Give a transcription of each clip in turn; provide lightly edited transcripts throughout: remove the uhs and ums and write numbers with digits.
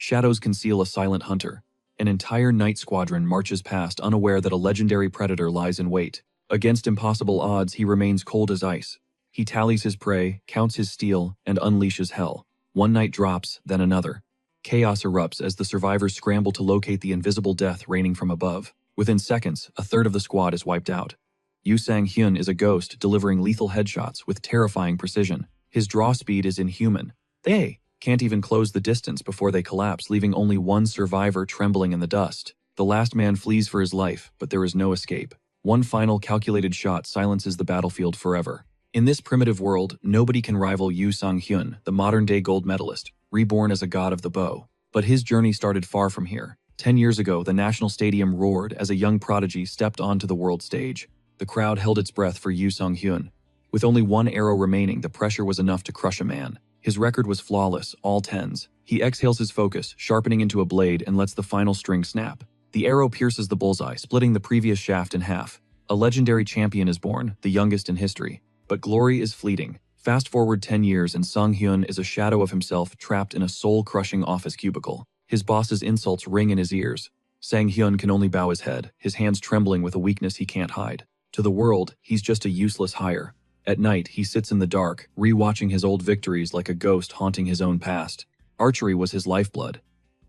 Shadows conceal a silent hunter. An entire night squadron marches past, unaware that a legendary predator lies in wait. Against impossible odds, he remains cold as ice. He tallies his prey, counts his steel, and unleashes hell. One night drops, then another. Chaos erupts as the survivors scramble to locate the invisible death raining from above. Within seconds, a third of the squad is wiped out. Yu Sang-hyun is a ghost delivering lethal headshots with terrifying precision. His draw speed is inhuman. They can't even close the distance before they collapse, leaving only one survivor trembling in the dust. The last man flees for his life, but there is no escape. One final calculated shot silences the battlefield forever. In this primitive world, nobody can rival Yu Sang-hyun, the modern-day gold medalist, reborn as a god of the bow. But his journey started far from here. 10 years ago, the National Stadium roared as a young prodigy stepped onto the world stage. The crowd held its breath for Yu Sang-hyun. With only one arrow remaining, the pressure was enough to crush a man. His record was flawless, all tens. He exhales his focus, sharpening into a blade, and lets the final string snap. The arrow pierces the bullseye, splitting the previous shaft in half. A legendary champion is born, the youngest in history. But glory is fleeting. Fast forward 10 years and Sang-hyun is a shadow of himself trapped in a soul-crushing office cubicle. His boss's insults ring in his ears. Sang-hyun can only bow his head, his hands trembling with a weakness he can't hide. To the world, he's just a useless hire. At night, he sits in the dark, rewatching his old victories like a ghost haunting his own past. Archery was his lifeblood.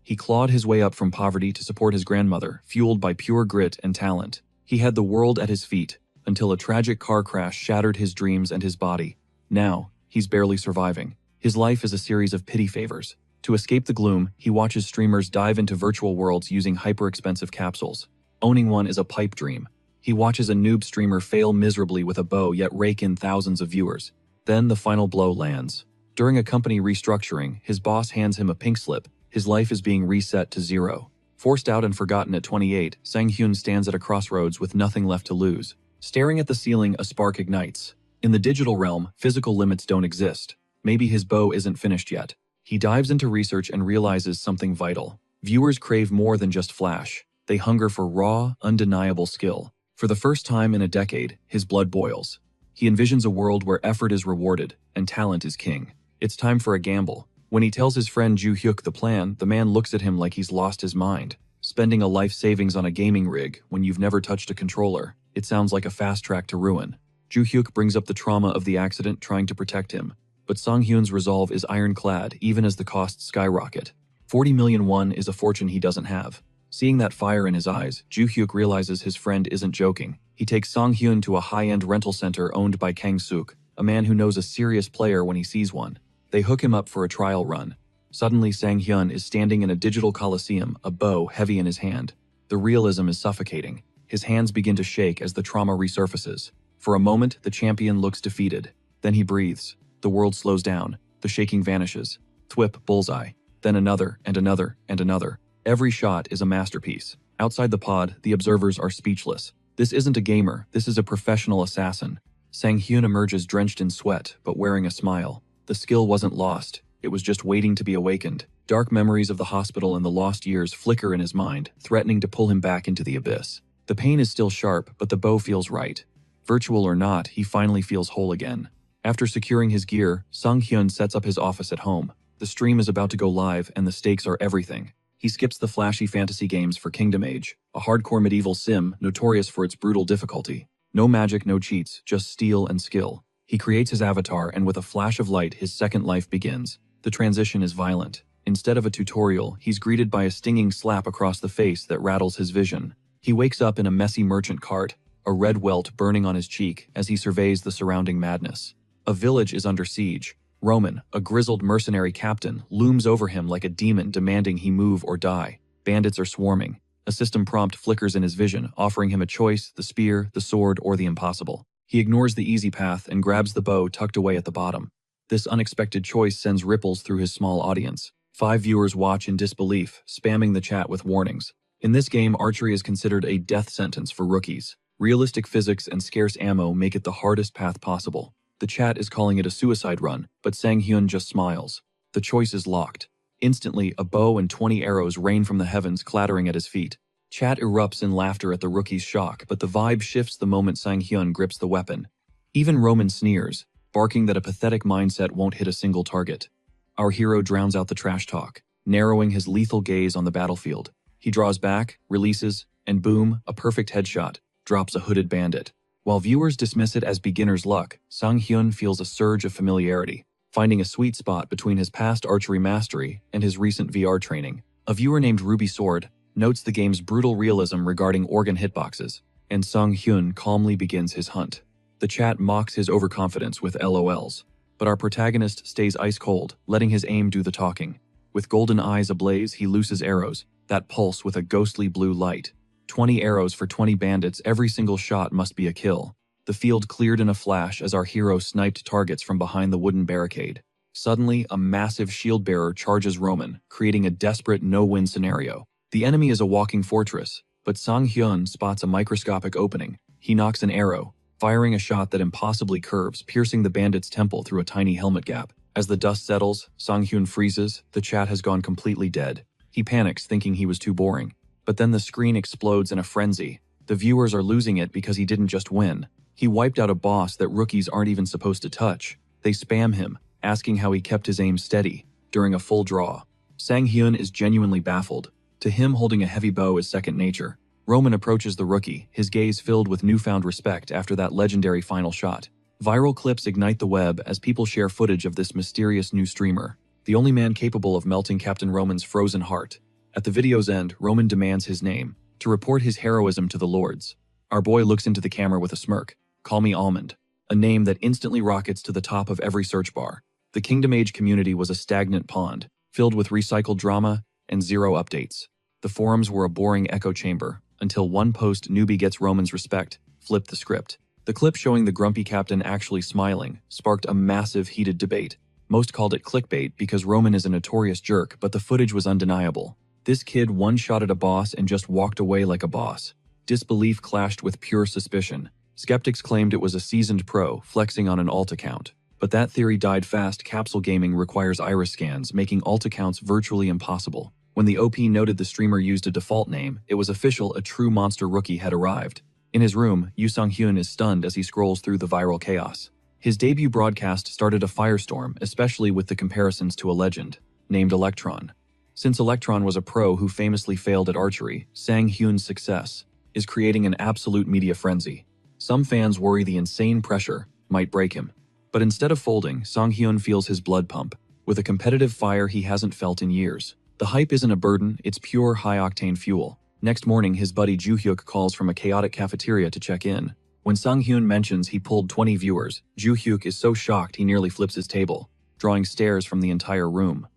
He clawed his way up from poverty to support his grandmother, fueled by pure grit and talent. He had the world at his feet, until a tragic car crash shattered his dreams and his body. Now, he's barely surviving. His life is a series of pity favors. To escape the gloom, he watches streamers dive into virtual worlds using hyper-expensive capsules. Owning one is a pipe dream. He watches a noob streamer fail miserably with a bow yet rake in thousands of viewers. Then the final blow lands. During a company restructuring, his boss hands him a pink slip. His life is being reset to 0. Forced out and forgotten at 28, Sang-hyun stands at a crossroads with nothing left to lose. Staring at the ceiling, a spark ignites. In the digital realm, physical limits don't exist. Maybe his bow isn't finished yet. He dives into research and realizes something vital. Viewers crave more than just flash. They hunger for raw, undeniable skill. For the first time in a decade, his blood boils. He envisions a world where effort is rewarded and talent is king. It's time for a gamble. When he tells his friend Ju-hyuk the plan, the man looks at him like he's lost his mind. Spending a life savings on a gaming rig when you've never touched a controller, it sounds like a fast track to ruin. Ju-hyuk brings up the trauma of the accident, trying to protect him. But Sang-hyun's resolve is ironclad, even as the costs skyrocket. 40 million won is a fortune he doesn't have. Seeing that fire in his eyes, Ju-hyuk realizes his friend isn't joking. He takes Sang-hyun to a high-end rental center owned by Kang-suk, a man who knows a serious player when he sees one. They hook him up for a trial run. Suddenly, Sang-hyun is standing in a digital coliseum, a bow heavy in his hand. The realism is suffocating. His hands begin to shake as the trauma resurfaces. For a moment, the champion looks defeated. Then he breathes. The world slows down. The shaking vanishes. Thwip, bullseye. Then another, and another, and another. Every shot is a masterpiece. Outside the pod, the observers are speechless. This isn't a gamer, this is a professional assassin. Sang-hyun emerges drenched in sweat, but wearing a smile. The skill wasn't lost. It was just waiting to be awakened. Dark memories of the hospital and the lost years flicker in his mind, threatening to pull him back into the abyss. The pain is still sharp, but the bow feels right. Virtual or not, he finally feels whole again. After securing his gear, Sang-hyun sets up his office at home. The stream is about to go live, and the stakes are everything. He skips the flashy fantasy games for Kingdom Age, a hardcore medieval sim notorious for its brutal difficulty. No magic, no cheats, just steel and skill. He creates his avatar, and with a flash of light, his second life begins. The transition is violent. Instead of a tutorial, he's greeted by a stinging slap across the face that rattles his vision. He wakes up in a messy merchant cart, a red welt burning on his cheek as he surveys the surrounding madness. A village is under siege. Roman, a grizzled mercenary captain, looms over him like a demon demanding he move or die. Bandits are swarming. A system prompt flickers in his vision, offering him a choice: the spear, the sword, or the impossible. He ignores the easy path and grabs the bow tucked away at the bottom. This unexpected choice sends ripples through his small audience. 5 viewers watch in disbelief, spamming the chat with warnings. In this game, archery is considered a death sentence for rookies. Realistic physics and scarce ammo make it the hardest path possible. The chat is calling it a suicide run, but Sang-hyun just smiles. The choice is locked. Instantly, a bow and 20 arrows rain from the heavens, clattering at his feet. Chat erupts in laughter at the rookie's shock, but the vibe shifts the moment Sang-hyun grips the weapon. Even Roman sneers, barking that a pathetic mindset won't hit a single target. Our hero drowns out the trash talk. narrowing his lethal gaze on the battlefield. He draws back, releases, and boom, a perfect headshot, drops a hooded bandit. While viewers dismiss it as beginner's luck, Sang-hyun feels a surge of familiarity, finding a sweet spot between his past archery mastery and his recent VR training. A viewer named Ruby Sword notes the game's brutal realism regarding organ hitboxes, and Sang-hyun calmly begins his hunt. The chat mocks his overconfidence with LOLs, but our protagonist stays ice cold, letting his aim do the talking. With golden eyes ablaze, he looses arrows that pulse with a ghostly blue light. 20 arrows for 20 bandits, every single shot must be a kill. The field cleared in a flash as our hero sniped targets from behind the wooden barricade. Suddenly, a massive shield bearer charges Roman, creating a desperate no-win scenario. The enemy is a walking fortress, but Sang-hyun spots a microscopic opening. He knocks an arrow, firing a shot that impossibly curves, piercing the bandit's temple through a tiny helmet gap. As the dust settles, Sang-hyun freezes. The chat has gone completely dead. He panics, thinking he was too boring. But then the screen explodes in a frenzy. The viewers are losing it because he didn't just win. He wiped out a boss that rookies aren't even supposed to touch. They spam him, asking how he kept his aim steady during a full draw. Sang-hyun is genuinely baffled. To him, holding a heavy bow is second nature. Roman approaches the rookie, his gaze filled with newfound respect after that legendary final shot. Viral clips ignite the web as people share footage of this mysterious new streamer, the only man capable of melting Captain Roman's frozen heart. At the video's end, Roman demands his name, to report his heroism to the lords. Our boy looks into the camera with a smirk. Call me Almond, a name that instantly rockets to the top of every search bar. The Kingdom Age community was a stagnant pond, filled with recycled drama and zero updates. The forums were a boring echo chamber, until one post, "Newbie gets Roman's respect," flipped the script. The clip showing the grumpy captain actually smiling sparked a massive heated debate. Most called it clickbait because Roman is a notorious jerk, but the footage was undeniable. This kid one-shotted a boss and just walked away like a boss. Disbelief clashed with pure suspicion. Skeptics claimed it was a seasoned pro, flexing on an alt account. But that theory died fast. Capsule gaming requires iris scans, making alt accounts virtually impossible. When the OP noted the streamer used a default name, it was official, a true monster rookie had arrived. In his room, Yoo Sang-hyun is stunned as he scrolls through the viral chaos. His debut broadcast started a firestorm, especially with the comparisons to a legend, named Electron. Since Electron was a pro who famously failed at archery, Sang-hyun's success is creating an absolute media frenzy. Some fans worry the insane pressure might break him. But instead of folding, Sang-hyun feels his blood pump, with a competitive fire he hasn't felt in years. The hype isn't a burden, it's pure high-octane fuel. Next morning, his buddy Joo-hyuk calls from a chaotic cafeteria to check in. When Sang-hyun mentions he pulled 20 viewers, Joo-hyuk is so shocked he nearly flips his table, drawing stares from the entire room.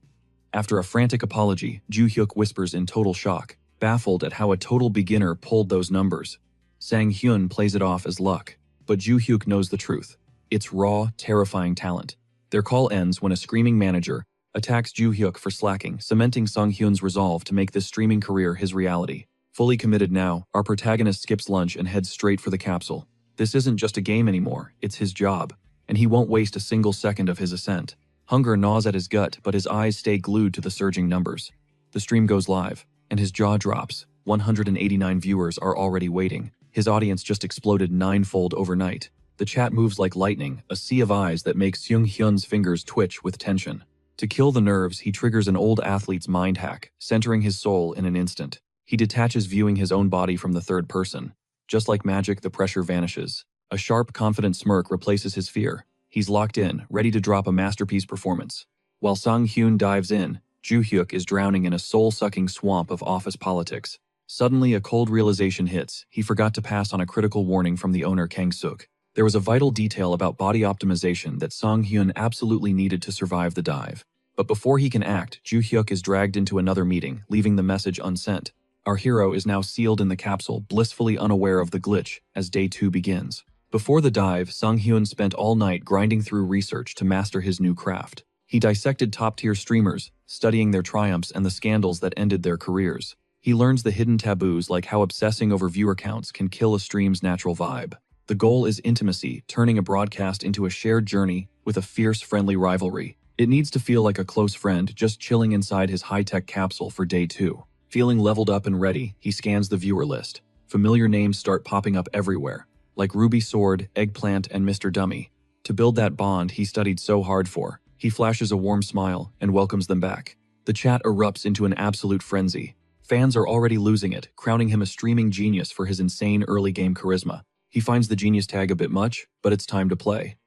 After a frantic apology, Joo-hyuk whispers in total shock, baffled at how a total beginner pulled those numbers. Sang-hyun plays it off as luck, but Joo-hyuk knows the truth. It's raw, terrifying talent. Their call ends when a screaming manager attacks Joo-hyuk for slacking, cementing Sang-hyun's resolve to make this streaming career his reality. Fully committed now, our protagonist skips lunch and heads straight for the capsule. This isn't just a game anymore, it's his job, and he won't waste a single second of his ascent. Hunger gnaws at his gut, but his eyes stay glued to the surging numbers. The stream goes live, and his jaw drops. 189 viewers are already waiting. His audience just exploded 9-fold overnight. The chat moves like lightning, a sea of eyes that makes Sang-hyun's fingers twitch with tension. To kill the nerves, he triggers an old athlete's mind hack, centering his soul in an instant. He detaches, viewing his own body from the third person. Just like magic, the pressure vanishes. A sharp, confident smirk replaces his fear. He's locked in, ready to drop a masterpiece performance. While Sang-hyun dives in, Joo-hyuk is drowning in a soul-sucking swamp of office politics. Suddenly, a cold realization hits. He forgot to pass on a critical warning from the owner, Kang-suk. There was a vital detail about body optimization that Sang-hyun absolutely needed to survive the dive. But before he can act, Joo-hyuk is dragged into another meeting, leaving the message unsent. Our hero is now sealed in the capsule, blissfully unaware of the glitch, as day 2 begins. Before the dive, Sang-hyun spent all night grinding through research to master his new craft. He dissected top-tier streamers, studying their triumphs and the scandals that ended their careers. He learns the hidden taboos, like how obsessing over viewer counts can kill a stream's natural vibe. The goal is intimacy, turning a broadcast into a shared journey with a fierce, friendly rivalry. It needs to feel like a close friend just chilling inside his high-tech capsule for day 2. Feeling leveled up and ready, he scans the viewer list. Familiar names start popping up everywhere, like Ruby Sword, Eggplant, and Mr. Dummy. To build that bond he studied so hard for, he flashes a warm smile and welcomes them back. The chat erupts into an absolute frenzy. Fans are already losing it, crowning him a streaming genius for his insane early game charisma. He finds the genius tag a bit much, but it's time to play.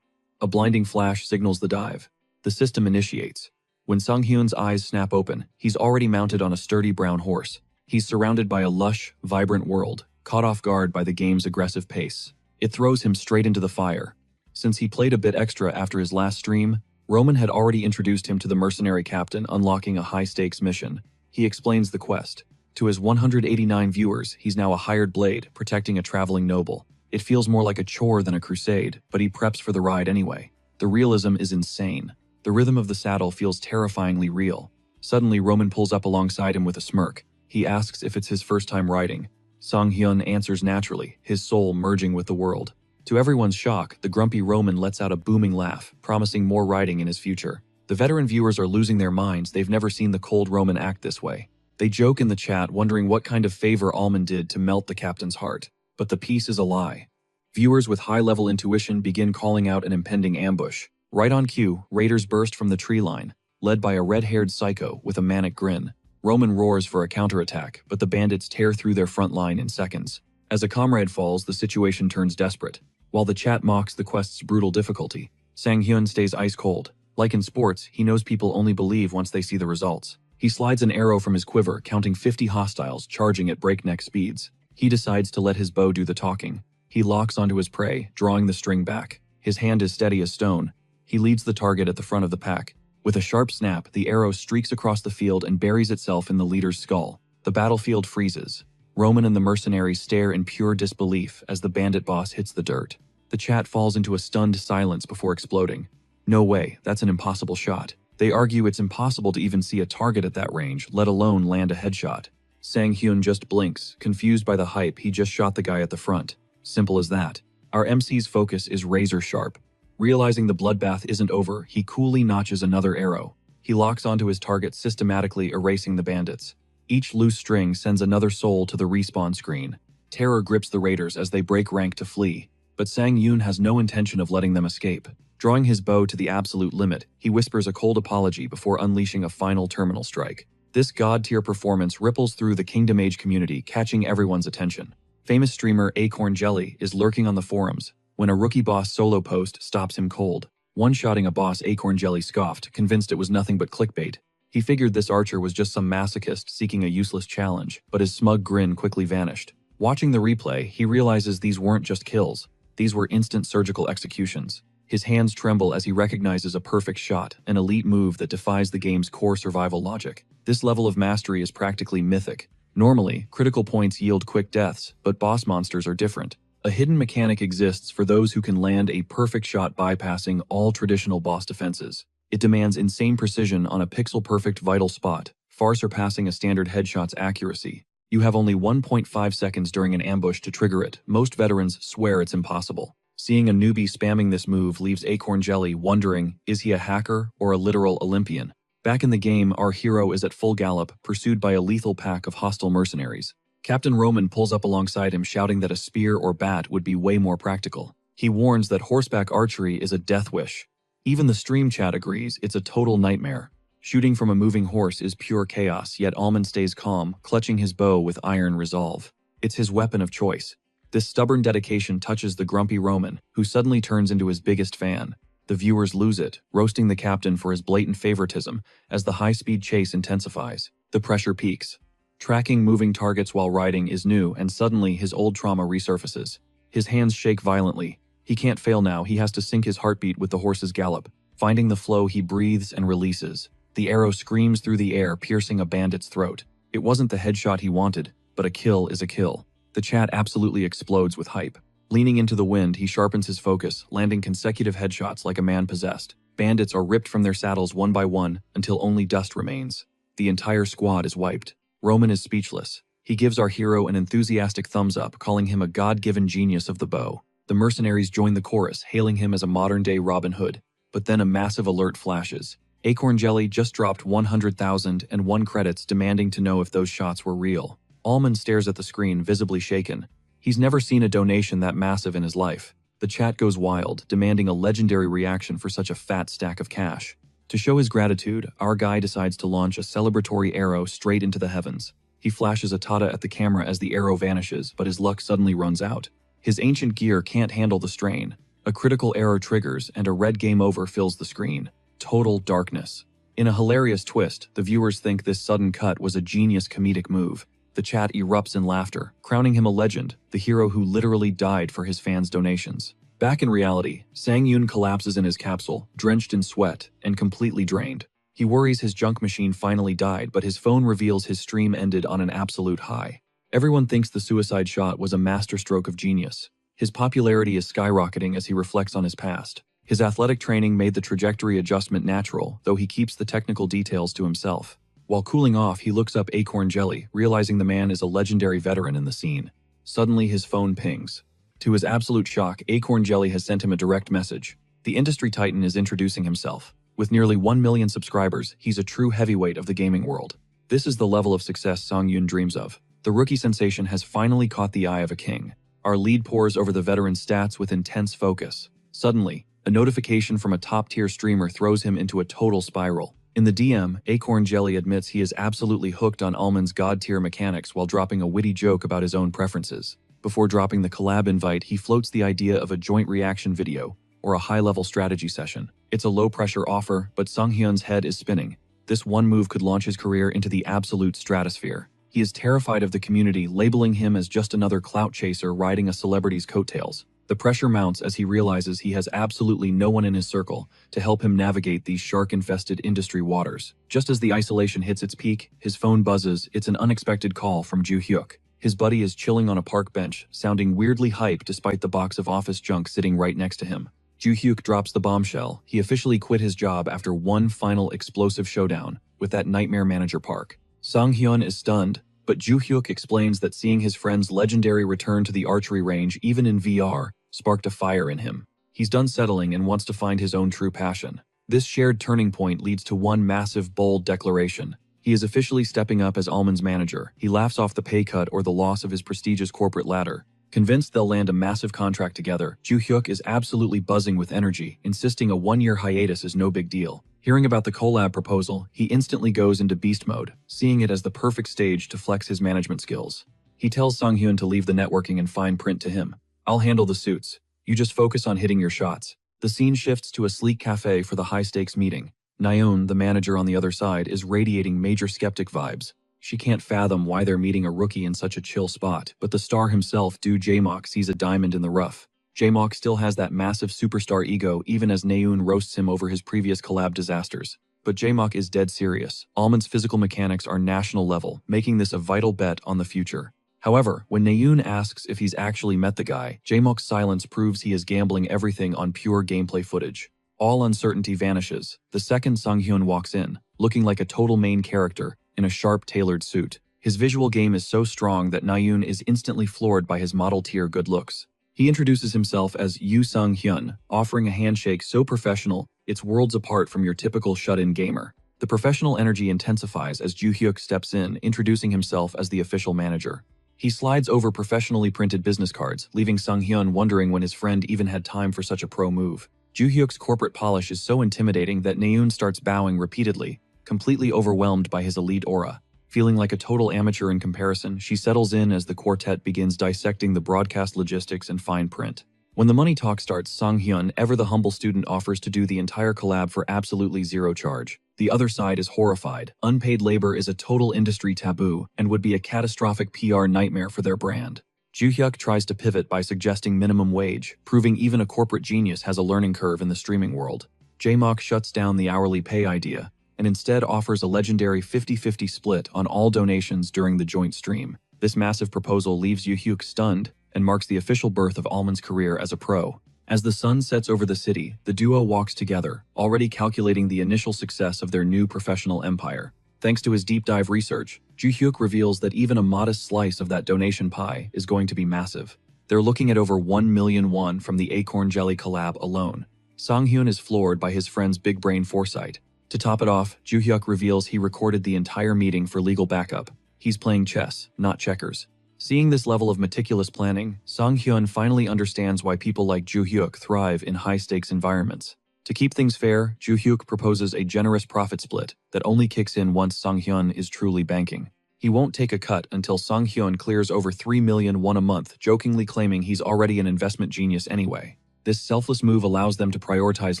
A blinding flash signals the dive. The system initiates. When Sung-hyun's eyes snap open, he's already mounted on a sturdy brown horse. He's surrounded by a lush, vibrant world, caught off guard by the game's aggressive pace. It throws him straight into the fire. Since he played a bit extra after his last stream, Roman had already introduced him to the mercenary captain unlocking a high-stakes mission. He explains the quest. To his 189 viewers, he's now a hired blade, protecting a traveling noble. It feels more like a chore than a crusade, but he preps for the ride anyway. The realism is insane. The rhythm of the saddle feels terrifyingly real. Suddenly, Roman pulls up alongside him with a smirk. He asks if it's his first time riding. Sung-hyun answers naturally, his soul merging with the world. To everyone's shock, the grumpy Roman lets out a booming laugh, promising more riding in his future. The veteran viewers are losing their minds. They've never seen the cold Roman act this way. They joke in the chat, wondering what kind of favor Almond did to melt the captain's heart. But the piece is a lie. Viewers with high-level intuition begin calling out an impending ambush. Right on cue, raiders burst from the tree line, led by a red-haired psycho with a manic grin. Roman roars for a counterattack, but the bandits tear through their front line in seconds. As a comrade falls, the situation turns desperate. While the chat mocks the quest's brutal difficulty, Sang-hyun stays ice-cold. Like in sports, he knows people only believe once they see the results. He slides an arrow from his quiver, counting 50 hostiles charging at breakneck speeds. He decides to let his bow do the talking. He locks onto his prey, drawing the string back. His hand is steady as stone. He leads the target at the front of the pack. With a sharp snap, the arrow streaks across the field and buries itself in the leader's skull. The battlefield freezes. Roman and the mercenaries stare in pure disbelief as the bandit boss hits the dirt. The chat falls into a stunned silence before exploding. No way, that's an impossible shot. They argue it's impossible to even see a target at that range, let alone land a headshot. Sang-hyun just blinks, confused by the hype. He just shot the guy at the front. Simple as that. Our MC's focus is razor sharp. Realizing the bloodbath isn't over, he coolly notches another arrow. He locks onto his target, systematically erasing the bandits. Each loose string sends another soul to the respawn screen. Terror grips the raiders as they break rank to flee. But Sang-hyun has no intention of letting them escape. Drawing his bow to the absolute limit, he whispers a cold apology before unleashing a final terminal strike. This god-tier performance ripples through the Kingdom Age community, catching everyone's attention. Famous streamer Acorn Jelly is lurking on the forums when a rookie boss solo post stops him cold. One-shotting a boss, Acorn Jelly scoffed, convinced it was nothing but clickbait. He figured this archer was just some masochist seeking a useless challenge, but his smug grin quickly vanished. Watching the replay, he realizes these weren't just kills. These were instant surgical executions. His hands tremble as he recognizes a perfect shot, an elite move that defies the game's core survival logic. This level of mastery is practically mythic. Normally, critical points yield quick deaths, but boss monsters are different. A hidden mechanic exists for those who can land a perfect shot bypassing all traditional boss defenses. It demands insane precision on a pixel-perfect vital spot, far surpassing a standard headshot's accuracy. You have only 1.5 seconds during an ambush to trigger it. Most veterans swear it's impossible. Seeing a newbie spamming this move leaves Acorn Jelly wondering, is he a hacker or a literal Olympian? Back in the game, our hero is at full gallop, pursued by a lethal pack of hostile mercenaries. Captain Roman pulls up alongside him, shouting that a spear or bat would be way more practical. He warns that horseback archery is a death wish. Even the stream chat agrees it's a total nightmare. Shooting from a moving horse is pure chaos, yet Almond stays calm, clutching his bow with iron resolve. It's his weapon of choice. This stubborn dedication touches the grumpy Roman, who suddenly turns into his biggest fan. The viewers lose it, roasting the captain for his blatant favoritism as the high-speed chase intensifies. The pressure peaks. Tracking moving targets while riding is new, and suddenly his old trauma resurfaces. His hands shake violently. He can't fail now. He has to sync his heartbeat with the horse's gallop. Finding the flow, he breathes and releases. The arrow screams through the air, piercing a bandit's throat. It wasn't the headshot he wanted, but a kill is a kill. The chat absolutely explodes with hype. Leaning into the wind, he sharpens his focus, landing consecutive headshots like a man possessed. Bandits are ripped from their saddles one by one until only dust remains. The entire squad is wiped. Roman is speechless. He gives our hero an enthusiastic thumbs up, calling him a god-given genius of the bow. The mercenaries join the chorus, hailing him as a modern-day Robin Hood. But then a massive alert flashes. Acorn Jelly just dropped 100,001 credits, demanding to know if those shots were real. Almond stares at the screen, visibly shaken. He's never seen a donation that massive in his life. The chat goes wild, demanding a legendary reaction for such a fat stack of cash. To show his gratitude, our guy decides to launch a celebratory arrow straight into the heavens. He flashes a tada at the camera as the arrow vanishes, but his luck suddenly runs out. His ancient gear can't handle the strain. A critical error triggers, and a red game over fills the screen. Total darkness. In a hilarious twist, the viewers think this sudden cut was a genius comedic move. The chat erupts in laughter, crowning him a legend, the hero who literally died for his fans' donations. Back in reality, Sang-yoon collapses in his capsule, drenched in sweat, and completely drained. He worries his junk machine finally died, but his phone reveals his stream ended on an absolute high. Everyone thinks the suicide shot was a masterstroke of genius. His popularity is skyrocketing as he reflects on his past. His athletic training made the trajectory adjustment natural, though he keeps the technical details to himself. While cooling off, he looks up Acorn Jelly, realizing the man is a legendary veteran in the scene. Suddenly, his phone pings. To his absolute shock, Acorn Jelly has sent him a direct message. The industry titan is introducing himself. With nearly 1 million subscribers, he's a true heavyweight of the gaming world. This is the level of success Sang-yoon dreams of. The rookie sensation has finally caught the eye of a king. Our lead pores over the veteran's stats with intense focus. Suddenly, a notification from a top-tier streamer throws him into a total spiral. In the DM, Acorn Jelly admits he is absolutely hooked on Almond's god-tier mechanics while dropping a witty joke about his own preferences. Before dropping the collab invite, he floats the idea of a joint reaction video, or a high-level strategy session. It's a low-pressure offer, but Sang-hyun's head is spinning. This one move could launch his career into the absolute stratosphere. He is terrified of the community labeling him as just another clout chaser riding a celebrity's coattails. The pressure mounts as he realizes he has absolutely no one in his circle to help him navigate these shark-infested industry waters. Just as the isolation hits its peak, his phone buzzes. It's an unexpected call from Joo-hyuk. His buddy is chilling on a park bench, sounding weirdly hype despite the box of office junk sitting right next to him. Joo-hyuk drops the bombshell. He officially quit his job after one final explosive showdown with that nightmare manager Park. Sang-hyun is stunned, but Joo-hyuk explains that seeing his friend's legendary return to the archery range even in VR sparked a fire in him. He's done settling and wants to find his own true passion. This shared turning point leads to one massive, bold declaration. He is officially stepping up as Almond's manager. He laughs off the pay cut or the loss of his prestigious corporate ladder. Convinced they'll land a massive contract together, Joo-hyuk is absolutely buzzing with energy, insisting a one-year hiatus is no big deal. Hearing about the collab proposal, he instantly goes into beast mode, seeing it as the perfect stage to flex his management skills. He tells Sang-hyun to leave the networking and fine print to him. I'll handle the suits. You just focus on hitting your shots. The scene shifts to a sleek cafe for the high-stakes meeting. Naeun, the manager on the other side, is radiating major skeptic vibes. She can't fathom why they're meeting a rookie in such a chill spot, but the star himself, Do Jae-mok, sees a diamond in the rough. Jae-mok still has that massive superstar ego even as Naeun roasts him over his previous collab disasters. But Jae-mok is dead serious. Almond's physical mechanics are national level, making this a vital bet on the future. However, when Naeun asks if he's actually met the guy, Jae-mok's silence proves he is gambling everything on pure gameplay footage. All uncertainty vanishes the second Sang-hyun walks in, looking like a total main character in a sharp, tailored suit. His visual game is so strong that Naeun is instantly floored by his model-tier good looks. He introduces himself as Yoo Sang-hyun, offering a handshake so professional it's worlds apart from your typical shut-in gamer. The professional energy intensifies as Joo-hyuk steps in, introducing himself as the official manager. He slides over professionally printed business cards, leaving Sang-hyun wondering when his friend even had time for such a pro move. Joo-hyuk's corporate polish is so intimidating that Naeun starts bowing repeatedly, completely overwhelmed by his elite aura. Feeling like a total amateur in comparison, she settles in as the quartet begins dissecting the broadcast logistics and fine print. When the money talk starts, Sang-hyun, ever the humble student, offers to do the entire collab for absolutely zero charge. The other side is horrified. Unpaid labor is a total industry taboo and would be a catastrophic PR nightmare for their brand. Joo-hyuk tries to pivot by suggesting minimum wage, proving even a corporate genius has a learning curve in the streaming world. Jae-mok shuts down the hourly pay idea and instead offers a legendary 50-50 split on all donations during the joint stream. This massive proposal leaves Joo-hyuk stunned and marks the official birth of Almond's career as a pro. As the sun sets over the city, the duo walks together, already calculating the initial success of their new professional empire. Thanks to his deep dive research, Joo-hyuk reveals that even a modest slice of that donation pie is going to be massive. They're looking at over 1 million won from the Acorn Jelly collab alone. Sang-hyun is floored by his friend's big brain foresight. To top it off, Joo-hyuk reveals he recorded the entire meeting for legal backup. He's playing chess, not checkers. Seeing this level of meticulous planning, Sang-hyun finally understands why people like Joo-hyuk thrive in high-stakes environments. To keep things fair, Joo-hyuk proposes a generous profit split that only kicks in once Sang-hyun is truly banking. He won't take a cut until Sang-hyun clears over 3 million won a month, jokingly claiming he's already an investment genius anyway. This selfless move allows them to prioritize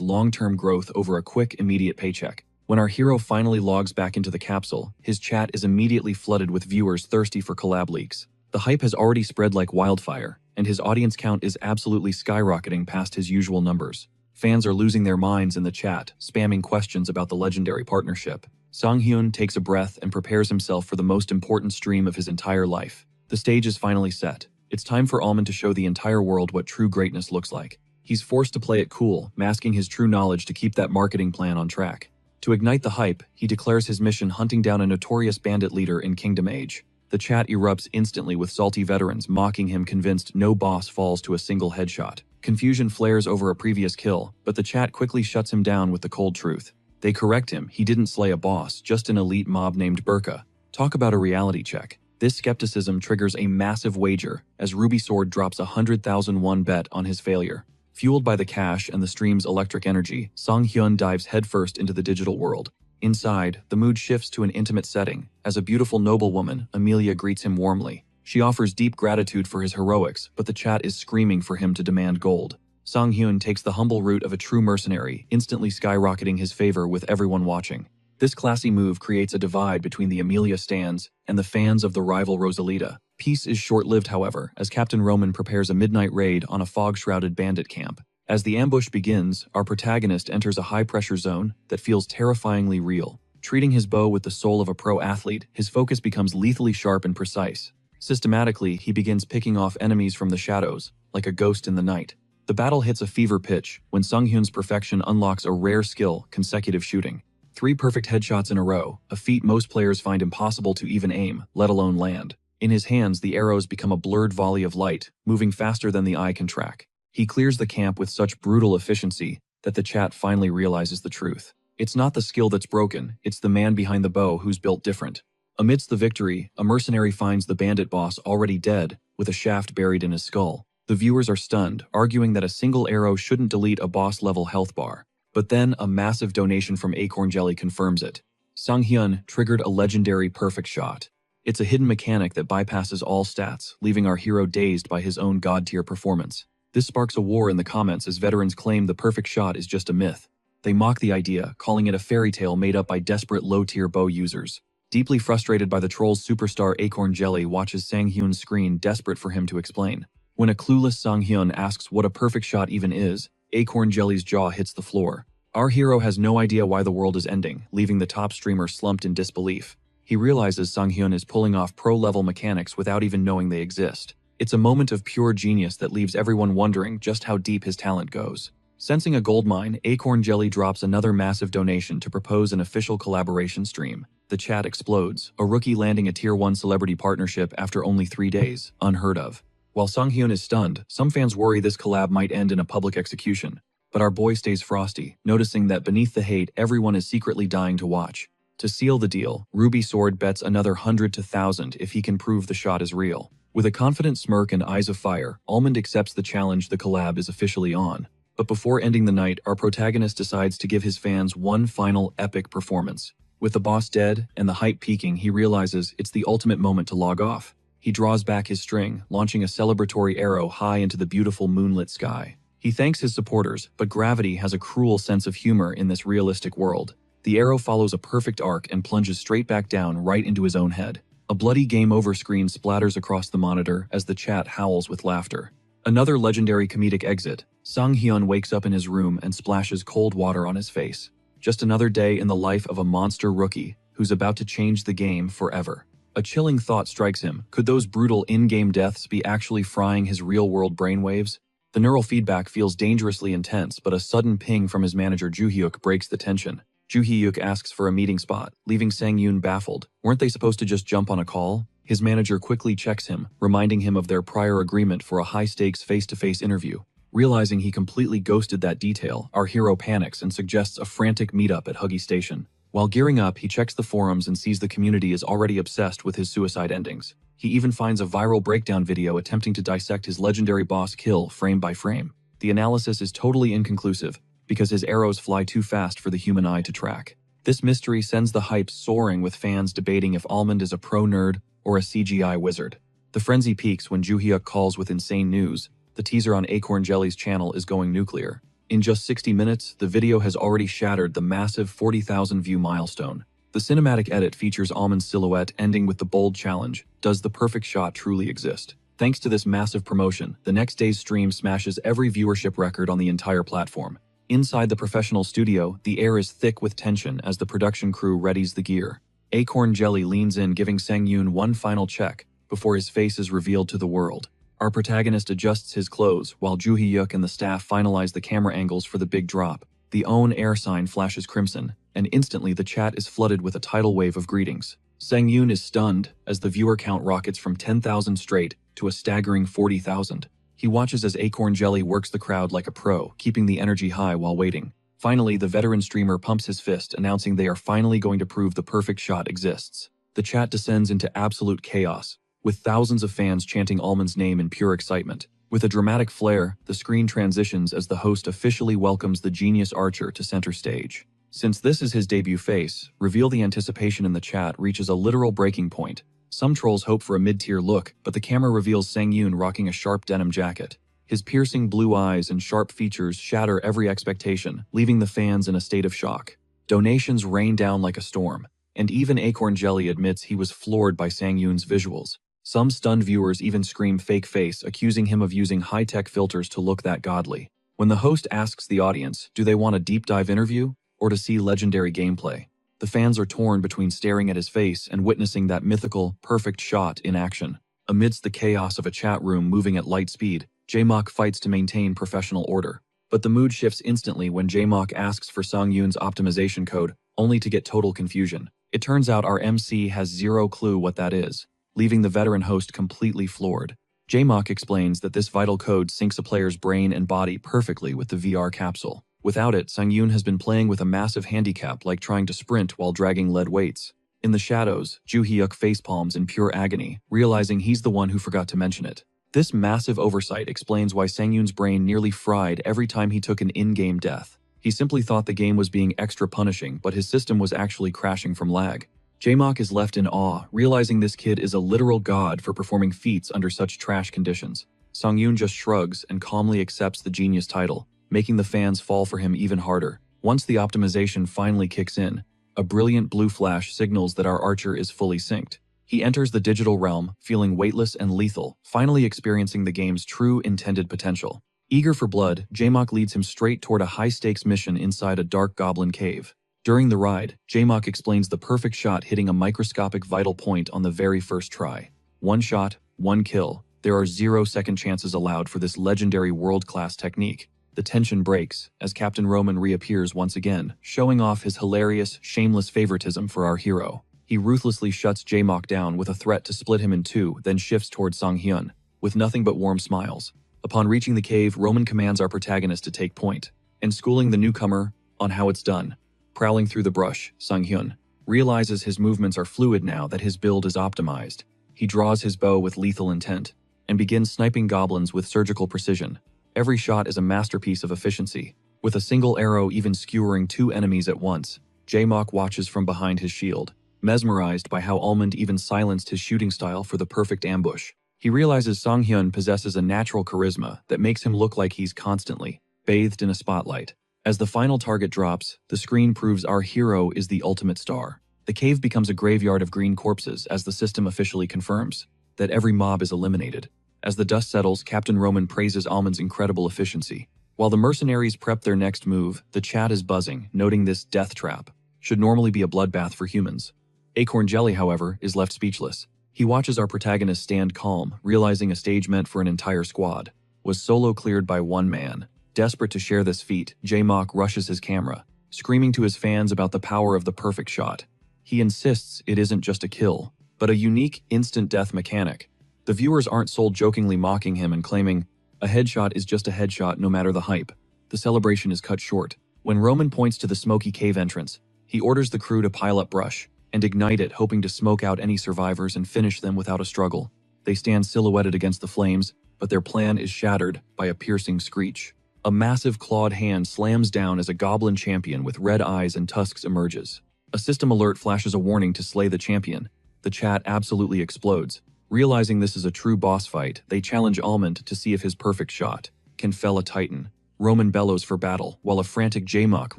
long-term growth over a quick, immediate paycheck. When our hero finally logs back into the capsule, his chat is immediately flooded with viewers thirsty for collab leaks. The hype has already spread like wildfire, and his audience count is absolutely skyrocketing past his usual numbers. Fans are losing their minds in the chat, spamming questions about the legendary partnership. Sang-hyun takes a breath and prepares himself for the most important stream of his entire life. The stage is finally set. It's time for Almond to show the entire world what true greatness looks like. He's forced to play it cool, masking his true knowledge to keep that marketing plan on track. To ignite the hype, he declares his mission hunting down a notorious bandit leader in Kingdom Age. The chat erupts instantly with salty veterans mocking him, convinced no boss falls to a single headshot. Confusion flares over a previous kill, but the chat quickly shuts him down with the cold truth. They correct him, he didn't slay a boss, just an elite mob named Burka. Talk about a reality check. This skepticism triggers a massive wager as Ruby Sword drops 100,000 won bet on his failure. Fueled by the cash and the stream's electric energy, Sang-hyun dives headfirst into the digital world. Inside, the mood shifts to an intimate setting. As a beautiful noblewoman, Amelia greets him warmly. She offers deep gratitude for his heroics, but the chat is screaming for him to demand gold. Sang-hyun takes the humble route of a true mercenary, instantly skyrocketing his favor with everyone watching. This classy move creates a divide between the Amelia stans and the fans of the rival Rosalita. Peace is short-lived, however, as Captain Roman prepares a midnight raid on a fog-shrouded bandit camp. As the ambush begins, our protagonist enters a high-pressure zone that feels terrifyingly real. Treating his bow with the soul of a pro athlete, his focus becomes lethally sharp and precise. Systematically, he begins picking off enemies from the shadows, like a ghost in the night. The battle hits a fever pitch when Sang-hyun's perfection unlocks a rare skill, consecutive shooting. 3 perfect headshots in a row, a feat most players find impossible to even aim, let alone land. In his hands, the arrows become a blurred volley of light, moving faster than the eye can track. He clears the camp with such brutal efficiency that the chat finally realizes the truth. It's not the skill that's broken, it's the man behind the bow who's built different. Amidst the victory, a mercenary finds the bandit boss already dead, with a shaft buried in his skull. The viewers are stunned, arguing that a single arrow shouldn't delete a boss-level health bar. But then, a massive donation from Acorn Jelly confirms it. Sang-hyun triggered a legendary perfect shot. It's a hidden mechanic that bypasses all stats, leaving our hero dazed by his own god-tier performance. This sparks a war in the comments as veterans claim the perfect shot is just a myth. They mock the idea, calling it a fairy tale made up by desperate low-tier bow users. Deeply frustrated by the troll's superstar, Acorn Jelly watches Sang-hyun's screen, desperate for him to explain. When a clueless Sang-hyun asks what a perfect shot even is, Acorn Jelly's jaw hits the floor. Our hero has no idea why the world is ending, leaving the top streamer slumped in disbelief. He realizes Sang-hyun is pulling off pro-level mechanics without even knowing they exist. It's a moment of pure genius that leaves everyone wondering just how deep his talent goes. Sensing a goldmine, Acorn Jelly drops another massive donation to propose an official collaboration stream. The chat explodes, a rookie landing a Tier 1 celebrity partnership after only 3 days, unheard of. While Sang-hyun is stunned, some fans worry this collab might end in a public execution. But our boy stays frosty, noticing that beneath the hate, everyone is secretly dying to watch. To seal the deal, Ruby Sword bets another 100 to 1,000 if he can prove the shot is real. With a confident smirk and eyes of fire, Almond accepts the challenge. The collab is officially on. But before ending the night, our protagonist decides to give his fans one final epic performance. With the boss dead and the hype peaking, he realizes it's the ultimate moment to log off. He draws back his string, launching a celebratory arrow high into the beautiful moonlit sky. He thanks his supporters, but gravity has a cruel sense of humor in this realistic world. The arrow follows a perfect arc and plunges straight back down right into his own head. A bloody game over screen splatters across the monitor as the chat howls with laughter. Another legendary comedic exit. Sang-hyun wakes up in his room and splashes cold water on his face. Just another day in the life of a monster rookie who's about to change the game forever. A chilling thought strikes him. Could those brutal in-game deaths be actually frying his real-world brainwaves? The neural feedback feels dangerously intense, but a sudden ping from his manager Joo-hyuk breaks the tension. Joo-hyuk asks for a meeting spot, leaving Sang-hyun baffled. Weren't they supposed to just jump on a call? His manager quickly checks him, reminding him of their prior agreement for a high-stakes face-to-face interview. Realizing he completely ghosted that detail, our hero panics and suggests a frantic meetup at Huggy Station. While gearing up, he checks the forums and sees the community is already obsessed with his suicide endings. He even finds a viral breakdown video attempting to dissect his legendary boss kill frame by frame. The analysis is totally inconclusive, because his arrows fly too fast for the human eye to track. This mystery sends the hype soaring, with fans debating if Almond is a pro nerd or a CGI wizard. The frenzy peaks when Joo-hyuk calls with insane news. The teaser on Acorn Jelly's channel is going nuclear. In just 60 minutes, the video has already shattered the massive 40,000 view milestone. The cinematic edit features Almond's silhouette ending with the bold challenge, "Does the perfect shot truly exist?" Thanks to this massive promotion, the next day's stream smashes every viewership record on the entire platform. Inside the professional studio, the air is thick with tension as the production crew readies the gear. Acorn Jelly leans in, giving Sang-yoon one final check before his face is revealed to the world. Our protagonist adjusts his clothes while Joo-hyuk and the staff finalize the camera angles for the big drop. The OWN air sign flashes crimson, and instantly the chat is flooded with a tidal wave of greetings. Sang-yoon is stunned as the viewer count rockets from 10,000 straight to a staggering 40,000. He watches as Acorn Jelly works the crowd like a pro, keeping the energy high while waiting. Finally, the veteran streamer pumps his fist, announcing they are finally going to prove the perfect shot exists. The chat descends into absolute chaos, with thousands of fans chanting Almond's name in pure excitement. With a dramatic flair, the screen transitions as the host officially welcomes the genius archer to center stage. Since this is his debut face, reveal the anticipation in the chat reaches a literal breaking point. Some trolls hope for a mid-tier look, but the camera reveals Sang-yoon rocking a sharp denim jacket. His piercing blue eyes and sharp features shatter every expectation, leaving the fans in a state of shock. Donations rain down like a storm, and even Acorn Jelly admits he was floored by Sang-yoon's visuals. Some stunned viewers even scream fake face, accusing him of using high-tech filters to look that godly. When the host asks the audience, do they want a deep dive interview or to see legendary gameplay, the fans are torn between staring at his face and witnessing that mythical, perfect shot in action. Amidst the chaos of a chat room moving at light speed, Jae-mock fights to maintain professional order. But the mood shifts instantly when Jae-mock asks for Sang-yoon's optimization code, only to get total confusion. It turns out our MC has zero clue what that is, leaving the veteran host completely floored. Jae-mock explains that this vital code syncs a player's brain and body perfectly with the VR capsule. Without it, Sang-yoon has been playing with a massive handicap, like trying to sprint while dragging lead weights. In the shadows, Joo-hyuk facepalms in pure agony, realizing he's the one who forgot to mention it. This massive oversight explains why Sang-yoon's brain nearly fried every time he took an in-game death. He simply thought the game was being extra punishing, but his system was actually crashing from lag. Jae-mock is left in awe, realizing this kid is a literal god for performing feats under such trash conditions. Sang-yoon just shrugs and calmly accepts the genius title, making the fans fall for him even harder. Once the optimization finally kicks in, a brilliant blue flash signals that our archer is fully synced. He enters the digital realm, feeling weightless and lethal, finally experiencing the game's true intended potential. Eager for blood, Jae-mock leads him straight toward a high-stakes mission inside a dark goblin cave. During the ride, Jae-mock explains the perfect shot hitting a microscopic vital point on the very first try. One shot, one kill. There are 0 second chances allowed for this legendary world-class technique. The tension breaks as Captain Roman reappears once again, showing off his hilarious, shameless favoritism for our hero. He ruthlessly shuts Jae-mock down with a threat to split him in two, then shifts toward Sang-hyun, with nothing but warm smiles. Upon reaching the cave, Roman commands our protagonist to take point, and schooling the newcomer on how it's done. Prowling through the brush, Sang-hyun realizes his movements are fluid now that his build is optimized. He draws his bow with lethal intent, and begins sniping goblins with surgical precision. Every shot is a masterpiece of efficiency, with a single arrow even skewering 2 enemies at once. Jae-mock watches from behind his shield, mesmerized by how Almond even silenced his shooting style for the perfect ambush. He realizes Sang-hyun possesses a natural charisma that makes him look like he's constantly bathed in a spotlight. As the final target drops, the screen proves our hero is the ultimate star. The cave becomes a graveyard of green corpses as the system officially confirms that every mob is eliminated. As the dust settles, Captain Roman praises Almond's incredible efficiency. While the mercenaries prep their next move, the chat is buzzing, noting this death trap should normally be a bloodbath for humans. Acorn Jelly, however, is left speechless. He watches our protagonist stand calm, realizing a stage meant for an entire squad was solo cleared by one man. Desperate to share this feat, Jae-mock rushes his camera, screaming to his fans about the power of the perfect shot. He insists it isn't just a kill, but a unique instant death mechanic. The viewers aren't sold, jokingly mocking him and claiming, a headshot is just a headshot no matter the hype. The celebration is cut short. When Roman points to the smoky cave entrance, he orders the crew to pile up brush and ignite it, hoping to smoke out any survivors and finish them without a struggle. They stand silhouetted against the flames, but their plan is shattered by a piercing screech. A massive clawed hand slams down as a goblin champion with red eyes and tusks emerges. A system alert flashes a warning to slay the champion. The chat absolutely explodes. Realizing this is a true boss fight, they challenge Almond to see if his perfect shot can fell a titan. Roman bellows for battle, while a frantic J-Mock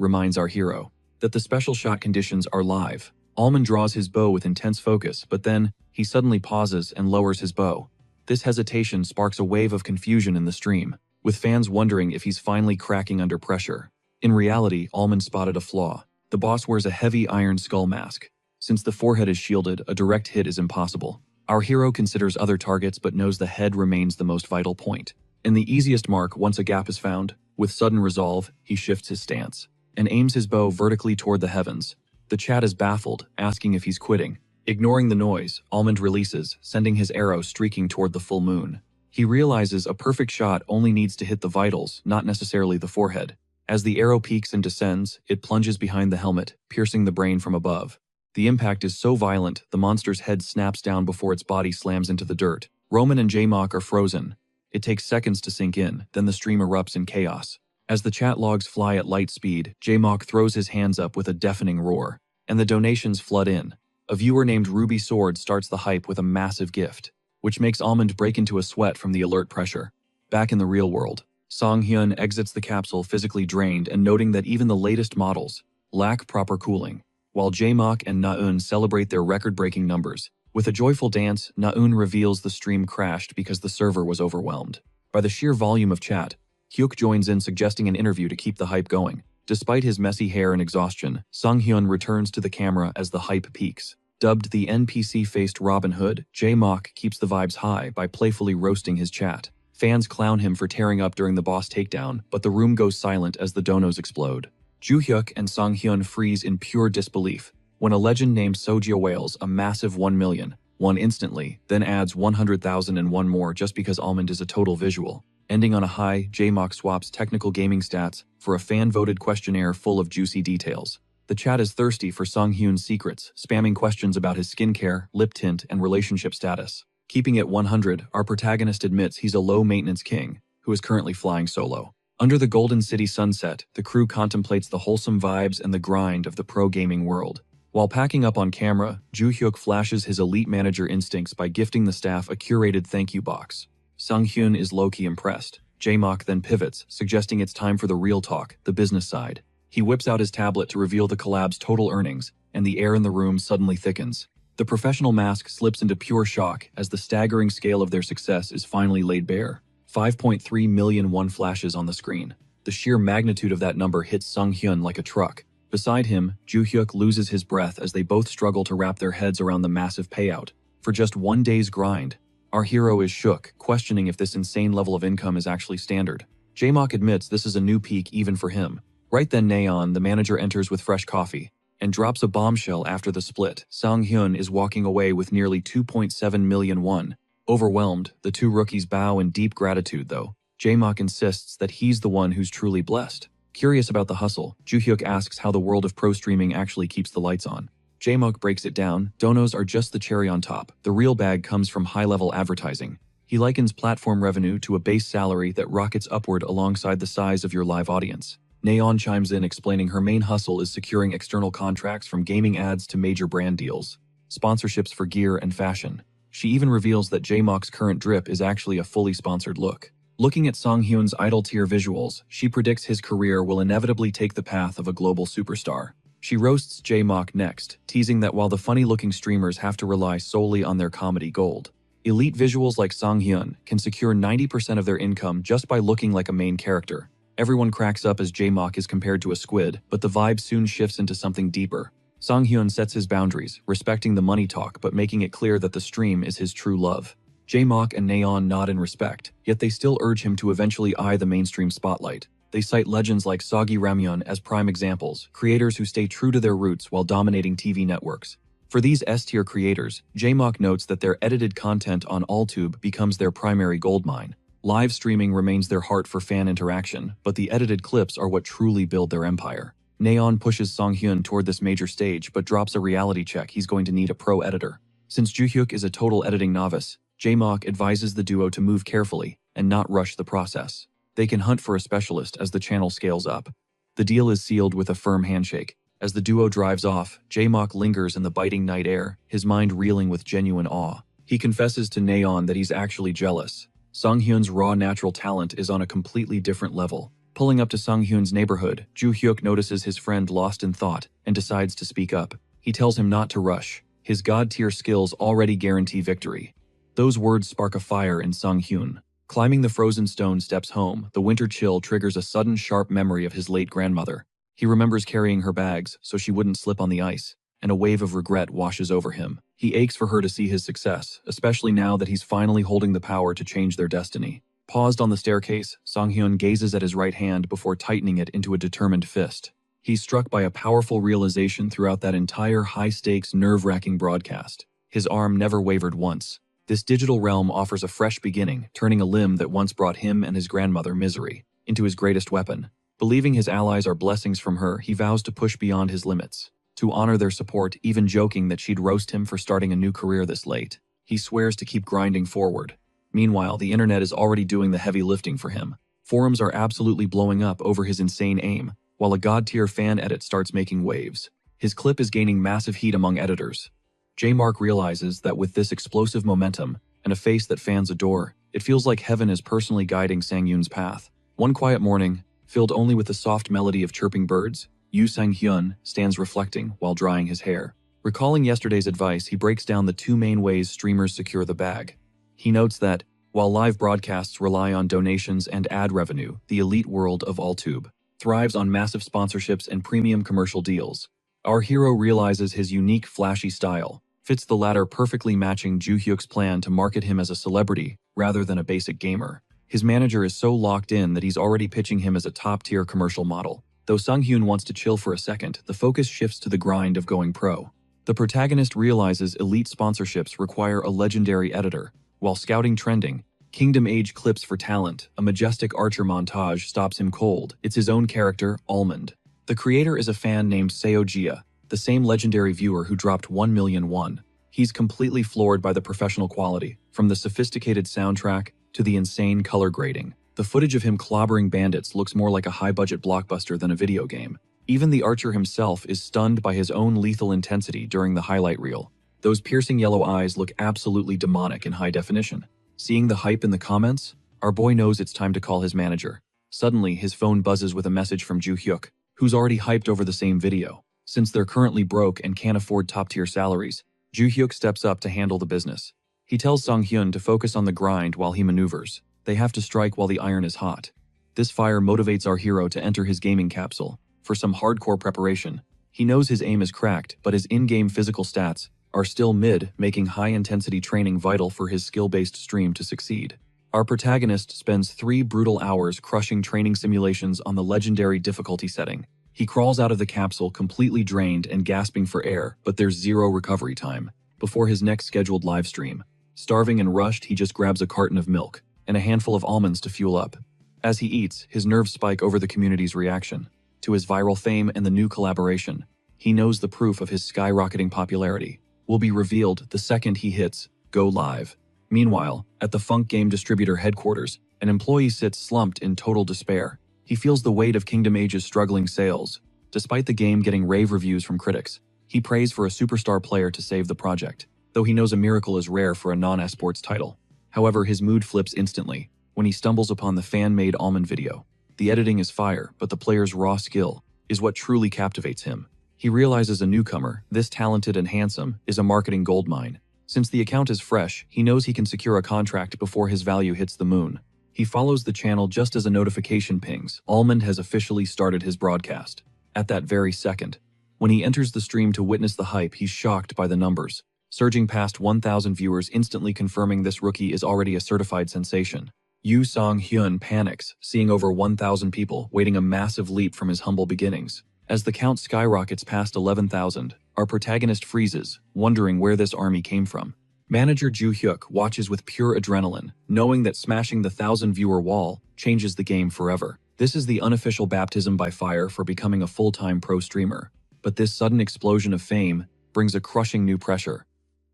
reminds our hero that the special shot conditions are live. Almond draws his bow with intense focus, but then he suddenly pauses and lowers his bow. This hesitation sparks a wave of confusion in the stream, with fans wondering if he's finally cracking under pressure. In reality, Almond spotted a flaw. The boss wears a heavy iron skull mask. Since the forehead is shielded, a direct hit is impossible. Our hero considers other targets but knows the head remains the most vital point. In the easiest mark, once a gap is found, with sudden resolve, he shifts his stance and aims his bow vertically toward the heavens. The chat is baffled, asking if he's quitting. Ignoring the noise, Almond releases, sending his arrow streaking toward the full moon. He realizes a perfect shot only needs to hit the vitals, not necessarily the forehead. As the arrow peaks and descends, it plunges behind the helmet, piercing the brain from above. The impact is so violent, the monster's head snaps down before its body slams into the dirt. Roman and J-Mock are frozen. It takes seconds to sink in, then the stream erupts in chaos. As the chat logs fly at light speed, J-Mock throws his hands up with a deafening roar, and the donations flood in. A viewer named Ruby Sword starts the hype with a massive gift, which makes Almond break into a sweat from the alert pressure. Back in the real world, Song-hyun exits the capsule physically drained and noting that even the latest models lack proper cooling, while J-Mock and Na-eun celebrate their record-breaking numbers. With a joyful dance, Na-eun reveals the stream crashed because the server was overwhelmed by the sheer volume of chat. Hyuk joins in, suggesting an interview to keep the hype going. Despite his messy hair and exhaustion, Song-hyun returns to the camera as the hype peaks. Dubbed the NPC-faced Robin Hood, J-Mock keeps the vibes high by playfully roasting his chat. Fans clown him for tearing up during the boss takedown, but the room goes silent as the donos explode. Joo-hyuk and Song-hyun freeze in pure disbelief when a legend named Sojia wails a massive 1 million, one instantly, then adds 100,000 and one more just because Almond is a total visual. Ending on a high, J-Mock swaps technical gaming stats for a fan-voted questionnaire full of juicy details. The chat is thirsty for Song-hyun's secrets, spamming questions about his skincare, lip tint, and relationship status. Keeping it 100, our protagonist admits he's a low-maintenance king, who is currently flying solo. Under the Golden City sunset, the crew contemplates the wholesome vibes and the grind of the pro-gaming world. While packing up on camera, Joo-hyuk flashes his elite manager instincts by gifting the staff a curated thank you box. Song-hyun is low-key impressed. J-Mock then pivots, suggesting it's time for the real talk, the business side. He whips out his tablet to reveal the collab's total earnings, and the air in the room suddenly thickens. The professional mask slips into pure shock as the staggering scale of their success is finally laid bare. 5.3 million won flashes on the screen. The sheer magnitude of that number hits Song-hyun like a truck. Beside him, Joo-hyuk loses his breath as they both struggle to wrap their heads around the massive payout. For just one day's grind, our hero is shook, questioning if this insane level of income is actually standard. J-Mock admits this is a new peak even for him. Right then, Naeon, the manager, enters with fresh coffee and drops a bombshell after the split. Song-hyun is walking away with nearly 2.7 million won. Overwhelmed, the two rookies bow in deep gratitude though. J-Mock insists that he's the one who's truly blessed. Curious about the hustle, Joo-hyuk asks how the world of pro streaming actually keeps the lights on. J-Mock breaks it down. Donos are just the cherry on top. The real bag comes from high-level advertising. He likens platform revenue to a base salary that rockets upward alongside the size of your live audience. Naeon chimes in, explaining her main hustle is securing external contracts from gaming ads to major brand deals, sponsorships for gear and fashion. She even reveals that J-Mock's current drip is actually a fully sponsored look. Looking at Song-hyun's idol-tier visuals, she predicts his career will inevitably take the path of a global superstar. She roasts J-Mock next, teasing that while the funny-looking streamers have to rely solely on their comedy gold, elite visuals like Song-hyun can secure 90% of their income just by looking like a main character. Everyone cracks up as J-Mock is compared to a squid, but the vibe soon shifts into something deeper. Song-hyun sets his boundaries, respecting the money talk but making it clear that the stream is his true love. J-Mock and Naeon nod in respect, yet they still urge him to eventually eye the mainstream spotlight. They cite legends like Soggy Ramyeon as prime examples, creators who stay true to their roots while dominating TV networks. For these S-tier creators, J-Mock notes that their edited content on AllTube becomes their primary goldmine. Live streaming remains their heart for fan interaction, but the edited clips are what truly build their empire. Naeon pushes Song-hyun toward this major stage but drops a reality check he's going to need a pro editor. Since Joo-hyuk is a total editing novice, J-Mock advises the duo to move carefully and not rush the process. They can hunt for a specialist as the channel scales up. The deal is sealed with a firm handshake. As the duo drives off, Jae-mok lingers in the biting night air, his mind reeling with genuine awe. He confesses to Naeon that he's actually jealous. Sung-hyun's raw natural talent is on a completely different level. Pulling up to Sung-hyun's neighborhood, Joo-hyuk notices his friend lost in thought and decides to speak up. He tells him not to rush. His god-tier skills already guarantee victory. Those words spark a fire in Sung-hyun. Climbing the frozen stone steps home, the winter chill triggers a sudden sharp memory of his late grandmother. He remembers carrying her bags so she wouldn't slip on the ice, and a wave of regret washes over him. He aches for her to see his success, especially now that he's finally holding the power to change their destiny. Paused on the staircase, Sung-hyun gazes at his right hand before tightening it into a determined fist. He's struck by a powerful realization throughout that entire high-stakes, nerve-wracking broadcast. His arm never wavered once. This digital realm offers a fresh beginning, turning a limb that once brought him and his grandmother misery into his greatest weapon. Believing his allies are blessings from her, he vows to push beyond his limits. To honor their support, even joking that she'd roast him for starting a new career this late. He swears to keep grinding forward. Meanwhile, the internet is already doing the heavy lifting for him. Forums are absolutely blowing up over his insane aim, while a god-tier fan edit starts making waves. His clip is gaining massive heat among editors. J-Mark realizes that with this explosive momentum and a face that fans adore, it feels like heaven is personally guiding Sang-hyun's path. One quiet morning, filled only with the soft melody of chirping birds, Yoo Sang-hyun stands reflecting while drying his hair. Recalling yesterday's advice, he breaks down the two main ways streamers secure the bag. He notes that, while live broadcasts rely on donations and ad revenue, the elite world of AllTube thrives on massive sponsorships and premium commercial deals. Our hero realizes his unique, flashy style fits the latter, perfectly matching Joo-hyuk's plan to market him as a celebrity rather than a basic gamer. His manager is so locked in that he's already pitching him as a top-tier commercial model. Though Sung-hyun wants to chill for a second, the focus shifts to the grind of going pro. The protagonist realizes elite sponsorships require a legendary editor. While scouting trending, Kingdom Age clips for talent, a majestic archer montage stops him cold. It's his own character, Almond. The creator is a fan named Seojia, the same legendary viewer who dropped 1 million won. He's completely floored by the professional quality, from the sophisticated soundtrack to the insane color grading. The footage of him clobbering bandits looks more like a high-budget blockbuster than a video game. Even the archer himself is stunned by his own lethal intensity during the highlight reel. Those piercing yellow eyes look absolutely demonic in high definition. Seeing the hype in the comments, our boy knows it's time to call his manager. Suddenly, his phone buzzes with a message from Joo-hyuk, who's already hyped over the same video. Since they're currently broke and can't afford top-tier salaries, Joo-hyuk steps up to handle the business. He tells Sung-hyun to focus on the grind while he maneuvers. They have to strike while the iron is hot. This fire motivates our hero to enter his gaming capsule for some hardcore preparation. He knows his aim is cracked, but his in-game physical stats are still mid, making high-intensity training vital for his skill-based stream to succeed. Our protagonist spends 3 brutal hours crushing training simulations on the legendary difficulty setting. He crawls out of the capsule completely drained and gasping for air, but there's zero recovery time before his next scheduled live stream. Starving and rushed, he just grabs a carton of milk and a handful of almonds to fuel up. As he eats, his nerves spike over the community's reaction to his viral fame and the new collaboration. He knows the proof of his skyrocketing popularity will be revealed the second he hits go live. Meanwhile, at the Funk Game Distributor headquarters, an employee sits slumped in total despair. He feels the weight of Kingdom Age's struggling sales. Despite the game getting rave reviews from critics, he prays for a superstar player to save the project, though he knows a miracle is rare for a non-esports title. However, his mood flips instantly when he stumbles upon the fan-made almond video. The editing is fire, but the player's raw skill is what truly captivates him. He realizes a newcomer, this talented and handsome, is a marketing goldmine. Since the account is fresh, he knows he can secure a contract before his value hits the moon. He follows the channel just as a notification pings. Almond has officially started his broadcast. At that very second, when he enters the stream to witness the hype, he's shocked by the numbers, surging past 1,000 viewers, instantly confirming this rookie is already a certified sensation. Yoo Sang-hyun panics, seeing over 1,000 people waiting a massive leap from his humble beginnings. As the count skyrockets past 11,000, our protagonist freezes, wondering where this army came from. Manager Joo-hyuk watches with pure adrenaline, knowing that smashing the 1,000-viewer wall changes the game forever. This is the unofficial baptism by fire for becoming a full-time pro streamer. But this sudden explosion of fame brings a crushing new pressure.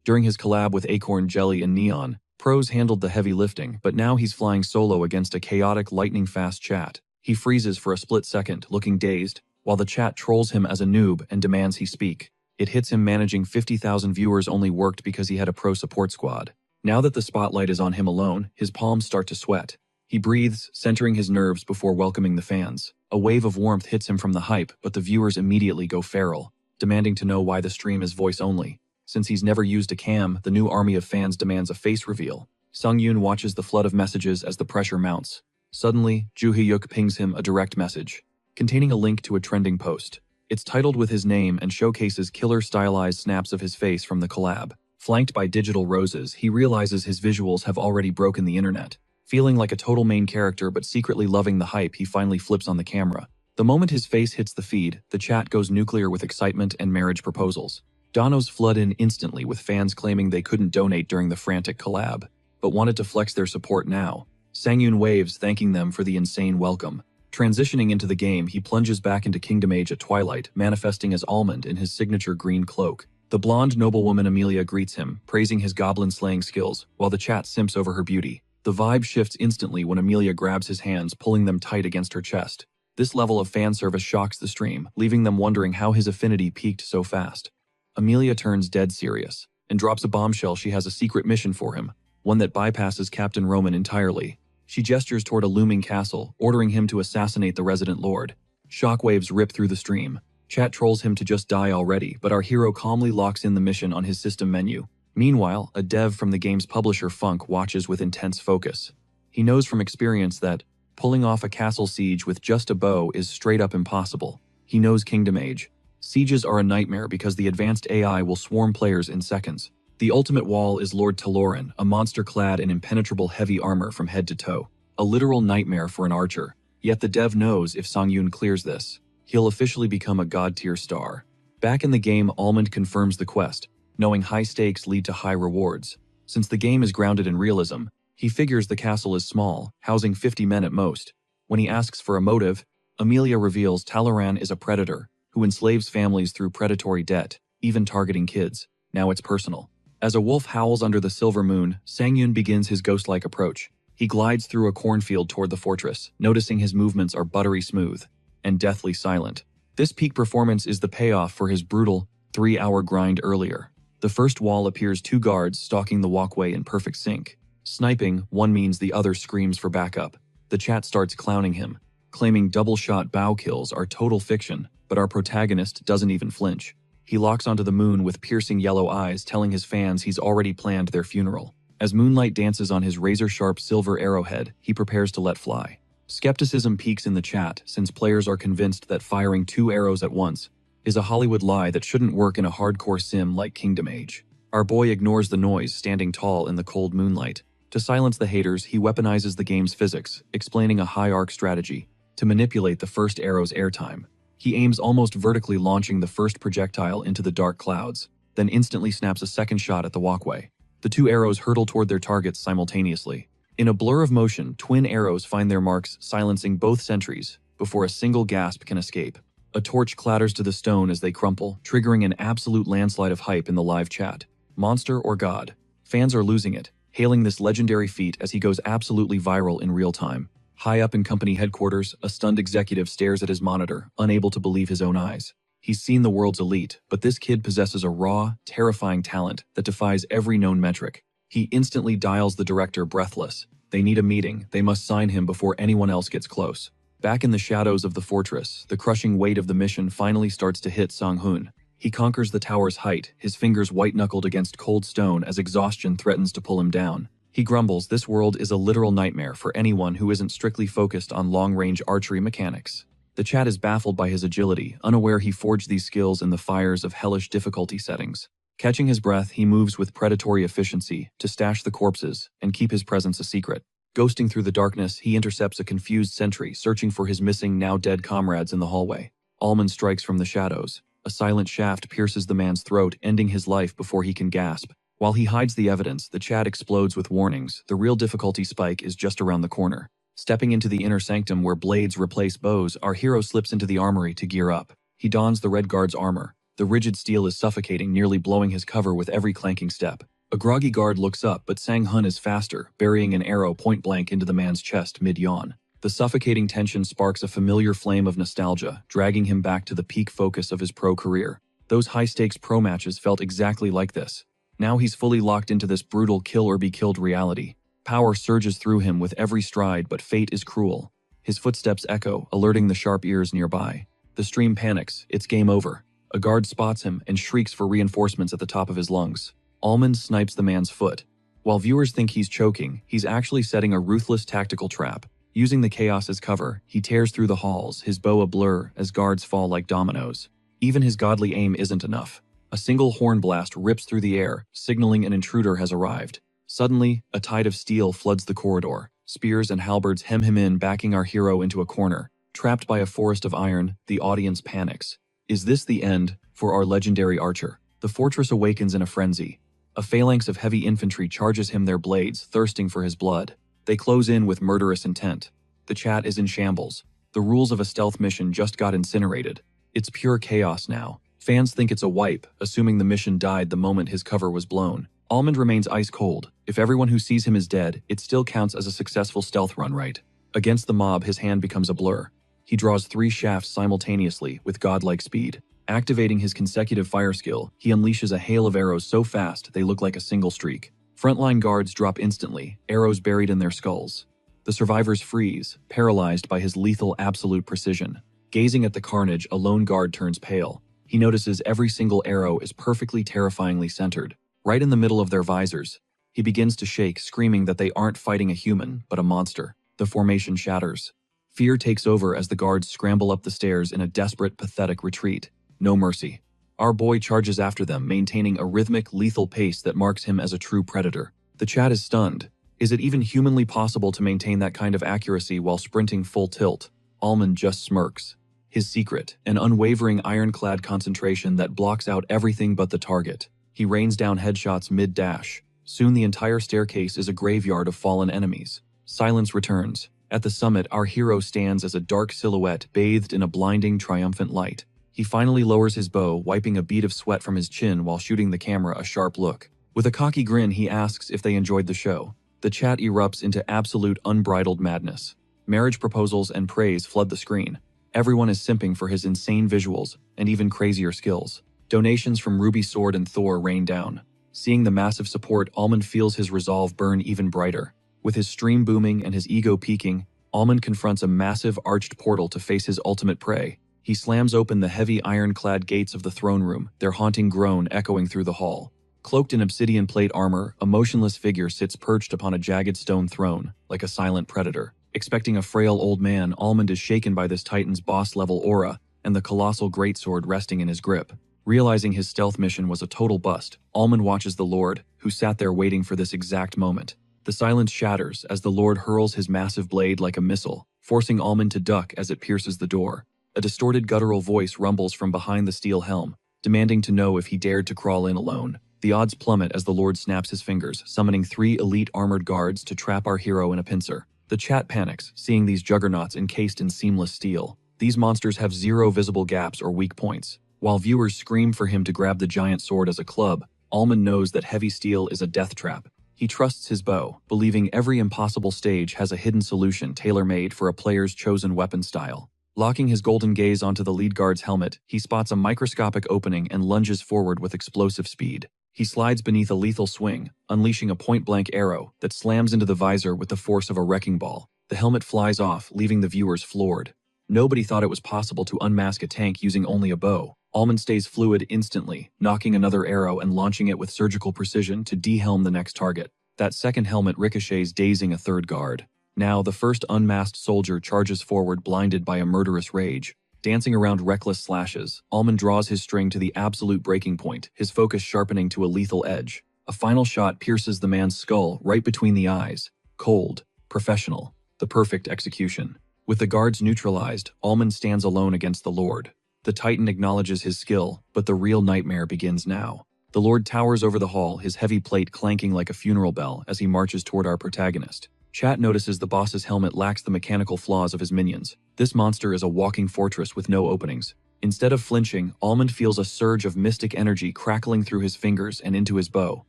During his collab with Acorn Jelly and Neon, Pros handled the heavy lifting, but now he's flying solo against a chaotic lightning-fast chat. He freezes for a split second, looking dazed, while the chat trolls him as a noob and demands he speak. It hits him managing 50,000 viewers only worked because he had a pro support squad. Now that the spotlight is on him alone, his palms start to sweat. He breathes, centering his nerves before welcoming the fans. A wave of warmth hits him from the hype, but the viewers immediately go feral, demanding to know why the stream is voice only. Since he's never used a cam, the new army of fans demands a face reveal. Sung-yoon watches the flood of messages as the pressure mounts. Suddenly, Joo Hee-yuk pings him a direct message, containing a link to a trending post. It's titled with his name and showcases killer-stylized snaps of his face from the collab. Flanked by digital roses, he realizes his visuals have already broken the internet. Feeling like a total main character but secretly loving the hype, he finally flips on the camera. The moment his face hits the feed, the chat goes nuclear with excitement and marriage proposals. Donos flood in instantly with fans claiming they couldn't donate during the frantic collab, but wanted to flex their support now. Sang-yoon waves, thanking them for the insane welcome. Transitioning into the game, he plunges back into Kingdom Age at twilight, manifesting as Almond in his signature green cloak. The blonde noblewoman Amelia greets him, praising his goblin-slaying skills, while the chat simps over her beauty. The vibe shifts instantly when Amelia grabs his hands, pulling them tight against her chest. This level of fan service shocks the stream, leaving them wondering how his affinity peaked so fast. Amelia turns dead serious, and drops a bombshell she has a secret mission for him, one that bypasses Captain Roman entirely. She gestures toward a looming castle, ordering him to assassinate the resident lord. Shockwaves rip through the stream. Chat trolls him to just die already, but our hero calmly locks in the mission on his system menu. Meanwhile, a dev from the game's publisher Funk watches with intense focus. He knows from experience that pulling off a castle siege with just a bow is straight up impossible. He knows Kingdom Age. Sieges are a nightmare because the advanced AI will swarm players in seconds. The ultimate wall is Lord Taloran, a monster clad in impenetrable heavy armor from head to toe. A literal nightmare for an archer. Yet the dev knows if Sang-yoon clears this, he'll officially become a god-tier star. Back in the game, Almond confirms the quest, knowing high stakes lead to high rewards. Since the game is grounded in realism, he figures the castle is small, housing 50 men at most. When he asks for a motive, Amelia reveals Taloran is a predator who enslaves families through predatory debt, even targeting kids. Now it's personal. As a wolf howls under the silver moon, Sang-yoon begins his ghost-like approach. He glides through a cornfield toward the fortress, noticing his movements are buttery smooth and deathly silent. This peak performance is the payoff for his brutal, 3-hour grind earlier. The first wall appears 2 guards stalking the walkway in perfect sync. Sniping, one means the other screams for backup. The chat starts clowning him, claiming double-shot bow kills are total fiction, but our protagonist doesn't even flinch. He locks onto the moon with piercing yellow eyes, telling his fans he's already planned their funeral. As moonlight dances on his razor-sharp silver arrowhead, he prepares to let fly. Skepticism peaks in the chat, since players are convinced that firing 2 arrows at once is a Hollywood lie that shouldn't work in a hardcore sim like Kingdom Age. Our boy ignores the noise, standing tall in the cold moonlight. To silence the haters, he weaponizes the game's physics, explaining a high-arc strategy to manipulate the first arrow's airtime. He aims almost vertically, launching the first projectile into the dark clouds, then instantly snaps a second shot at the walkway. The 2 arrows hurtle toward their targets simultaneously. In a blur of motion, twin arrows find their marks, silencing both sentries before a single gasp can escape. A torch clatters to the stone as they crumple, triggering an absolute landslide of hype in the live chat. Monster or god? Fans are losing it, hailing this legendary feat as he goes absolutely viral in real time. High up in company headquarters, a stunned executive stares at his monitor, unable to believe his own eyes. He's seen the world's elite, but this kid possesses a raw, terrifying talent that defies every known metric. He instantly dials the director, breathless. They need a meeting. They must sign him before anyone else gets close. Back in the shadows of the fortress, the crushing weight of the mission finally starts to hit Sang-hoon. He conquers the tower's height, his fingers white-knuckled against cold stone as exhaustion threatens to pull him down. He grumbles this world is a literal nightmare for anyone who isn't strictly focused on long-range archery mechanics. The chat is baffled by his agility, unaware he forged these skills in the fires of hellish difficulty settings. Catching his breath, he moves with predatory efficiency to stash the corpses and keep his presence a secret. Ghosting through the darkness, he intercepts a confused sentry searching for his missing, now-dead comrades in the hallway. Almond strikes from the shadows. A silent shaft pierces the man's throat, ending his life before he can gasp. While he hides the evidence, the chat explodes with warnings. The real difficulty spike is just around the corner. Stepping into the inner sanctum where blades replace bows, our hero slips into the armory to gear up. He dons the Red Guard's armor. The rigid steel is suffocating, nearly blowing his cover with every clanking step. A groggy guard looks up, but Sang-hun is faster, burying an arrow point-blank into the man's chest mid-yawn. The suffocating tension sparks a familiar flame of nostalgia, dragging him back to the peak focus of his pro career. Those high-stakes pro matches felt exactly like this. Now he's fully locked into this brutal kill-or-be-killed reality. Power surges through him with every stride, but fate is cruel. His footsteps echo, alerting the sharp ears nearby. The stream panics. It's game over. A guard spots him and shrieks for reinforcements at the top of his lungs. Almond snipes the man's foot. While viewers think he's choking, he's actually setting a ruthless tactical trap. Using the chaos as cover, he tears through the halls, his bow a blur as guards fall like dominoes. Even his godly aim isn't enough. A single horn blast rips through the air, signaling an intruder has arrived. Suddenly, a tide of steel floods the corridor. Spears and halberds hem him in, backing our hero into a corner. Trapped by a forest of iron, the audience panics. Is this the end for our legendary archer? The fortress awakens in a frenzy. A phalanx of heavy infantry charges him their blades, thirsting for his blood. They close in with murderous intent. The chat is in shambles. The rules of a stealth mission just got incinerated. It's pure chaos now. Fans think it's a wipe, assuming the mission died the moment his cover was blown. Almond remains ice cold. If everyone who sees him is dead, it still counts as a successful stealth run, right? Against the mob, his hand becomes a blur. He draws 3 shafts simultaneously with godlike speed. Activating his consecutive fire skill, he unleashes a hail of arrows so fast they look like a single streak. Frontline guards drop instantly, arrows buried in their skulls. The survivors freeze, paralyzed by his lethal absolute precision. Gazing at the carnage, a lone guard turns pale. He notices every single arrow is perfectly terrifyingly centered, right in the middle of their visors. He begins to shake, screaming that they aren't fighting a human, but a monster. The formation shatters. Fear takes over as the guards scramble up the stairs in a desperate, pathetic retreat. No mercy. Our boy charges after them, maintaining a rhythmic, lethal pace that marks him as a true predator. The chat is stunned. Is it even humanly possible to maintain that kind of accuracy while sprinting full tilt? Almond just smirks. His secret, an unwavering ironclad concentration that blocks out everything but the target. He rains down headshots mid-dash. Soon the entire staircase is a graveyard of fallen enemies. Silence returns. At the summit, our hero stands as a dark silhouette bathed in a blinding, triumphant light. He finally lowers his bow, wiping a bead of sweat from his chin while shooting the camera a sharp look. With a cocky grin, he asks if they enjoyed the show. The chat erupts into absolute unbridled madness. Marriage proposals and praise flood the screen. Everyone is simping for his insane visuals and even crazier skills. Donations from Ruby Sword and Thor rain down. Seeing the massive support, Almond feels his resolve burn even brighter. With his stream booming and his ego peaking, Almond confronts a massive arched portal to face his ultimate prey. He slams open the heavy ironclad gates of the throne room, their haunting groan echoing through the hall. Cloaked in obsidian plate armor, a motionless figure sits perched upon a jagged stone throne, like a silent predator. Expecting a frail old man, Almond is shaken by this titan's boss-level aura and the colossal greatsword resting in his grip. Realizing his stealth mission was a total bust, Almond watches the Lord, who sat there waiting for this exact moment. The silence shatters as the Lord hurls his massive blade like a missile, forcing Almond to duck as it pierces the door. A distorted guttural voice rumbles from behind the steel helm, demanding to know if he dared to crawl in alone. The odds plummet as the Lord snaps his fingers, summoning 3 elite armored guards to trap our hero in a pincer. The chat panics, seeing these juggernauts encased in seamless steel. These monsters have 0 visible gaps or weak points. While viewers scream for him to grab the giant sword as a club, Almond knows that heavy steel is a death trap. He trusts his bow, believing every impossible stage has a hidden solution tailor-made for a player's chosen weapon style. Locking his golden gaze onto the lead guard's helmet, he spots a microscopic opening and lunges forward with explosive speed. He slides beneath a lethal swing, unleashing a point-blank arrow that slams into the visor with the force of a wrecking ball. The helmet flies off, leaving the viewers floored. Nobody thought it was possible to unmask a tank using only a bow. Almond stays fluid instantly, knocking another arrow and launching it with surgical precision to de-helm the next target. That second helmet ricochets, dazing a third guard. Now, the first unmasked soldier charges forward, blinded by a murderous rage. Dancing around reckless slashes, Almond draws his string to the absolute breaking point, his focus sharpening to a lethal edge. A final shot pierces the man's skull right between the eyes. Cold, professional, the perfect execution. With the guards neutralized, Almond stands alone against the Lord. The Titan acknowledges his skill, but the real nightmare begins now. The Lord towers over the hall, his heavy plate clanking like a funeral bell as he marches toward our protagonist. Chat notices the boss's helmet lacks the mechanical flaws of his minions. This monster is a walking fortress with no openings. Instead of flinching, Almond feels a surge of mystic energy crackling through his fingers and into his bow.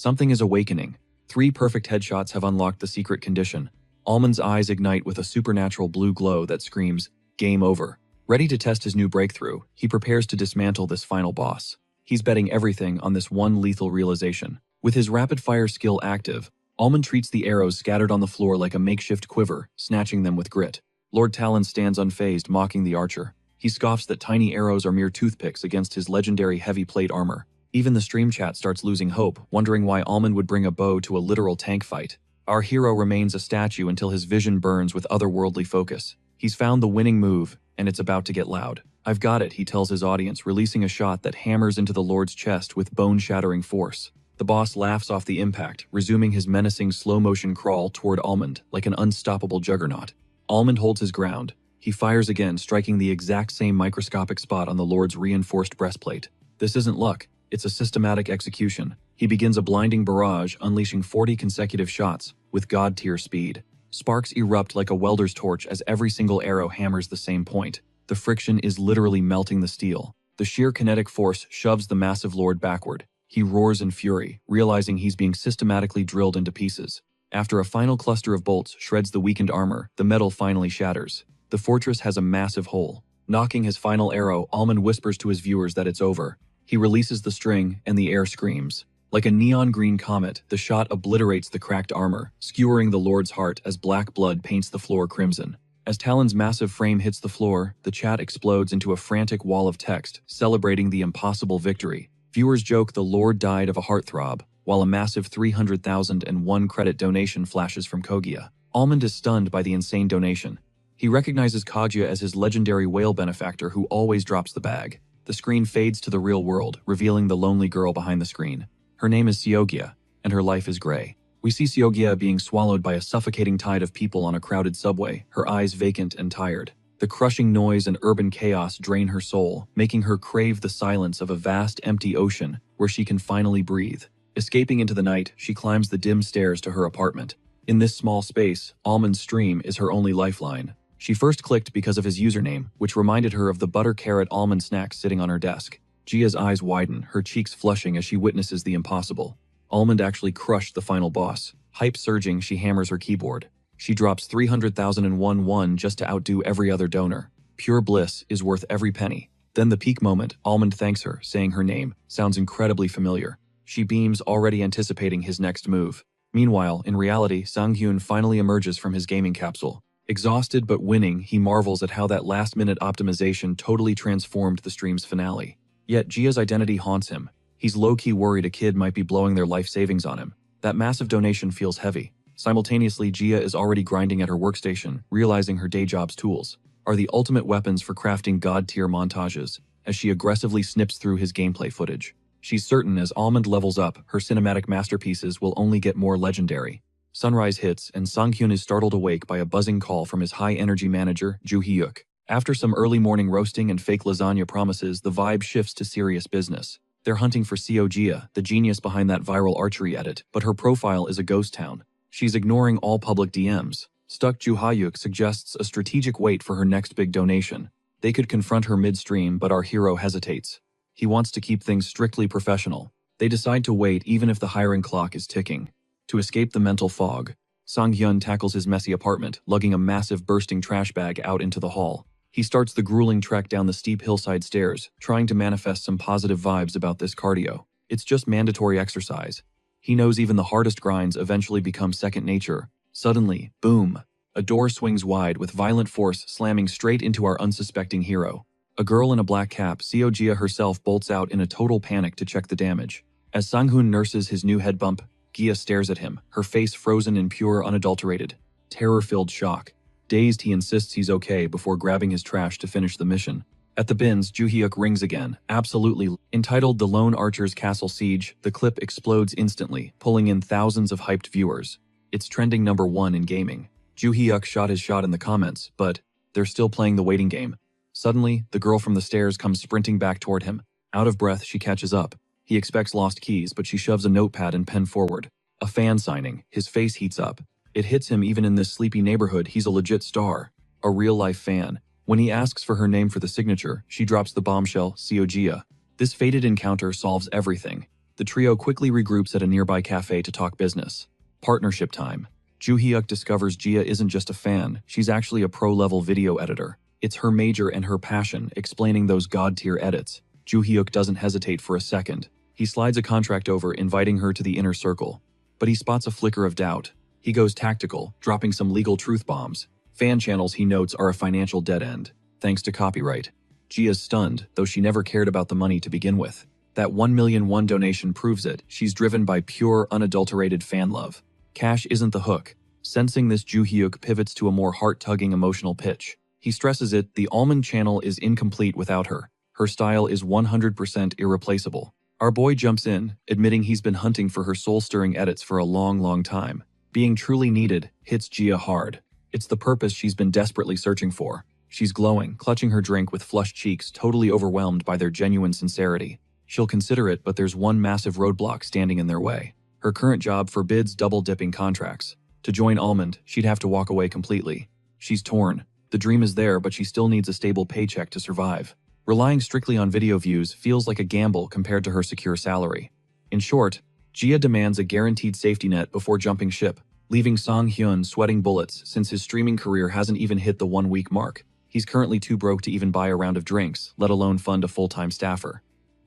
Something is awakening. 3 perfect headshots have unlocked the secret condition. Almond's eyes ignite with a supernatural blue glow that screams, "Game over." Ready to test his new breakthrough, he prepares to dismantle this final boss. He's betting everything on this one lethal realization. With his rapid-fire skill active, Almond treats the arrows scattered on the floor like a makeshift quiver, snatching them with grit. Lord Talon stands unfazed, mocking the archer. He scoffs that tiny arrows are mere toothpicks against his legendary heavy plate armor. Even the stream chat starts losing hope, wondering why Almond would bring a bow to a literal tank fight. Our hero remains a statue until his vision burns with otherworldly focus. He's found the winning move, and it's about to get loud. "I've got it," he tells his audience, releasing a shot that hammers into the Lord's chest with bone-shattering force. The boss laughs off the impact, resuming his menacing slow-motion crawl toward Almond like an unstoppable juggernaut. Almond holds his ground. He fires again, striking the exact same microscopic spot on the Lord's reinforced breastplate. This isn't luck, it's a systematic execution. He begins a blinding barrage, unleashing 40 consecutive shots with god-tier speed. Sparks erupt like a welder's torch as every single arrow hammers the same point. The friction is literally melting the steel. The sheer kinetic force shoves the massive Lord backward. He roars in fury, realizing he's being systematically drilled into pieces. After a final cluster of bolts shreds the weakened armor, the metal finally shatters. The fortress has a massive hole. Knocking his final arrow, Almond whispers to his viewers that it's over. He releases the string, and the air screams. Like a neon green comet, the shot obliterates the cracked armor, skewering the Lord's heart as black blood paints the floor crimson. As Talon's massive frame hits the floor, the chat explodes into a frantic wall of text, celebrating the impossible victory. Viewers joke the Lord died of a heartthrob, while a massive 300,001 credit donation flashes from Kogia. Almond is stunned by the insane donation. He recognizes Kaguya as his legendary whale benefactor who always drops the bag. The screen fades to the real world, revealing the lonely girl behind the screen. Her name is Seogia, and her life is gray. We see Seogia being swallowed by a suffocating tide of people on a crowded subway, her eyes vacant and tired. The crushing noise and urban chaos drain her soul, making her crave the silence of a vast, empty ocean where she can finally breathe. Escaping into the night, she climbs the dim stairs to her apartment. In this small space, Almond's stream is her only lifeline. She first clicked because of his username, which reminded her of the butter carrot almond snack sitting on her desk. Gia's eyes widen, her cheeks flushing as she witnesses the impossible. Almond actually crushed the final boss. Hype surging, she hammers her keyboard. She drops 300,001 won just to outdo every other donor. Pure bliss is worth every penny. Then the peak moment, Almond thanks her, saying her name sounds incredibly familiar. She beams, already anticipating his next move. Meanwhile, in reality, Sang-hyun finally emerges from his gaming capsule. Exhausted but winning, he marvels at how that last-minute optimization totally transformed the stream's finale. Yet Gia's identity haunts him. He's low-key worried a kid might be blowing their life savings on him. That massive donation feels heavy. Simultaneously, Gia is already grinding at her workstation, realizing her day job's tools are the ultimate weapons for crafting god-tier montages, as she aggressively snips through his gameplay footage. She's certain as Almond levels up, her cinematic masterpieces will only get more legendary. Sunrise hits, and Sang-hyun is startled awake by a buzzing call from his high-energy manager, Joo Hyuk. After some early morning roasting and fake lasagna promises, the vibe shifts to serious business. They're hunting for Seo Gia, the genius behind that viral archery edit, but her profile is a ghost town. She's ignoring all public DMs. Stuck Joo Hyuk suggests a strategic wait for her next big donation. They could confront her midstream, but our hero hesitates. He wants to keep things strictly professional. They decide to wait even if the hiring clock is ticking. To escape the mental fog, Sang-hyun tackles his messy apartment, lugging a massive bursting trash bag out into the hall. He starts the grueling trek down the steep hillside stairs, trying to manifest some positive vibes about this cardio. It's just mandatory exercise. He knows even the hardest grinds eventually become second nature. Suddenly, boom! A door swings wide with violent force slamming straight into our unsuspecting hero. A girl in a black cap, Seo Gia herself, bolts out in a total panic to check the damage. As Sang-hyun nurses his new head bump, Gia stares at him, her face frozen in pure, unadulterated, terror-filled shock. Dazed, he insists he's okay before grabbing his trash to finish the mission. At the bins, Joo Hyuk rings again, absolutely. Entitled The Lone Archer's Castle Siege, the clip explodes instantly, pulling in thousands of hyped viewers. It's trending #1 in gaming. Joo Hyuk shot his shot in the comments, but they're still playing the waiting game. Suddenly, the girl from the stairs comes sprinting back toward him. Out of breath, she catches up. He expects lost keys, but she shoves a notepad and pen forward. A fan signing. His face heats up. It hits him even in this sleepy neighborhood, he's a legit star. A real-life fan. When he asks for her name for the signature, she drops the bombshell, Seo Gia. This fated encounter solves everything. The trio quickly regroups at a nearby cafe to talk business. Partnership time. Joo Hyuk discovers Gia isn't just a fan, she's actually a pro-level video editor. It's her major and her passion, explaining those god-tier edits. Joo Hyuk doesn't hesitate for a second. He slides a contract over, inviting her to the inner circle. But he spots a flicker of doubt. He goes tactical, dropping some legal truth bombs. Fan channels, he notes, are a financial dead end, thanks to copyright. Gia's stunned, though she never cared about the money to begin with. That 1 million won donation proves it. She's driven by pure, unadulterated fan love. Cash isn't the hook. Sensing this, Joo Hyuk pivots to a more heart-tugging emotional pitch. He stresses it, the Almond channel is incomplete without her. Her style is 100% irreplaceable. Our boy jumps in, admitting he's been hunting for her soul-stirring edits for a long time. Being truly needed hits Gia hard. It's the purpose she's been desperately searching for. She's glowing, clutching her drink with flushed cheeks, totally overwhelmed by their genuine sincerity. She'll consider it, but there's one massive roadblock standing in their way. Her current job forbids double-dipping contracts. To join Almond, she'd have to walk away completely. She's torn. The dream is there, but she still needs a stable paycheck to survive. Relying strictly on video views feels like a gamble compared to her secure salary. In short, Gia demands a guaranteed safety net before jumping ship, leaving Sang Hyun sweating bullets since his streaming career hasn't even hit the 1-week mark. He's currently too broke to even buy a round of drinks, let alone fund a full-time staffer.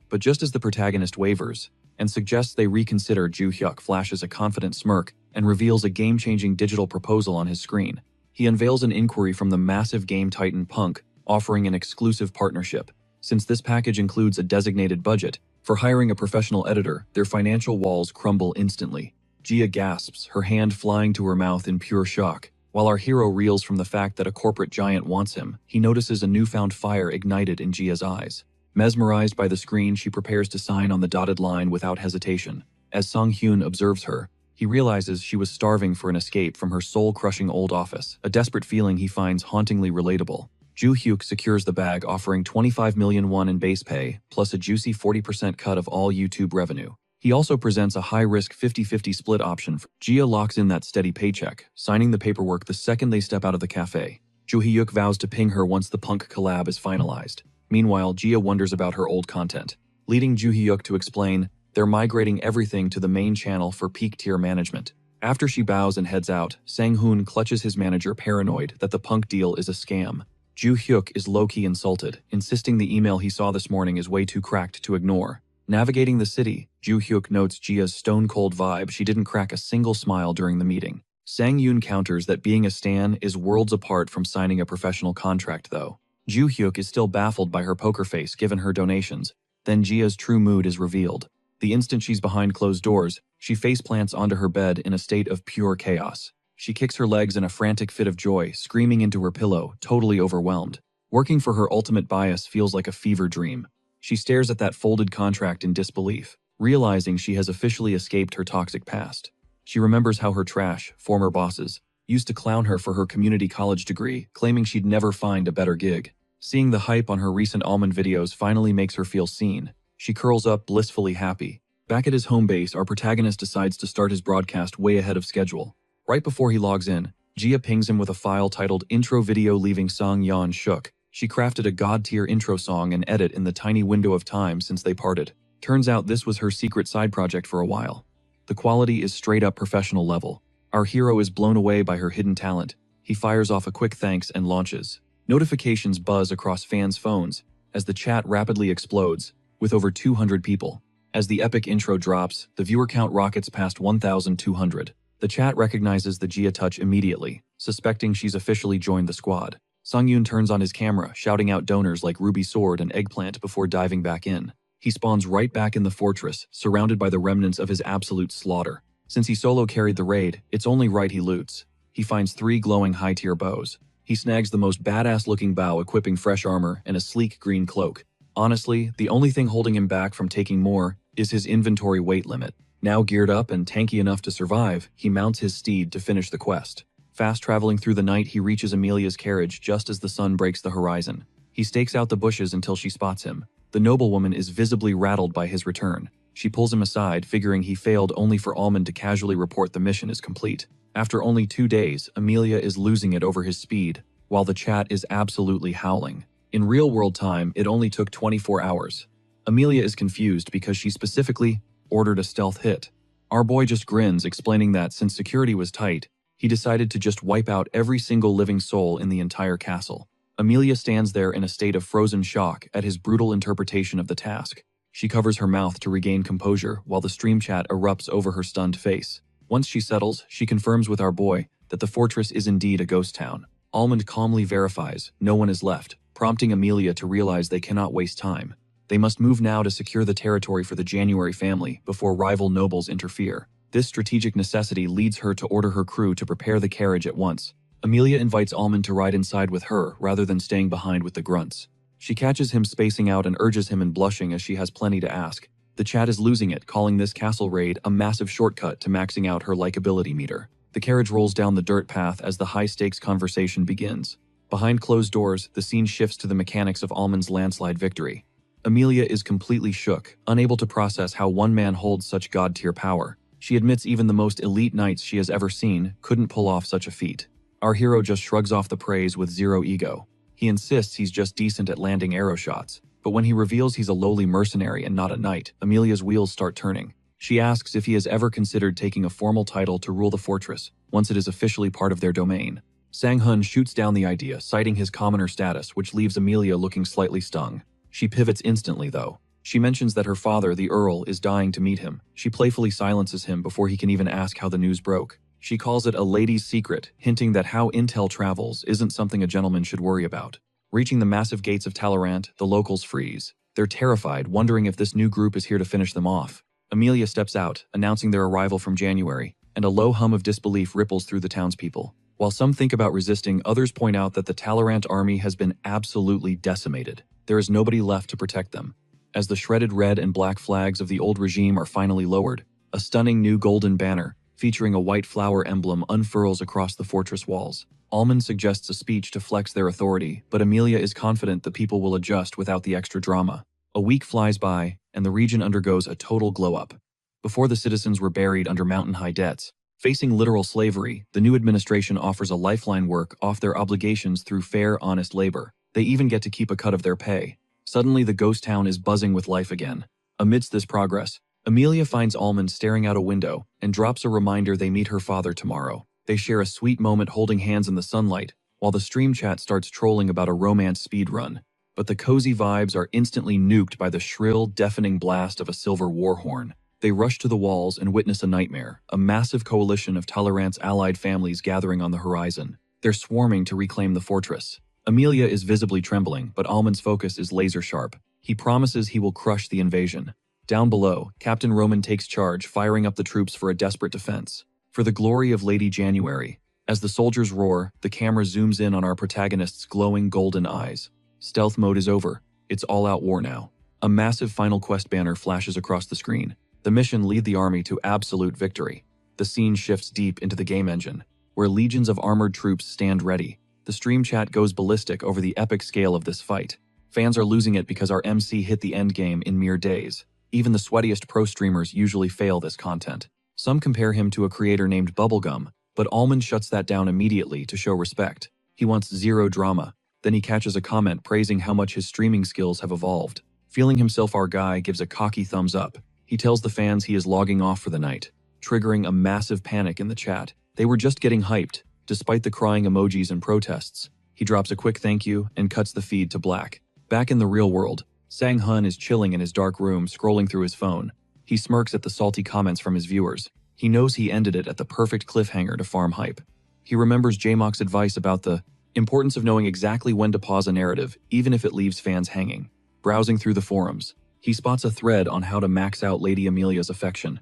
But just as the protagonist wavers and suggests they reconsider, Joo Hyuk flashes a confident smirk and reveals a game-changing digital proposal on his screen. He unveils an inquiry from the massive game titan Punk, offering an exclusive partnership. Since this package includes a designated budget for hiring a professional editor, their financial walls crumble instantly. Gia gasps, her hand flying to her mouth in pure shock. While our hero reels from the fact that a corporate giant wants him, he notices a newfound fire ignited in Gia's eyes. Mesmerized by the screen, she prepares to sign on the dotted line without hesitation. As Sang Hyun observes her, he realizes she was starving for an escape from her soul-crushing old office, a desperate feeling he finds hauntingly relatable. Joo Hyuk secures the bag, offering 25 million won in base pay, plus a juicy 40% cut of all YouTube revenue. He also presents a high-risk 50-50 split option. Gia locks in that steady paycheck, signing the paperwork the second they step out of the cafe. Joo Hyuk vows to ping her once the Punk collab is finalized. Meanwhile, Gia wonders about her old content, leading Joo Hyuk to explain they're migrating everything to the main channel for peak-tier management. After she bows and heads out, Sang-hoon clutches his manager, paranoid that the Punk deal is a scam. Joo Hyuk is low-key insulted, insisting the email he saw this morning is way too cracked to ignore. Navigating the city, Joo Hyuk notes Gia's stone-cold vibe. She didn't crack a single smile during the meeting. Sang-yoon counters that being a stan is worlds apart from signing a professional contract, though. Joo Hyuk is still baffled by her poker face given her donations. Then Gia's true mood is revealed. The instant she's behind closed doors, she faceplants onto her bed in a state of pure chaos. She kicks her legs in a frantic fit of joy, screaming into her pillow, totally overwhelmed. Working for her ultimate bias feels like a fever dream. She stares at that folded contract in disbelief, realizing she has officially escaped her toxic past. She remembers how her trash, former bosses, used to clown her for her community college degree, claiming she'd never find a better gig. Seeing the hype on her recent Almond videos finally makes her feel seen. She curls up, blissfully happy. Back at his home base, our protagonist decides to start his broadcast way ahead of schedule. Right before he logs in, Gia pings him with a file titled Intro Video, leaving Sang Yeon shook. She crafted a god-tier intro song and edit in the tiny window of time since they parted. Turns out this was her secret side project for a while. The quality is straight-up professional level. Our hero is blown away by her hidden talent. He fires off a quick thanks and launches. Notifications buzz across fans' phones as the chat rapidly explodes, with over 200 people. As the epic intro drops, the viewer count rockets past 1,200. The chat recognizes the Gia touch immediately, suspecting she's officially joined the squad. Sung-yoon turns on his camera, shouting out donors like Ruby Sword and Eggplant before diving back in. He spawns right back in the fortress, surrounded by the remnants of his absolute slaughter. Since he solo carried the raid, it's only right he loots. He finds 3 glowing high-tier bows. He snags the most badass-looking bow, equipping fresh armor and a sleek green cloak. Honestly, the only thing holding him back from taking more is his inventory weight limit. Now geared up and tanky enough to survive, he mounts his steed to finish the quest. Fast traveling through the night, he reaches Amelia's carriage just as the sun breaks the horizon. He stakes out the bushes until she spots him. The noblewoman is visibly rattled by his return. She pulls him aside, figuring he failed, only for Almond to casually report the mission is complete. After only 2 days, Amelia is losing it over his speed, while the chat is absolutely howling. In real-world time, it only took 24 hours. Amelia is confused because she specifically ordered a stealth hit. Our boy just grins, explaining that since security was tight, he decided to just wipe out every single living soul in the entire castle. Amelia stands there in a state of frozen shock at his brutal interpretation of the task. She covers her mouth to regain composure while the stream chat erupts over her stunned face. Once she settles, she confirms with our boy that the fortress is indeed a ghost town. Almond calmly verifies no one is left, prompting Amelia to realize they cannot waste time. They must move now to secure the territory for the January family before rival nobles interfere. This strategic necessity leads her to order her crew to prepare the carriage at once. Amelia invites Almond to ride inside with her rather than staying behind with the grunts. She catches him spacing out and urges him in blushing as she has plenty to ask. The chat is losing it, calling this castle raid a massive shortcut to maxing out her likability meter. The carriage rolls down the dirt path as the high-stakes conversation begins. Behind closed doors, the scene shifts to the mechanics of Almond's landslide victory. Amelia is completely shook, unable to process how one man holds such god-tier power. She admits even the most elite knights she has ever seen couldn't pull off such a feat. Our hero just shrugs off the praise with zero ego. He insists he's just decent at landing arrow shots, but when he reveals he's a lowly mercenary and not a knight, Amelia's wheels start turning. She asks if he has ever considered taking a formal title to rule the fortress, once it is officially part of their domain. Sang-hun shoots down the idea, citing his commoner status, which leaves Amelia looking slightly stung. She pivots instantly, though. She mentions that her father, the Earl, is dying to meet him. She playfully silences him before he can even ask how the news broke. She calls it a lady's secret, hinting that how intel travels isn't something a gentleman should worry about. Reaching the massive gates of Talleyrand, the locals freeze. They're terrified, wondering if this new group is here to finish them off. Amelia steps out, announcing their arrival from January, and a low hum of disbelief ripples through the townspeople. While some think about resisting, others point out that the Talleyrand army has been absolutely decimated. There is nobody left to protect them. As the shredded red and black flags of the old regime are finally lowered, a stunning new golden banner, featuring a white flower emblem, unfurls across the fortress walls. Almond suggests a speech to flex their authority, but Amelia is confident the people will adjust without the extra drama. A week flies by, and the region undergoes a total glow-up. Before the citizens were buried under mountain-high debts, facing literal slavery, the new administration offers a lifeline work off their obligations through fair, honest labor. They even get to keep a cut of their pay. Suddenly, the ghost town is buzzing with life again. Amidst this progress, Amelia finds Almond staring out a window and drops a reminder they meet her father tomorrow. They share a sweet moment holding hands in the sunlight, while the stream chat starts trolling about a romance speed run. But the cozy vibes are instantly nuked by the shrill, deafening blast of a silver war horn. They rush to the walls and witness a nightmare, a massive coalition of Talleyrand's allied families gathering on the horizon. They're swarming to reclaim the fortress. Amelia is visibly trembling, but Almond's focus is laser-sharp. He promises he will crush the invasion. Down below, Captain Roman takes charge, firing up the troops for a desperate defense. For the glory of Lady January. As the soldiers roar, the camera zooms in on our protagonist's glowing golden eyes. Stealth mode is over. It's all-out war now. A massive final quest banner flashes across the screen. The mission lead the army to absolute victory. The scene shifts deep into the game engine, where legions of armored troops stand ready. The stream chat goes ballistic over the epic scale of this fight. Fans are losing it because our MC hit the endgame in mere days. Even the sweatiest pro streamers usually fail this content. Some compare him to a creator named Bubblegum, but Almond shuts that down immediately to show respect. He wants zero drama. Then he catches a comment praising how much his streaming skills have evolved. Feeling himself our guy gives a cocky thumbs up. He tells the fans he is logging off for the night, triggering a massive panic in the chat. They were just getting hyped, despite the crying emojis and protests. He drops a quick thank you and cuts the feed to black. Back in the real world, Sang-hun is chilling in his dark room, scrolling through his phone. He smirks at the salty comments from his viewers. He knows he ended it at the perfect cliffhanger to farm hype. He remembers J-Mock's advice about the importance of knowing exactly when to pause a narrative, even if it leaves fans hanging. Browsing through the forums, he spots a thread on how to max out Lady Amelia's affection.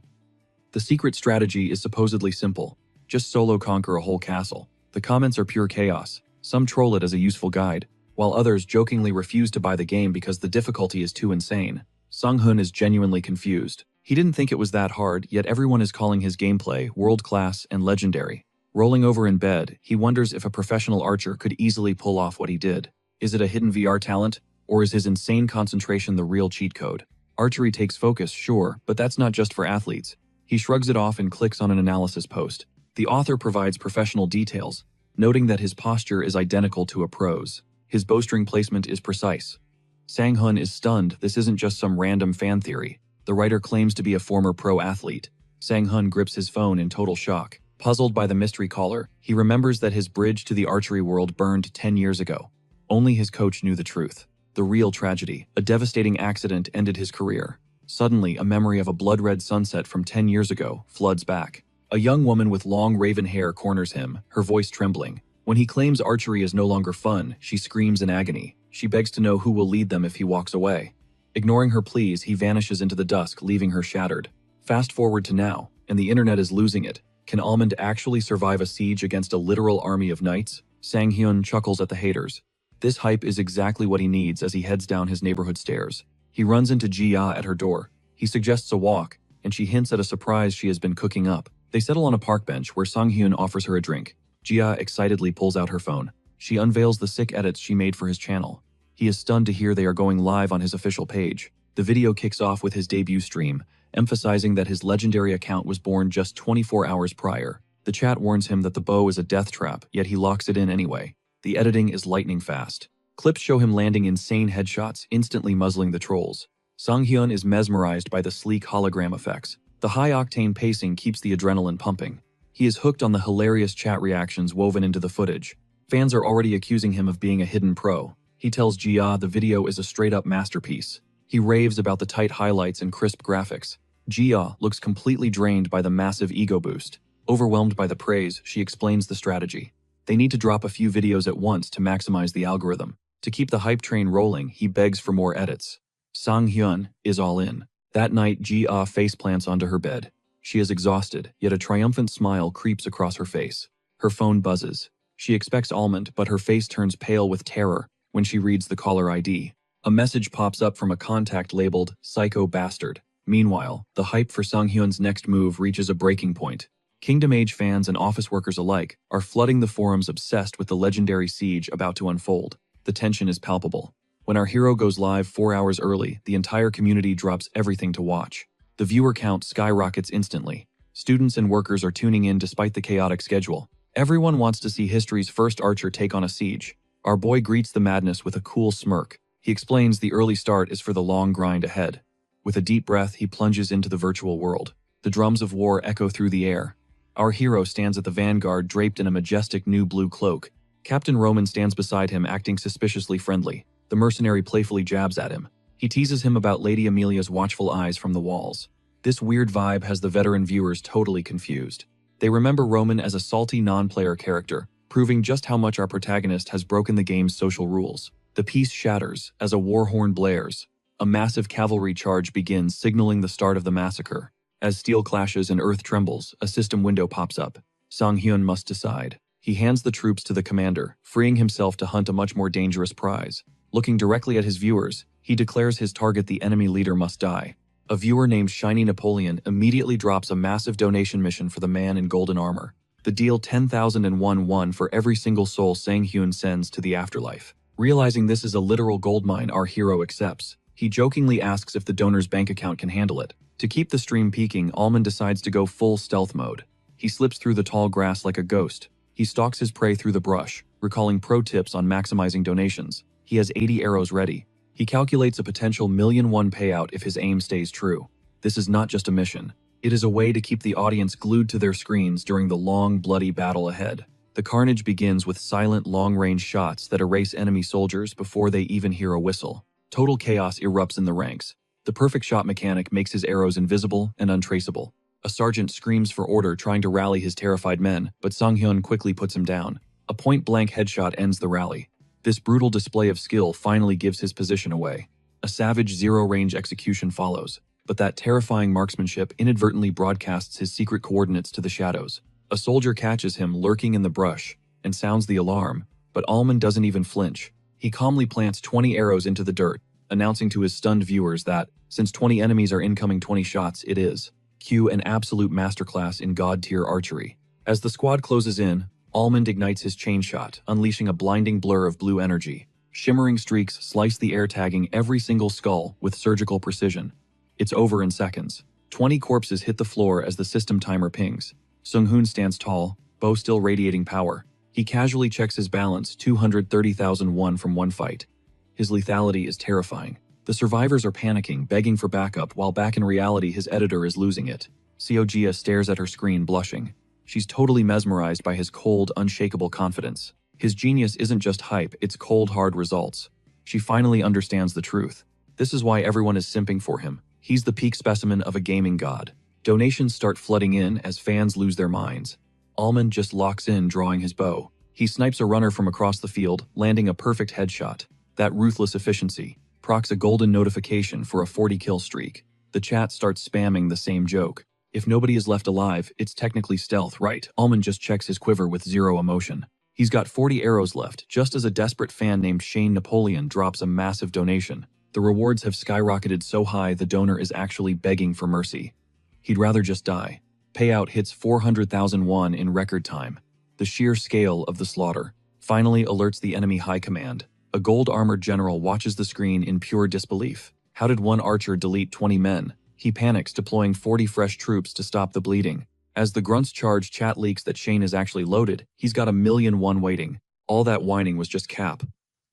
The secret strategy is supposedly simple. Just solo conquer a whole castle. The comments are pure chaos. Some troll it as a useful guide, while others jokingly refuse to buy the game because the difficulty is too insane. Sang-hun is genuinely confused. He didn't think it was that hard, yet everyone is calling his gameplay world-class and legendary. Rolling over in bed, he wonders if a professional archer could easily pull off what he did. Is it a hidden VR talent, or is his insane concentration the real cheat code? Archery takes focus, sure, but that's not just for athletes. He shrugs it off and clicks on an analysis post. The author provides professional details, noting that his posture is identical to a pro's. His bowstring placement is precise. Sang-hun is stunned. This isn't just some random fan theory. The writer claims to be a former pro athlete. Sang-hun grips his phone in total shock. Puzzled by the mystery caller, he remembers that his bridge to the archery world burned 10 years ago. Only his coach knew the truth. The real tragedy, a devastating accident, ended his career. Suddenly, a memory of a blood-red sunset from 10 years ago floods back. A young woman with long raven hair corners him, her voice trembling. When he claims archery is no longer fun, she screams in agony. She begs to know who will lead them if he walks away. Ignoring her pleas, he vanishes into the dusk, leaving her shattered. Fast forward to now, and the internet is losing it. Can Almond actually survive a siege against a literal army of knights? Sang-hyun chuckles at the haters. This hype is exactly what he needs as he heads down his neighborhood stairs. He runs into Ji-ah at her door. He suggests a walk, and she hints at a surprise she has been cooking up. They settle on a park bench where Sang-hyun offers her a drink. Ji-ah excitedly pulls out her phone. She unveils the sick edits she made for his channel. He is stunned to hear they are going live on his official page. The video kicks off with his debut stream, emphasizing that his legendary account was born just 24 hours prior. The chat warns him that the bow is a death trap, yet he locks it in anyway. The editing is lightning fast. Clips show him landing insane headshots, instantly muzzling the trolls. Sang-hyun is mesmerized by the sleek hologram effects. The high-octane pacing keeps the adrenaline pumping. He is hooked on the hilarious chat reactions woven into the footage. Fans are already accusing him of being a hidden pro. He tells Ji-ah the video is a straight-up masterpiece. He raves about the tight highlights and crisp graphics. Ji-ah looks completely drained by the massive ego boost. Overwhelmed by the praise, she explains the strategy. They need to drop a few videos at once to maximize the algorithm. To keep the hype train rolling, he begs for more edits. Sang-hyun is all in. That night, Ji-ah faceplants onto her bed. She is exhausted, yet a triumphant smile creeps across her face. Her phone buzzes. She expects Almond, but her face turns pale with terror when she reads the caller ID. A message pops up from a contact labeled "Psycho Bastard." Meanwhile, the hype for Sang-hyun's next move reaches a breaking point. Kingdom Age fans and office workers alike are flooding the forums obsessed with the legendary siege about to unfold. The tension is palpable. When our hero goes live 4 hours early, the entire community drops everything to watch. The viewer count skyrockets instantly. Students and workers are tuning in despite the chaotic schedule. Everyone wants to see history's first archer take on a siege. Our boy greets the madness with a cool smirk. He explains the early start is for the long grind ahead. With a deep breath, he plunges into the virtual world. The drums of war echo through the air. Our hero stands at the vanguard draped in a majestic new blue cloak. Captain Roman stands beside him, acting suspiciously friendly. The mercenary playfully jabs at him. He teases him about Lady Amelia's watchful eyes from the walls. This weird vibe has the veteran viewers totally confused. They remember Roman as a salty non-player character, proving just how much our protagonist has broken the game's social rules. The peace shatters as a war horn blares. A massive cavalry charge begins, signaling the start of the massacre. As steel clashes and earth trembles, a system window pops up. Sang-hyun must decide. He hands the troops to the commander, freeing himself to hunt a much more dangerous prize. Looking directly at his viewers, he declares his target, the enemy leader, must die. A viewer named Shiny Napoleon immediately drops a massive donation mission for the man in golden armor. The deal 10,001 won for every single soul Sang-hyun sends to the afterlife. Realizing this is a literal goldmine, our hero accepts. He jokingly asks if the donor's bank account can handle it. To keep the stream peaking, Almond decides to go full stealth mode. He slips through the tall grass like a ghost. He stalks his prey through the brush, recalling pro tips on maximizing donations. He has 80 arrows ready. He calculates a potential $1,000,001 payout if his aim stays true. This is not just a mission. It is a way to keep the audience glued to their screens during the long, bloody battle ahead. The carnage begins with silent, long-range shots that erase enemy soldiers before they even hear a whistle. Total chaos erupts in the ranks. The perfect shot mechanic makes his arrows invisible and untraceable. A sergeant screams for order, trying to rally his terrified men, but Sang-hyun quickly puts him down. A point-blank headshot ends the rally. This brutal display of skill finally gives his position away. A savage zero-range execution follows, but that terrifying marksmanship inadvertently broadcasts his secret coordinates to the shadows. A soldier catches him lurking in the brush and sounds the alarm, but Almond doesn't even flinch. He calmly plants 20 arrows into the dirt, announcing to his stunned viewers that, since 20 enemies are incoming 20 shots, it is. Cue an absolute masterclass in god-tier archery. As the squad closes in, Almond ignites his chain shot, unleashing a blinding blur of blue energy. Shimmering streaks slice the air, tagging every single skull with surgical precision. It's over in seconds. 20 corpses hit the floor as the system timer pings. Sung-hoon stands tall, bow still radiating power. He casually checks his balance, 230,001 from one fight. His lethality is terrifying. The survivors are panicking, begging for backup, while back in reality his editor is losing it. Seogia stares at her screen, blushing. She's totally mesmerized by his cold, unshakable confidence. His genius isn't just hype, it's cold, hard results. She finally understands the truth. This is why everyone is simping for him. He's the peak specimen of a gaming god. Donations start flooding in as fans lose their minds. Almond just locks in, drawing his bow. He snipes a runner from across the field, landing a perfect headshot. That ruthless efficiency procs a golden notification for a 40-kill streak. The chat starts spamming the same joke. If nobody is left alive, it's technically stealth, right? Almond just checks his quiver with zero emotion. He's got 40 arrows left, just as a desperate fan named Shane Napoleon drops a massive donation. The rewards have skyrocketed so high the donor is actually begging for mercy. He'd rather just die. Payout hits 400,000 won in record time. The sheer scale of the slaughter finally alerts the enemy high command. A gold-armored general watches the screen in pure disbelief. How did one archer delete 20 men? He panics, deploying 40 fresh troops to stop the bleeding. As the grunts charge, chat leaks that Shane is actually loaded. He's got 1,000,000 won waiting. All that whining was just cap.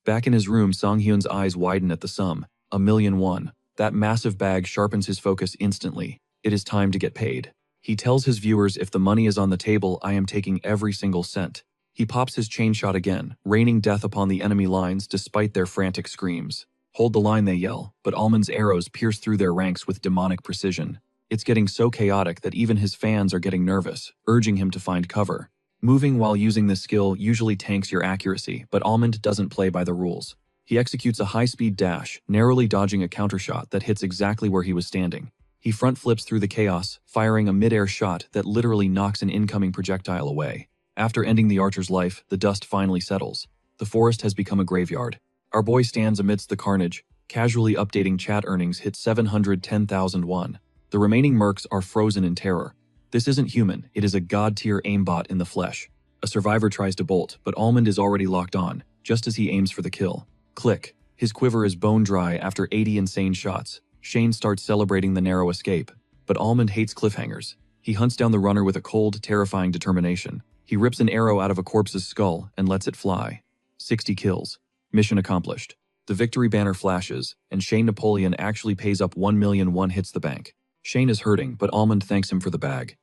Back in his room, Song-hyun's eyes widen at the sum. 1,000,000 won. That massive bag sharpens his focus instantly. It is time to get paid. He tells his viewers, if the money is on the table, I am taking every single cent. He pops his chain shot again, raining death upon the enemy lines despite their frantic screams. Hold the line, they yell, but Almond's arrows pierce through their ranks with demonic precision. It's getting so chaotic that even his fans are getting nervous, urging him to find cover. Moving while using this skill usually tanks your accuracy, but Almond doesn't play by the rules. He executes a high-speed dash, narrowly dodging a countershot that hits exactly where he was standing. He front flips through the chaos, firing a mid-air shot that literally knocks an incoming projectile away. After ending the archer's life, the dust finally settles. The forest has become a graveyard. Our boy stands amidst the carnage, casually updating chat earnings hit 710,000 won. The remaining mercs are frozen in terror. This isn't human, it is a god-tier aimbot in the flesh. A survivor tries to bolt, but Almond is already locked on, just as he aims for the kill. Click. His quiver is bone dry after 80 insane shots. Shane starts celebrating the narrow escape, but Almond hates cliffhangers. He hunts down the runner with a cold, terrifying determination. He rips an arrow out of a corpse's skull and lets it fly. 60 kills. Mission accomplished. The victory banner flashes, and Shane Napoleon actually pays up 1,000,000 won, hits the bank. Shane is hurting, but Almond thanks him for the bag.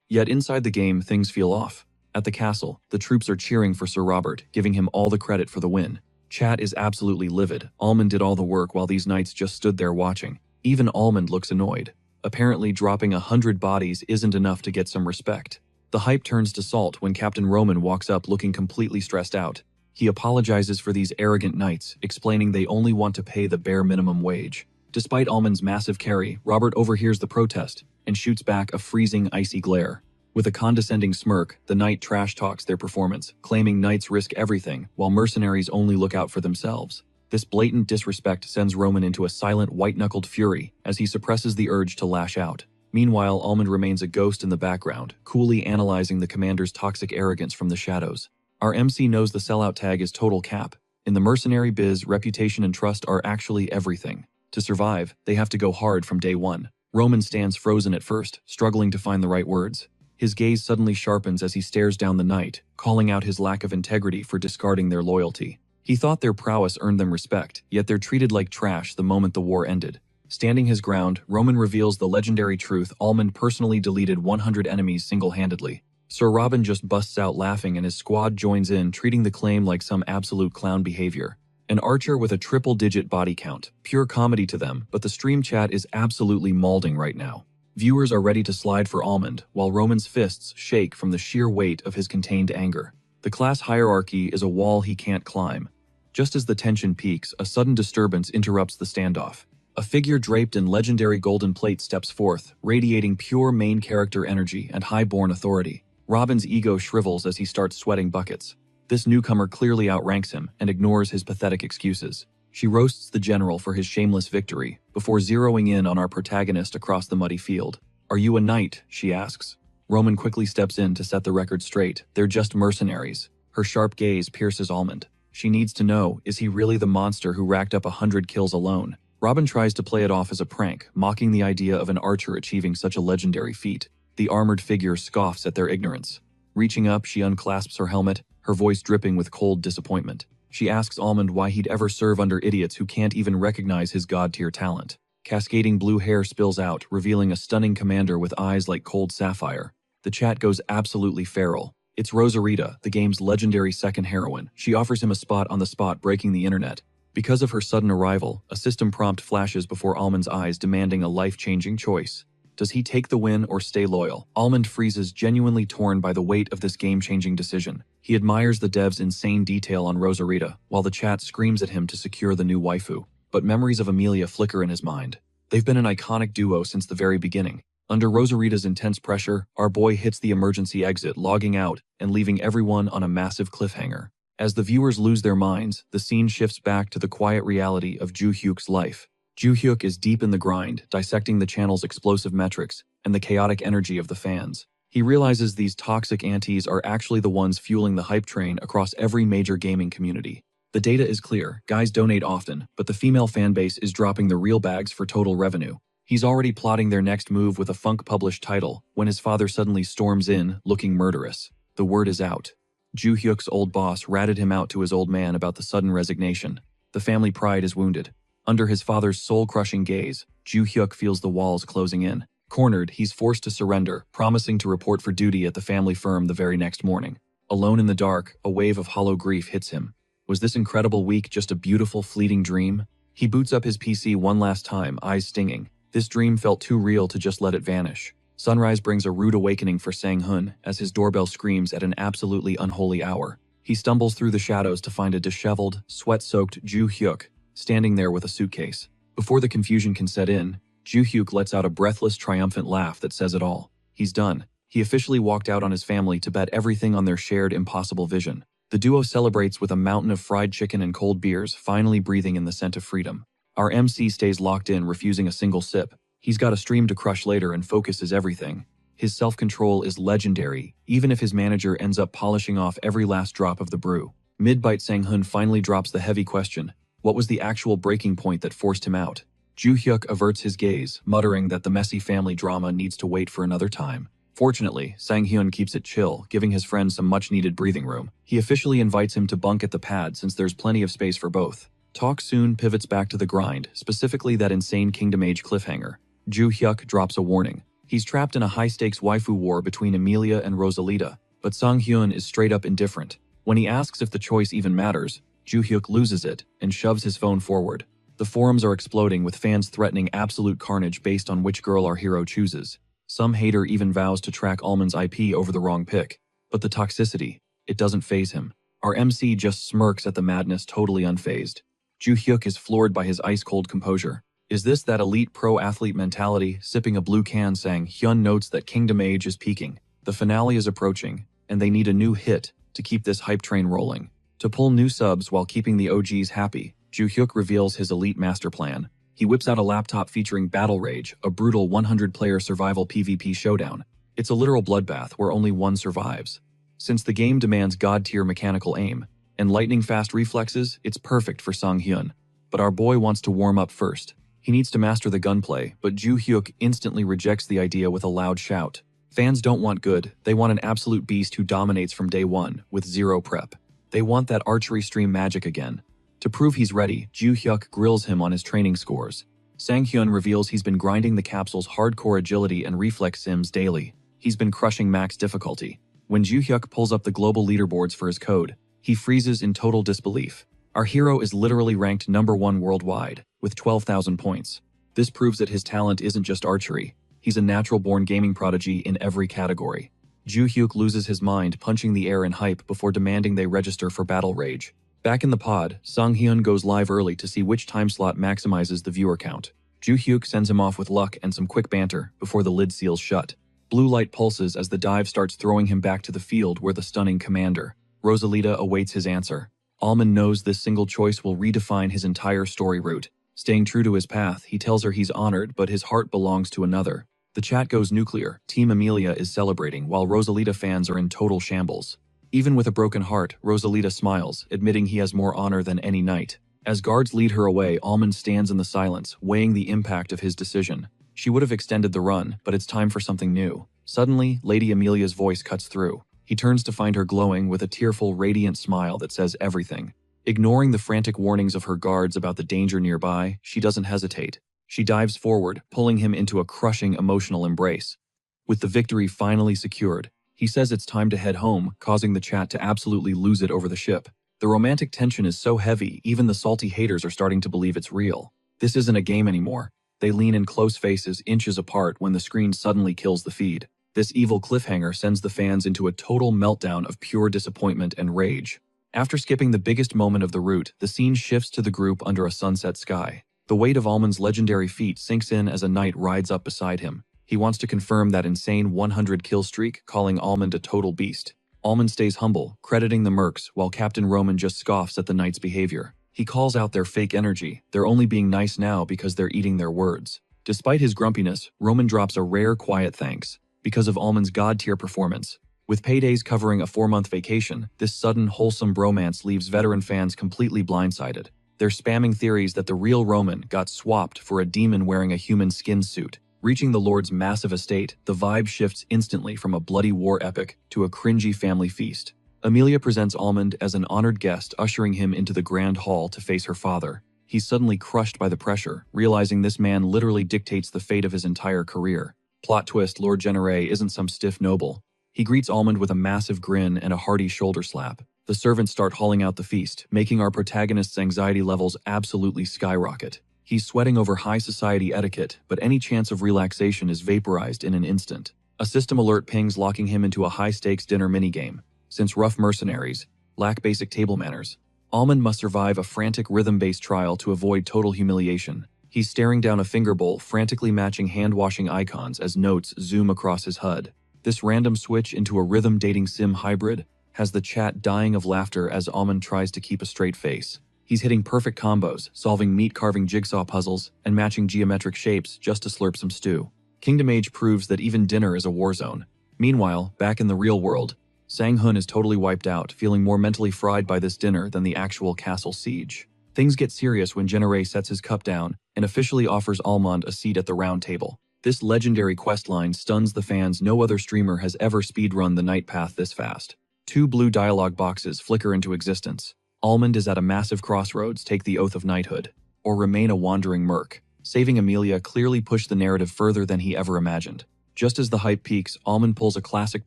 Yet inside the game, things feel off. At the castle, the troops are cheering for Sir Robert, giving him all the credit for the win. Chat is absolutely livid. Almond did all the work while these knights just stood there watching. Even Almond looks annoyed. Apparently, dropping 100 bodies isn't enough to get some respect. The hype turns to salt when Captain Roman walks up looking completely stressed out. He apologizes for these arrogant knights, explaining they only want to pay the bare minimum wage. Despite Almond's massive carry, Robert overhears the protest and shoots back a freezing, icy glare. With a condescending smirk, the knight trash talks their performance, claiming knights risk everything, while mercenaries only look out for themselves. This blatant disrespect sends Roman into a silent, white-knuckled fury as he suppresses the urge to lash out. Meanwhile, Almond remains a ghost in the background, coolly analyzing the commander's toxic arrogance from the shadows. Our MC knows the sellout tag is total cap. In the mercenary biz, reputation and trust are actually everything. To survive, they have to go hard from day one. Roman stands frozen at first, struggling to find the right words. His gaze suddenly sharpens as he stares down the knight, calling out his lack of integrity for discarding their loyalty. He thought their prowess earned them respect, yet they're treated like trash the moment the war ended. Standing his ground, Roman reveals the legendary truth: Almond personally deleted 100 enemies single-handedly. Sir Robin just busts out laughing and his squad joins in, treating the claim like some absolute clown behavior. An archer with a triple-digit body count. Pure comedy to them, but the stream chat is absolutely mauling right now. Viewers are ready to slide for Almond, while Roman's fists shake from the sheer weight of his contained anger. The class hierarchy is a wall he can't climb. Just as the tension peaks, a sudden disturbance interrupts the standoff. A figure draped in legendary golden plate steps forth, radiating pure main character energy and high-born authority. Robin's ego shrivels as he starts sweating buckets. This newcomer clearly outranks him and ignores his pathetic excuses. She roasts the general for his shameless victory, before zeroing in on our protagonist across the muddy field. "Are you a knight?" she asks. Roman quickly steps in to set the record straight. They're just mercenaries. Her sharp gaze pierces Almond. She needs to know, is he really the monster who racked up 100 kills alone? Robin tries to play it off as a prank, mocking the idea of an archer achieving such a legendary feat. The armored figure scoffs at their ignorance. Reaching up, she unclasps her helmet, her voice dripping with cold disappointment. She asks Almond why he'd ever serve under idiots who can't even recognize his god-tier talent. Cascading blue hair spills out, revealing a stunning commander with eyes like cold sapphire. The chat goes absolutely feral. It's Rosarita, the game's legendary second heroine. She offers him a spot on the spot, breaking the internet. Because of her sudden arrival, a system prompt flashes before Almond's eyes, demanding a life-changing choice. Does he take the win or stay loyal? Almond freezes, genuinely torn by the weight of this game-changing decision. He admires the dev's insane detail on Rosarita, while the chat screams at him to secure the new waifu. But memories of Amelia flicker in his mind. They've been an iconic duo since the very beginning. Under Rosarita's intense pressure, our boy hits the emergency exit, logging out and leaving everyone on a massive cliffhanger. As the viewers lose their minds, the scene shifts back to the quiet reality of Joo-hyuk's life. Joo-hyuk is deep in the grind, dissecting the channel's explosive metrics and the chaotic energy of the fans. He realizes these toxic aunties are actually the ones fueling the hype train across every major gaming community. The data is clear, guys donate often, but the female fanbase is dropping the real bags for total revenue. He's already plotting their next move with a Funk-published title when his father suddenly storms in, looking murderous. The word is out. Joo-hyuk's old boss ratted him out to his old man about the sudden resignation. The family pride is wounded. Under his father's soul-crushing gaze, Joo-hyuk feels the walls closing in. Cornered, he's forced to surrender, promising to report for duty at the family firm the very next morning. Alone in the dark, a wave of hollow grief hits him. Was this incredible week just a beautiful, fleeting dream? He boots up his PC one last time, eyes stinging. This dream felt too real to just let it vanish. Sunrise brings a rude awakening for Sang-hun as his doorbell screams at an absolutely unholy hour. He stumbles through the shadows to find a disheveled, sweat-soaked Joo-hyuk standing there with a suitcase. Before the confusion can set in, Joo-hyuk lets out a breathless, triumphant laugh that says it all. He's done. He officially walked out on his family to bet everything on their shared impossible vision. The duo celebrates with a mountain of fried chicken and cold beers, finally breathing in the scent of freedom. Our MC stays locked in, refusing a single sip. He's got a stream to crush later and focus is everything. His self-control is legendary, even if his manager ends up polishing off every last drop of the brew. Mid-bite, Sang-hun finally drops the heavy question. What was the actual breaking point that forced him out? Joo-hyuk averts his gaze, muttering that the messy family drama needs to wait for another time. Fortunately, Sang-hyun keeps it chill, giving his friend some much-needed breathing room. He officially invites him to bunk at the pad since there's plenty of space for both. Talk soon pivots back to the grind, specifically that insane Kingdom Age cliffhanger. Joo-hyuk drops a warning. He's trapped in a high-stakes waifu war between Emilia and Rosalita, but Sang-hyun is straight-up indifferent. When he asks if the choice even matters, Joo-hyuk loses it and shoves his phone forward. The forums are exploding with fans threatening absolute carnage based on which girl our hero chooses. Some hater even vows to track Almond's IP over the wrong pick. But the toxicity, it doesn't faze him. Our MC just smirks at the madness, totally unfazed. Joo-hyuk is floored by his ice-cold composure. Is this that elite pro-athlete mentality? Sipping a blue can, Sang-hyun notes that Kingdom Age is peaking. The finale is approaching, and they need a new hit to keep this hype train rolling. To pull new subs while keeping the OGs happy, Joo-hyuk reveals his elite master plan. He whips out a laptop featuring Battle Rage, a brutal 100-player survival PvP showdown. It's a literal bloodbath where only one survives. Since the game demands god-tier mechanical aim and lightning-fast reflexes, it's perfect for Sang-hyun. But our boy wants to warm up first. He needs to master the gunplay, but Joo-hyuk instantly rejects the idea with a loud shout. Fans don't want good, they want an absolute beast who dominates from day one, with zero prep. They want that archery stream magic again. To prove he's ready, Joo-hyuk grills him on his training scores. Sang-hyun reveals he's been grinding the capsule's hardcore agility and reflex sims daily. He's been crushing max difficulty. When Joo-hyuk pulls up the global leaderboards for his code, he freezes in total disbelief. Our hero is literally ranked #1 worldwide, with 12,000 points. This proves that his talent isn't just archery. He's a natural-born gaming prodigy in every category. Joo-hyuk loses his mind, punching the air in hype before demanding they register for Battle Rage. Back in the pod, Sang-hyun goes live early to see which time slot maximizes the viewer count. Joo-hyuk sends him off with luck and some quick banter before the lid seals shut. Blue light pulses as the dive starts throwing him back to the field where the stunning commander, Rosalita, awaits his answer. Almond knows this single choice will redefine his entire story route. Staying true to his path, he tells her he's honored, but his heart belongs to another. The chat goes nuclear. Team Amelia is celebrating, while Rosalita fans are in total shambles. Even with a broken heart, Rosalita smiles, admitting he has more honor than any knight. As guards lead her away, Almond stands in the silence, weighing the impact of his decision. She would have extended the run, but it's time for something new. Suddenly, Lady Amelia's voice cuts through. He turns to find her glowing with a tearful, radiant smile that says everything. Ignoring the frantic warnings of her guards about the danger nearby, she doesn't hesitate. She dives forward, pulling him into a crushing emotional embrace. With the victory finally secured, he says it's time to head home, causing the chat to absolutely lose it over the ship. The romantic tension is so heavy, even the salty haters are starting to believe it's real. This isn't a game anymore. They lean in close faces, inches apart, when the screen suddenly kills the feed. This evil cliffhanger sends the fans into a total meltdown of pure disappointment and rage. After skipping the biggest moment of the route, the scene shifts to the group under a sunset sky. The weight of Almond's legendary feat sinks in as a knight rides up beside him. He wants to confirm that insane 100-kill streak, calling Almond a total beast. Almond stays humble, crediting the mercs, while Captain Roman just scoffs at the knight's behavior. He calls out their fake energy. They're only being nice now because they're eating their words. Despite his grumpiness, Roman drops a rare quiet thanks because of Almond's god-tier performance. With paydays covering a 4-month vacation, this sudden, wholesome bromance leaves veteran fans completely blindsided. They're spamming theories that the real Roman got swapped for a demon wearing a human skin suit. Reaching the Lord's massive estate, the vibe shifts instantly from a bloody war epic to a cringy family feast. Amelia presents Almond as an honored guest, ushering him into the grand hall to face her father. He's suddenly crushed by the pressure, realizing this man literally dictates the fate of his entire career. Plot twist, Lord Generay isn't some stiff noble. He greets Almond with a massive grin and a hearty shoulder slap. The servants start hauling out the feast, making our protagonist's anxiety levels absolutely skyrocket. He's sweating over high society etiquette, but any chance of relaxation is vaporized in an instant. A system alert pings, locking him into a high-stakes dinner minigame. Since rough mercenaries lack basic table manners, Almond must survive a frantic rhythm-based trial to avoid total humiliation. He's staring down a finger bowl, frantically matching hand-washing icons as notes zoom across his HUD. This random switch into a rhythm dating sim hybrid has the chat dying of laughter as Almond tries to keep a straight face. He's hitting perfect combos, solving meat-carving jigsaw puzzles, and matching geometric shapes just to slurp some stew. Kingdom Age proves that even dinner is a war zone. Meanwhile, back in the real world, Sang-hun is totally wiped out, feeling more mentally fried by this dinner than the actual castle siege. Things get serious when Generay sets his cup down and officially offers Almond a seat at the round table. This legendary questline stuns the fans. No other streamer has ever speedrun the night path this fast. 2 blue dialogue boxes flicker into existence. Almond is at a massive crossroads: take the oath of knighthood, or remain a wandering merc. Saving Amelia clearly pushed the narrative further than he ever imagined. Just as the hype peaks, Almond pulls a classic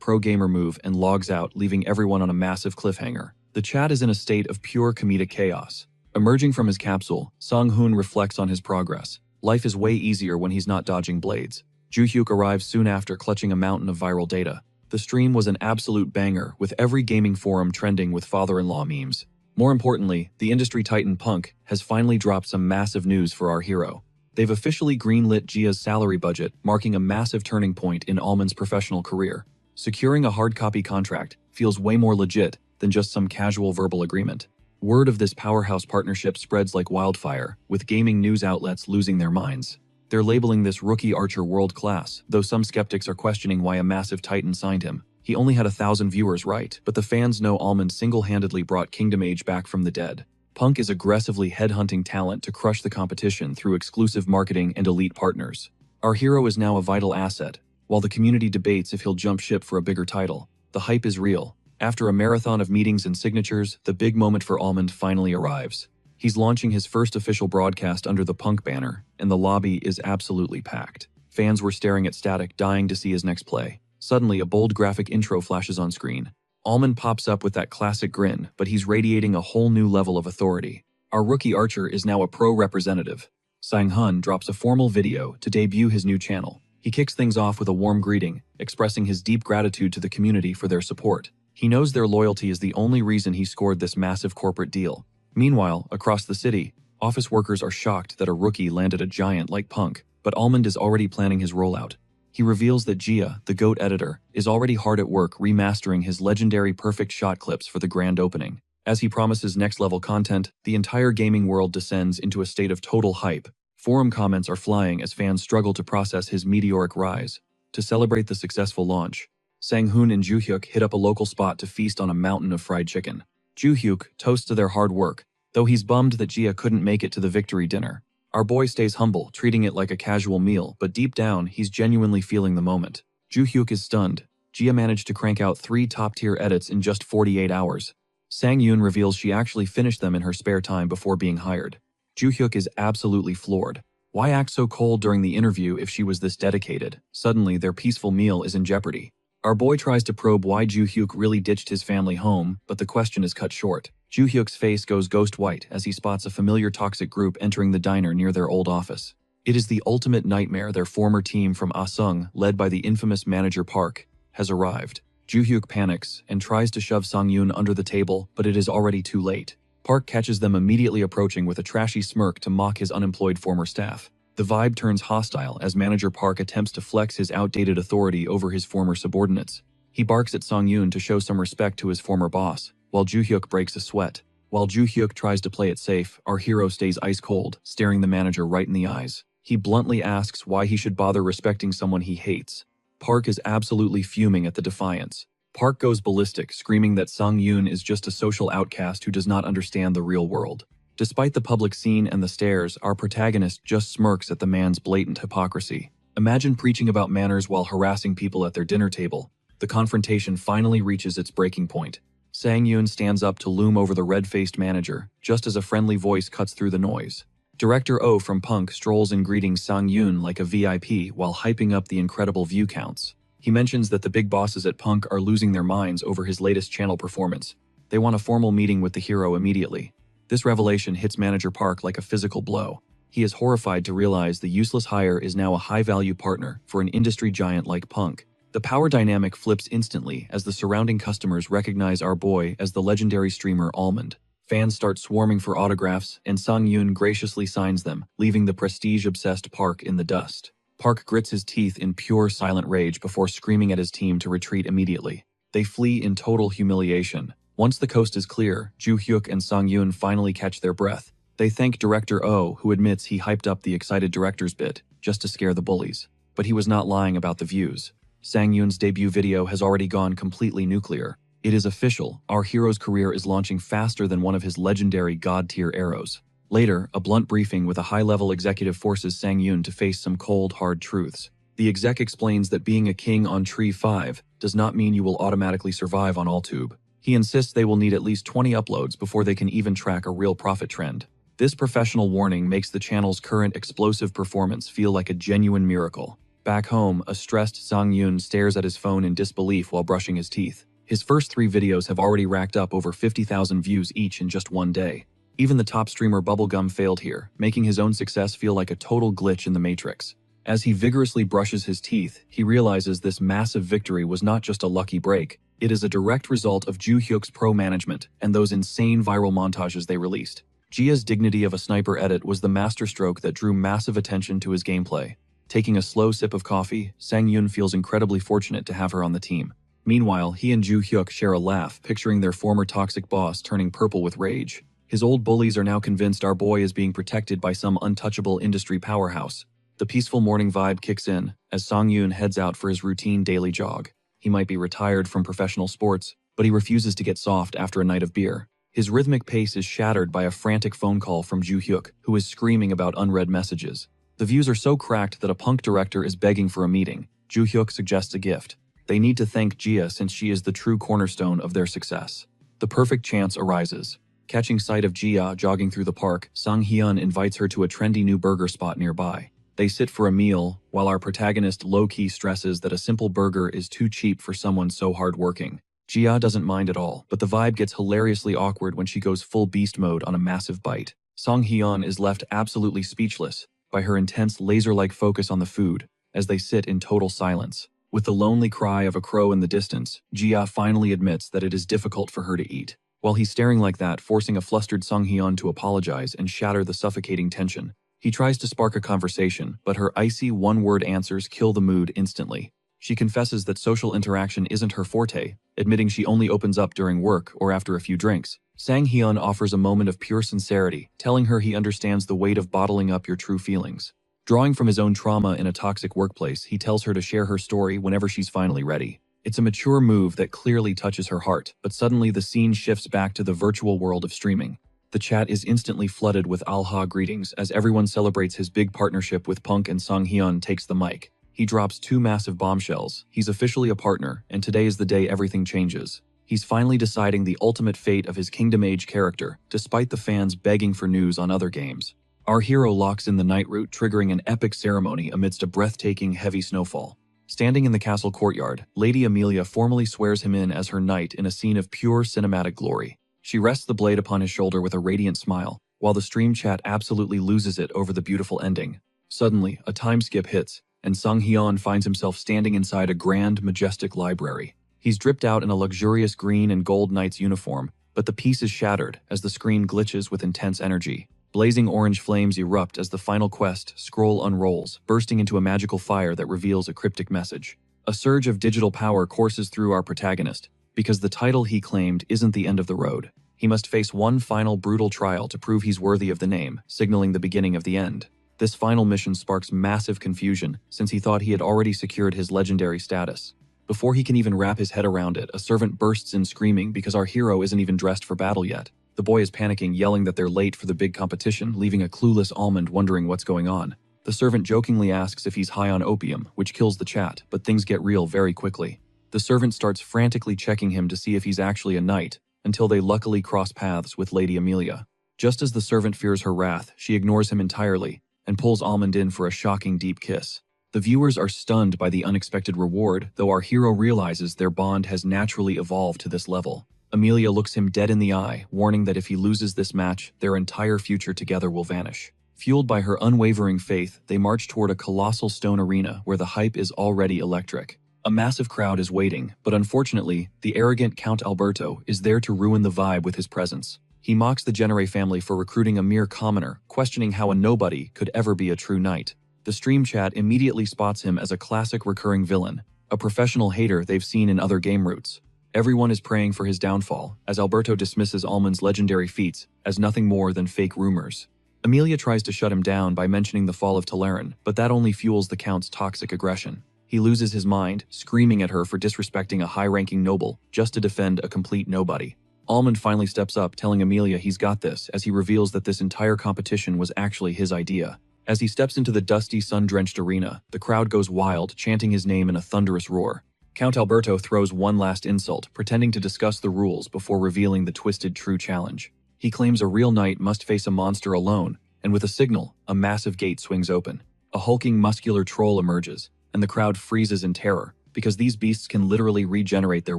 pro-gamer move and logs out, leaving everyone on a massive cliffhanger. The chat is in a state of pure comedic chaos. Emerging from his capsule, Sang-hun reflects on his progress. Life is way easier when he's not dodging blades. Ju-hyuk arrives soon after, clutching a mountain of viral data. The stream was an absolute banger, with every gaming forum trending with father-in-law memes. More importantly, the industry titan Punk has finally dropped some massive news for our hero. They've officially greenlit Gia's salary budget, marking a massive turning point in Almond's professional career. Securing a hard copy contract feels way more legit than just some casual verbal agreement. Word of this powerhouse partnership spreads like wildfire, with gaming news outlets losing their minds. They're labeling this rookie archer world-class, though some skeptics are questioning why a massive titan signed him. He only had 1,000 viewers, right? But the fans know Almond single-handedly brought Kingdom Age back from the dead. Punk is aggressively headhunting talent to crush the competition through exclusive marketing and elite partners. Our hero is now a vital asset, while the community debates if he'll jump ship for a bigger title. The hype is real. After a marathon of meetings and signatures, the big moment for Almond finally arrives. He's launching his first official broadcast under the Punk banner, and the lobby is absolutely packed. Fans were staring at static, dying to see his next play. Suddenly, a bold graphic intro flashes on screen. Almond pops up with that classic grin, but he's radiating a whole new level of authority. Our rookie archer is now a pro representative. Sang-hun drops a formal video to debut his new channel. He kicks things off with a warm greeting, expressing his deep gratitude to the community for their support. He knows their loyalty is the only reason he scored this massive corporate deal. Meanwhile, across the city, office workers are shocked that a rookie landed a giant like Punk, but Almond is already planning his rollout. He reveals that Gia, the GOAT editor, is already hard at work remastering his legendary perfect shot clips for the grand opening. As he promises next-level content, the entire gaming world descends into a state of total hype. Forum comments are flying as fans struggle to process his meteoric rise. To celebrate the successful launch, Sang-hun and Ju-hyuk hit up a local spot to feast on a mountain of fried chicken. Ju-hyuk toasts to their hard work, though he's bummed that Gia couldn't make it to the victory dinner. Our boy stays humble, treating it like a casual meal, but deep down, he's genuinely feeling the moment. Ju-hyuk is stunned. Gia managed to crank out 3 top-tier edits in just 48 hours. Sang-yoon reveals she actually finished them in her spare time before being hired. Joo-hyuk is absolutely floored. Why act so cold during the interview if she was this dedicated? Suddenly, their peaceful meal is in jeopardy. Our boy tries to probe why Joo-hyuk really ditched his family home, but the question is cut short. Joo-hyuk's face goes ghost white as he spots a familiar toxic group entering the diner near their old office. It is the ultimate nightmare. Their former team from Asung, led by the infamous manager Park, has arrived. Joo-hyuk panics and tries to shove Sang-yoon under the table, but it is already too late. Park catches them immediately approaching with a trashy smirk to mock his unemployed former staff. The vibe turns hostile as manager Park attempts to flex his outdated authority over his former subordinates. He barks at Sang-yoon to show some respect to his former boss, while Joo-hyuk breaks a sweat. While Joo-hyuk tries to play it safe, our hero stays ice cold, staring the manager right in the eyes. He bluntly asks why he should bother respecting someone he hates. Park is absolutely fuming at the defiance. Park goes ballistic, screaming that Sang-yoon is just a social outcast who does not understand the real world. Despite the public scene and the stares, our protagonist just smirks at the man's blatant hypocrisy. Imagine preaching about manners while harassing people at their dinner table. The confrontation finally reaches its breaking point. Sang-yoon stands up to loom over the red-faced manager, just as a friendly voice cuts through the noise. Director Oh from Punk strolls in greeting Sang-yoon like a VIP while hyping up the incredible view counts. He mentions that the big bosses at Punk are losing their minds over his latest channel performance. They want a formal meeting with the hero immediately. This revelation hits manager Park like a physical blow. He is horrified to realize the useless hire is now a high-value partner for an industry giant like Punk. The power dynamic flips instantly as the surrounding customers recognize our boy as the legendary streamer Almond. Fans start swarming for autographs, and Sang-yoon graciously signs them, leaving the prestige-obsessed Park in the dust. Park grits his teeth in pure silent rage before screaming at his team to retreat immediately. They flee in total humiliation. Once the coast is clear, Joo-hyuk and Sang-yoon finally catch their breath. They thank Director Oh, who admits he hyped up the excited director's bit, just to scare the bullies. But he was not lying about the views. Sang-yoon's debut video has already gone completely nuclear. It is official, our hero's career is launching faster than one of his legendary god-tier arrows. Later, a blunt briefing with a high-level executive forces Sang-yoon to face some cold, hard truths. The exec explains that being a king on Tree 5 does not mean you will automatically survive on AllTube. He insists they will need at least 20 uploads before they can even track a real profit trend. This professional warning makes the channel's current explosive performance feel like a genuine miracle. Back home, a stressed Sang-yoon stares at his phone in disbelief while brushing his teeth. His first 3 videos have already racked up over 50,000 views each in just one day. Even the top streamer Bubblegum failed here, making his own success feel like a total glitch in the Matrix. As he vigorously brushes his teeth, he realizes this massive victory was not just a lucky break. It is a direct result of Joo-hyuk's pro management and those insane viral montages they released. Jia's dignity of a sniper edit was the masterstroke that drew massive attention to his gameplay. Taking a slow sip of coffee, Sang-yoon feels incredibly fortunate to have her on the team. Meanwhile, he and Joo-hyuk share a laugh, picturing their former toxic boss turning purple with rage. His old bullies are now convinced our boy is being protected by some untouchable industry powerhouse. The peaceful morning vibe kicks in as Sang-yoon heads out for his routine daily jog. He might be retired from professional sports, but he refuses to get soft after a night of beer. His rhythmic pace is shattered by a frantic phone call from Joo-hyuk, who is screaming about unread messages. The views are so cracked that a Punk director is begging for a meeting. Joo-hyuk suggests a gift. They need to thank Jia since she is the true cornerstone of their success. The perfect chance arises. Catching sight of Jia jogging through the park, Sang-hyun invites her to a trendy new burger spot nearby. They sit for a meal, while our protagonist low-key stresses that a simple burger is too cheap for someone so hardworking. Jia doesn't mind at all, but the vibe gets hilariously awkward when she goes full beast mode on a massive bite. Sang-hyun is left absolutely speechless by her intense laser-like focus on the food as they sit in total silence. With the lonely cry of a crow in the distance, Jia finally admits that it is difficult for her to eat. While he's staring like that, forcing a flustered Sang-hyun to apologize and shatter the suffocating tension. He tries to spark a conversation, but her icy one-word answers kill the mood instantly. She confesses that social interaction isn't her forte, admitting she only opens up during work or after a few drinks. Sang-hyun offers a moment of pure sincerity, telling her he understands the weight of bottling up your true feelings. Drawing from his own trauma in a toxic workplace, he tells her to share her story whenever she's finally ready. It's a mature move that clearly touches her heart, but suddenly the scene shifts back to the virtual world of streaming. The chat is instantly flooded with Alha greetings as everyone celebrates his big partnership with Punk, and Sang-hyun takes the mic. He drops 2 massive bombshells. He's officially a partner, and today is the day everything changes. He's finally deciding the ultimate fate of his Kingdom Age character, despite the fans begging for news on other games. Our hero locks in the night route, triggering an epic ceremony amidst a breathtaking heavy snowfall. Standing in the castle courtyard, Lady Amelia formally swears him in as her knight in a scene of pure cinematic glory. She rests the blade upon his shoulder with a radiant smile, while the stream chat absolutely loses it over the beautiful ending. Suddenly, a time skip hits, and Sung Hyun finds himself standing inside a grand, majestic library. He's dripped out in a luxurious green and gold knight's uniform, but the piece is shattered as the screen glitches with intense energy. Blazing orange flames erupt as the final quest scroll unrolls, bursting into a magical fire that reveals a cryptic message. A surge of digital power courses through our protagonist, because the title he claimed isn't the end of the road. He must face one final brutal trial to prove he's worthy of the name, signaling the beginning of the end. This final mission sparks massive confusion, since he thought he had already secured his legendary status. Before he can even wrap his head around it, a servant bursts in screaming because our hero isn't even dressed for battle yet. The boy is panicking, yelling that they're late for the big competition, leaving a clueless Almond wondering what's going on. The servant jokingly asks if he's high on opium, which kills the chat, but things get real very quickly. The servant starts frantically checking him to see if he's actually a knight, until they luckily cross paths with Lady Amelia. Just as the servant fears her wrath, she ignores him entirely, and pulls Almond in for a shocking deep kiss. The viewers are stunned by the unexpected reward, though our hero realizes their bond has naturally evolved to this level. Amelia looks him dead in the eye, warning that if he loses this match, their entire future together will vanish. Fueled by her unwavering faith, they march toward a colossal stone arena where the hype is already electric. A massive crowd is waiting, but unfortunately, the arrogant Count Alberto is there to ruin the vibe with his presence. He mocks the Genere family for recruiting a mere commoner, questioning how a nobody could ever be a true knight. The stream chat immediately spots him as a classic recurring villain, a professional hater they've seen in other game routes. Everyone is praying for his downfall, as Alberto dismisses Almond's legendary feats as nothing more than fake rumors. Amelia tries to shut him down by mentioning the fall of Telerin, but that only fuels the Count's toxic aggression. He loses his mind, screaming at her for disrespecting a high-ranking noble just to defend a complete nobody. Almond finally steps up, telling Amelia he's got this, as he reveals that this entire competition was actually his idea. As he steps into the dusty, sun-drenched arena, the crowd goes wild, chanting his name in a thunderous roar. Count Alberto throws one last insult, pretending to discuss the rules before revealing the twisted true challenge. He claims a real knight must face a monster alone, and with a signal, a massive gate swings open. A hulking, muscular troll emerges, and the crowd freezes in terror, because these beasts can literally regenerate their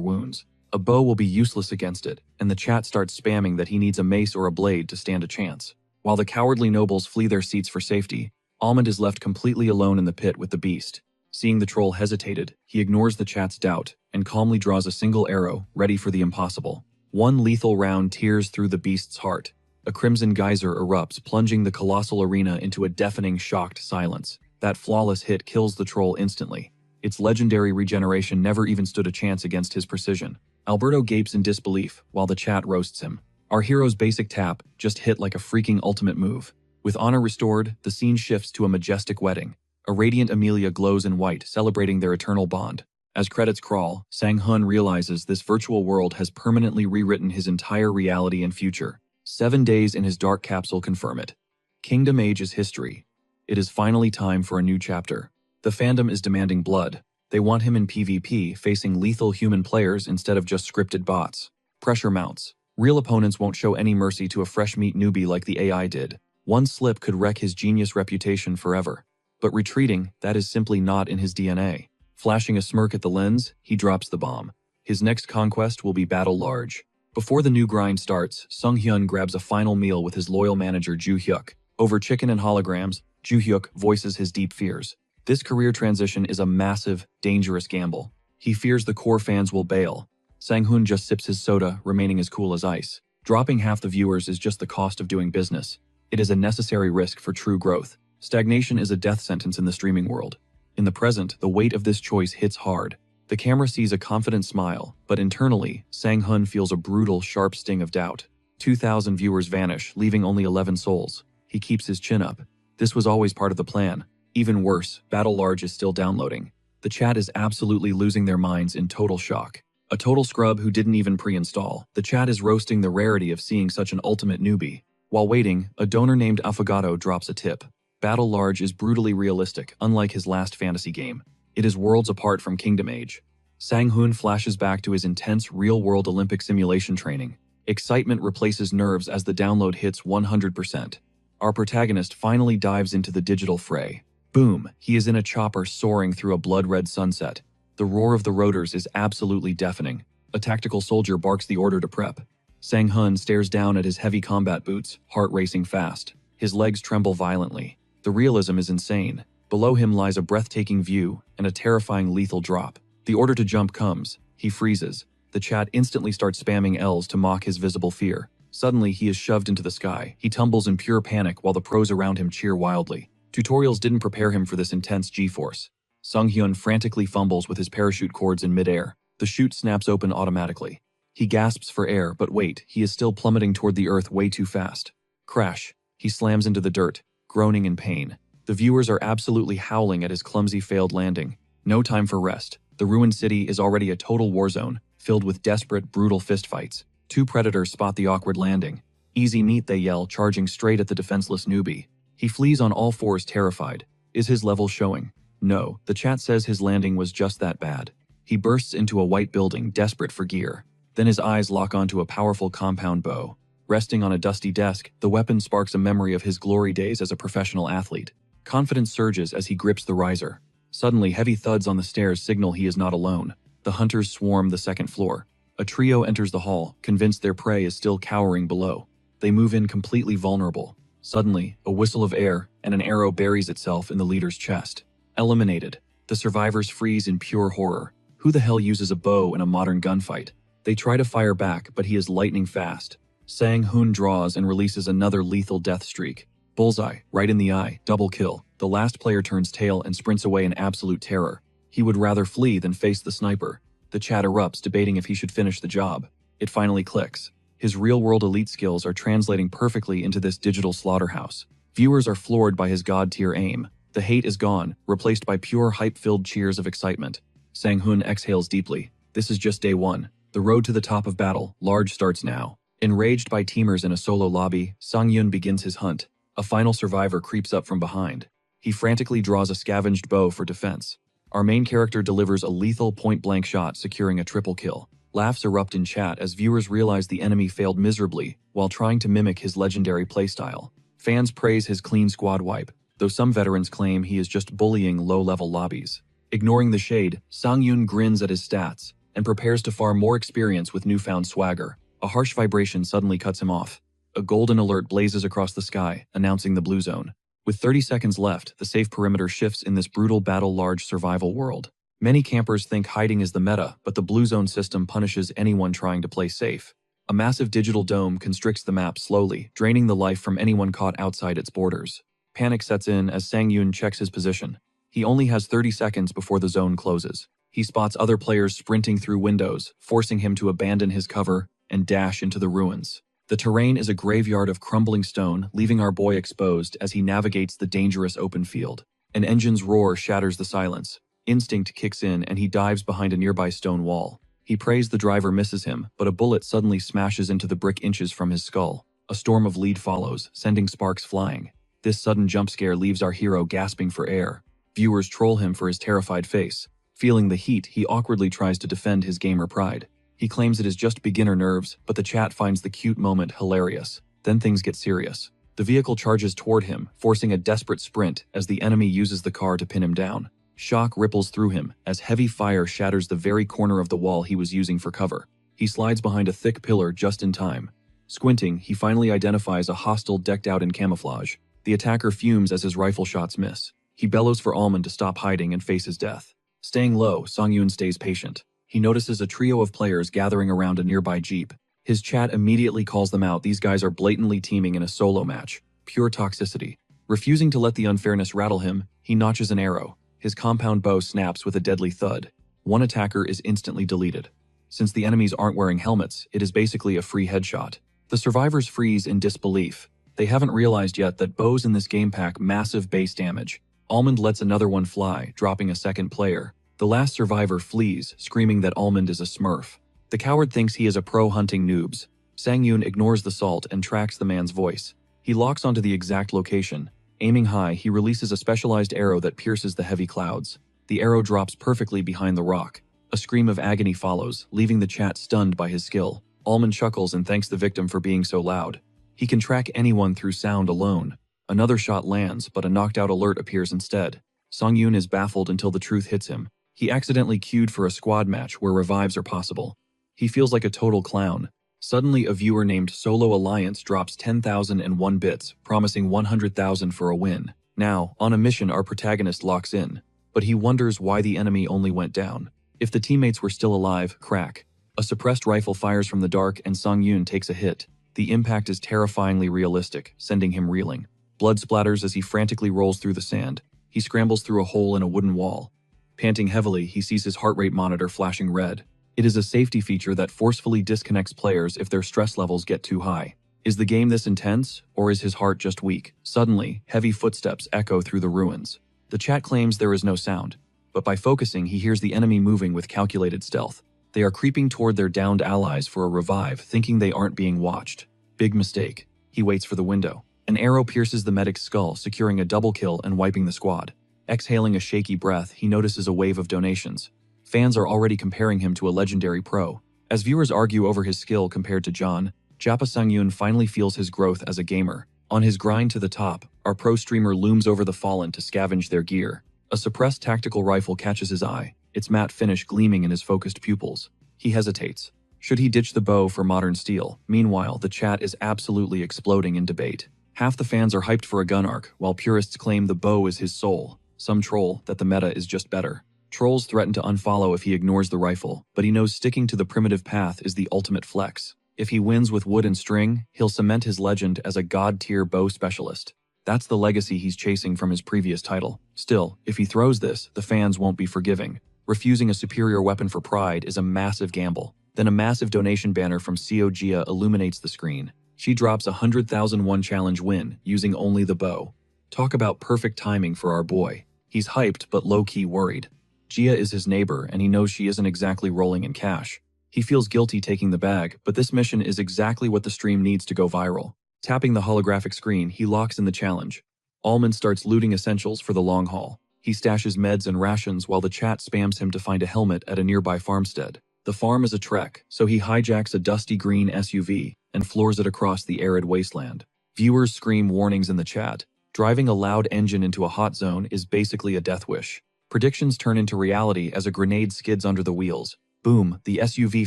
wounds. A bow will be useless against it, and the chat starts spamming that he needs a mace or a blade to stand a chance. While the cowardly nobles flee their seats for safety, Almond is left completely alone in the pit with the beast. Seeing the troll hesitated, he ignores the chat's doubt and calmly draws a single arrow, ready for the impossible. One lethal round tears through the beast's heart. A crimson geyser erupts, plunging the colossal arena into a deafening, shocked silence. That flawless hit kills the troll instantly. Its legendary regeneration never even stood a chance against his precision. Alberto gapes in disbelief, while the chat roasts him. Our hero's basic tap just hit like a freaking ultimate move. With honor restored, the scene shifts to a majestic wedding. A radiant Amelia glows in white, celebrating their eternal bond. As credits crawl, Sang-hun realizes this virtual world has permanently rewritten his entire reality and future. 7 days in his dark capsule confirm it. Kingdom Age is history. It is finally time for a new chapter. The fandom is demanding blood. They want him in PvP, facing lethal human players instead of just scripted bots. Pressure mounts. Real opponents won't show any mercy to a fresh-meat newbie like the AI did. One slip could wreck his genius reputation forever. But retreating, that is simply not in his DNA. Flashing a smirk at the lens, he drops the bomb. His next conquest will be battle large. Before the new grind starts, Sung Hyun grabs a final meal with his loyal manager Ju Hyuk. Over chicken and holograms, Ju Hyuk voices his deep fears. This career transition is a massive, dangerous gamble. He fears the core fans will bail. Sang-hun just sips his soda, remaining as cool as ice. Dropping half the viewers is just the cost of doing business. It is a necessary risk for true growth. Stagnation is a death sentence in the streaming world. In the present, the weight of this choice hits hard. The camera sees a confident smile, but internally, Sang-hun feels a brutal, sharp sting of doubt. 2,000 viewers vanish, leaving only 11 souls. He keeps his chin up. This was always part of the plan. Even worse, Battle Large is still downloading. The chat is absolutely losing their minds in total shock. A total scrub who didn't even pre-install. The chat is roasting the rarity of seeing such an ultimate newbie. While waiting, a donor named Affogato drops a tip. Battle Large is brutally realistic, unlike his last fantasy game. It is worlds apart from Kingdom Age. Sang-hoon flashes back to his intense real-world Olympic simulation training. Excitement replaces nerves as the download hits 100%. Our protagonist finally dives into the digital fray. Boom, he is in a chopper soaring through a blood-red sunset. The roar of the rotors is absolutely deafening. A tactical soldier barks the order to prep. Sang-hoon stares down at his heavy combat boots, heart racing fast. His legs tremble violently. The realism is insane. Below him lies a breathtaking view and a terrifying lethal drop. The order to jump comes. He freezes. The chat instantly starts spamming L's to mock his visible fear. Suddenly, he is shoved into the sky. He tumbles in pure panic while the pros around him cheer wildly. Tutorials didn't prepare him for this intense G-force. Sung-hyun frantically fumbles with his parachute cords in midair. The chute snaps open automatically. He gasps for air, but wait, he is still plummeting toward the earth way too fast. Crash. He slams into the dirt, groaning in pain. The viewers are absolutely howling at his clumsy failed landing. No time for rest. The ruined city is already a total war zone, filled with desperate, brutal fistfights. Two predators spot the awkward landing. Easy meat, they yell, charging straight at the defenseless newbie. He flees on all fours, terrified. Is his level showing? No, the chat says his landing was just that bad. He bursts into a white building, desperate for gear. Then his eyes lock onto a powerful compound bow. Resting on a dusty desk, the weapon sparks a memory of his glory days as a professional athlete. Confidence surges as he grips the riser. Suddenly, heavy thuds on the stairs signal he is not alone. The hunters swarm the second floor. A trio enters the hall, convinced their prey is still cowering below. They move in completely vulnerable. Suddenly, a whistle of air and an arrow buries itself in the leader's chest. Eliminated. The survivors freeze in pure horror. Who the hell uses a bow in a modern gunfight? They try to fire back, but he is lightning fast. Sang-hoon draws and releases another lethal death streak. Bullseye, right in the eye, double kill. The last player turns tail and sprints away in absolute terror. He would rather flee than face the sniper. The chat erupts, debating if he should finish the job. It finally clicks. His real-world elite skills are translating perfectly into this digital slaughterhouse. Viewers are floored by his god-tier aim. The hate is gone, replaced by pure hype-filled cheers of excitement. Sang-hoon exhales deeply. This is just day one. The road to the top of battle, large, starts now. Enraged by teamers in a solo lobby, Sang-hyun begins his hunt. A final survivor creeps up from behind. He frantically draws a scavenged bow for defense. Our main character delivers a lethal point-blank shot, securing a triple kill. Laughs erupt in chat as viewers realize the enemy failed miserably while trying to mimic his legendary playstyle. Fans praise his clean squad wipe, though some veterans claim he is just bullying low-level lobbies. Ignoring the shade, Sang-hyun grins at his stats and prepares to farm more experience with newfound swagger. A harsh vibration suddenly cuts him off. A golden alert blazes across the sky, announcing the blue zone. With 30 seconds left, the safe perimeter shifts in this brutal battle-large survival world. Many campers think hiding is the meta, but the blue zone system punishes anyone trying to play safe. A massive digital dome constricts the map slowly, draining the life from anyone caught outside its borders. Panic sets in as Sang-hyun checks his position. He only has 30 seconds before the zone closes. He spots other players sprinting through windows, forcing him to abandon his cover and dash into the ruins. The terrain is a graveyard of crumbling stone, leaving our boy exposed as he navigates the dangerous open field. An engine's roar shatters the silence. Instinct kicks in and he dives behind a nearby stone wall. He prays the driver misses him, but a bullet suddenly smashes into the brick inches from his skull. A storm of lead follows, sending sparks flying. This sudden jump scare leaves our hero gasping for air. Viewers troll him for his terrified face. Feeling the heat, he awkwardly tries to defend his gamer pride. He claims it is just beginner nerves, but the chat finds the cute moment hilarious. Then things get serious. The vehicle charges toward him, forcing a desperate sprint as the enemy uses the car to pin him down. Shock ripples through him as heavy fire shatters the very corner of the wall he was using for cover. He slides behind a thick pillar just in time. Squinting, he finally identifies a hostile decked out in camouflage. The attacker fumes as his rifle shots miss. He bellows for Almond to stop hiding and face his death. Staying low, Sang-hyun stays patient. He notices a trio of players gathering around a nearby jeep. His chat immediately calls them out. These guys are blatantly teaming in a solo match. Pure toxicity. Refusing to let the unfairness rattle him, he notches an arrow. His compound bow snaps with a deadly thud. One attacker is instantly deleted. Since the enemies aren't wearing helmets, it is basically a free headshot. The survivors freeze in disbelief. They haven't realized yet that bows in this game pack massive base damage. Almond lets another one fly, dropping a second player. The last survivor flees, screaming that Almond is a smurf. The coward thinks he is a pro hunting noobs. Sang-hyun ignores the salt and tracks the man's voice. He locks onto the exact location. Aiming high, he releases a specialized arrow that pierces the heavy clouds. The arrow drops perfectly behind the rock. A scream of agony follows, leaving the chat stunned by his skill. Almond chuckles and thanks the victim for being so loud. He can track anyone through sound alone. Another shot lands, but a knocked-out alert appears instead. Sung-yoon is baffled until the truth hits him. He accidentally queued for a squad match where revives are possible. He feels like a total clown. Suddenly, a viewer named Solo Alliance drops 10,001 bits, promising 100,000 for a win. Now, on a mission, our protagonist locks in. But he wonders why the enemy only went down. If the teammates were still alive, crack. A suppressed rifle fires from the dark and Sung-yoon takes a hit. The impact is terrifyingly realistic, sending him reeling. Blood splatters as he frantically rolls through the sand. He scrambles through a hole in a wooden wall. Panting heavily, he sees his heart rate monitor flashing red. It is a safety feature that forcefully disconnects players if their stress levels get too high. Is the game this intense, or is his heart just weak? Suddenly, heavy footsteps echo through the ruins. The chat claims there is no sound, but by focusing, he hears the enemy moving with calculated stealth. They are creeping toward their downed allies for a revive, thinking they aren't being watched. Big mistake. He waits for the window. An arrow pierces the medic's skull, securing a double kill and wiping the squad. Exhaling a shaky breath, he notices a wave of donations. Fans are already comparing him to a legendary pro. As viewers argue over his skill compared to John, Jappa Sung-yoon finally feels his growth as a gamer. On his grind to the top, our pro streamer looms over the fallen to scavenge their gear. A suppressed tactical rifle catches his eye, its matte finish gleaming in his focused pupils. He hesitates. Should he ditch the bow for modern steel? Meanwhile, the chat is absolutely exploding in debate. Half the fans are hyped for a gun arc, while purists claim the bow is his soul. Some troll that the meta is just better. Trolls threaten to unfollow if he ignores the rifle, but he knows sticking to the primitive path is the ultimate flex. If he wins with wood and string, he'll cement his legend as a god-tier bow specialist. That's the legacy he's chasing from his previous title. Still, if he throws this, the fans won't be forgiving. Refusing a superior weapon for pride is a massive gamble. Then a massive donation banner from Seo Jia illuminates the screen. She drops a 100,001 challenge win, using only the bow. Talk about perfect timing for our boy. He's hyped but low-key worried. Jia is his neighbor, and he knows she isn't exactly rolling in cash. He feels guilty taking the bag, but this mission is exactly what the stream needs to go viral. Tapping the holographic screen, he locks in the challenge. Almond starts looting essentials for the long haul. He stashes meds and rations while the chat spams him to find a helmet at a nearby farmstead. The farm is a trek, so he hijacks a dusty green SUV and floors it across the arid wasteland. Viewers scream warnings in the chat. Driving a loud engine into a hot zone is basically a death wish. Predictions turn into reality as a grenade skids under the wheels. Boom, the SUV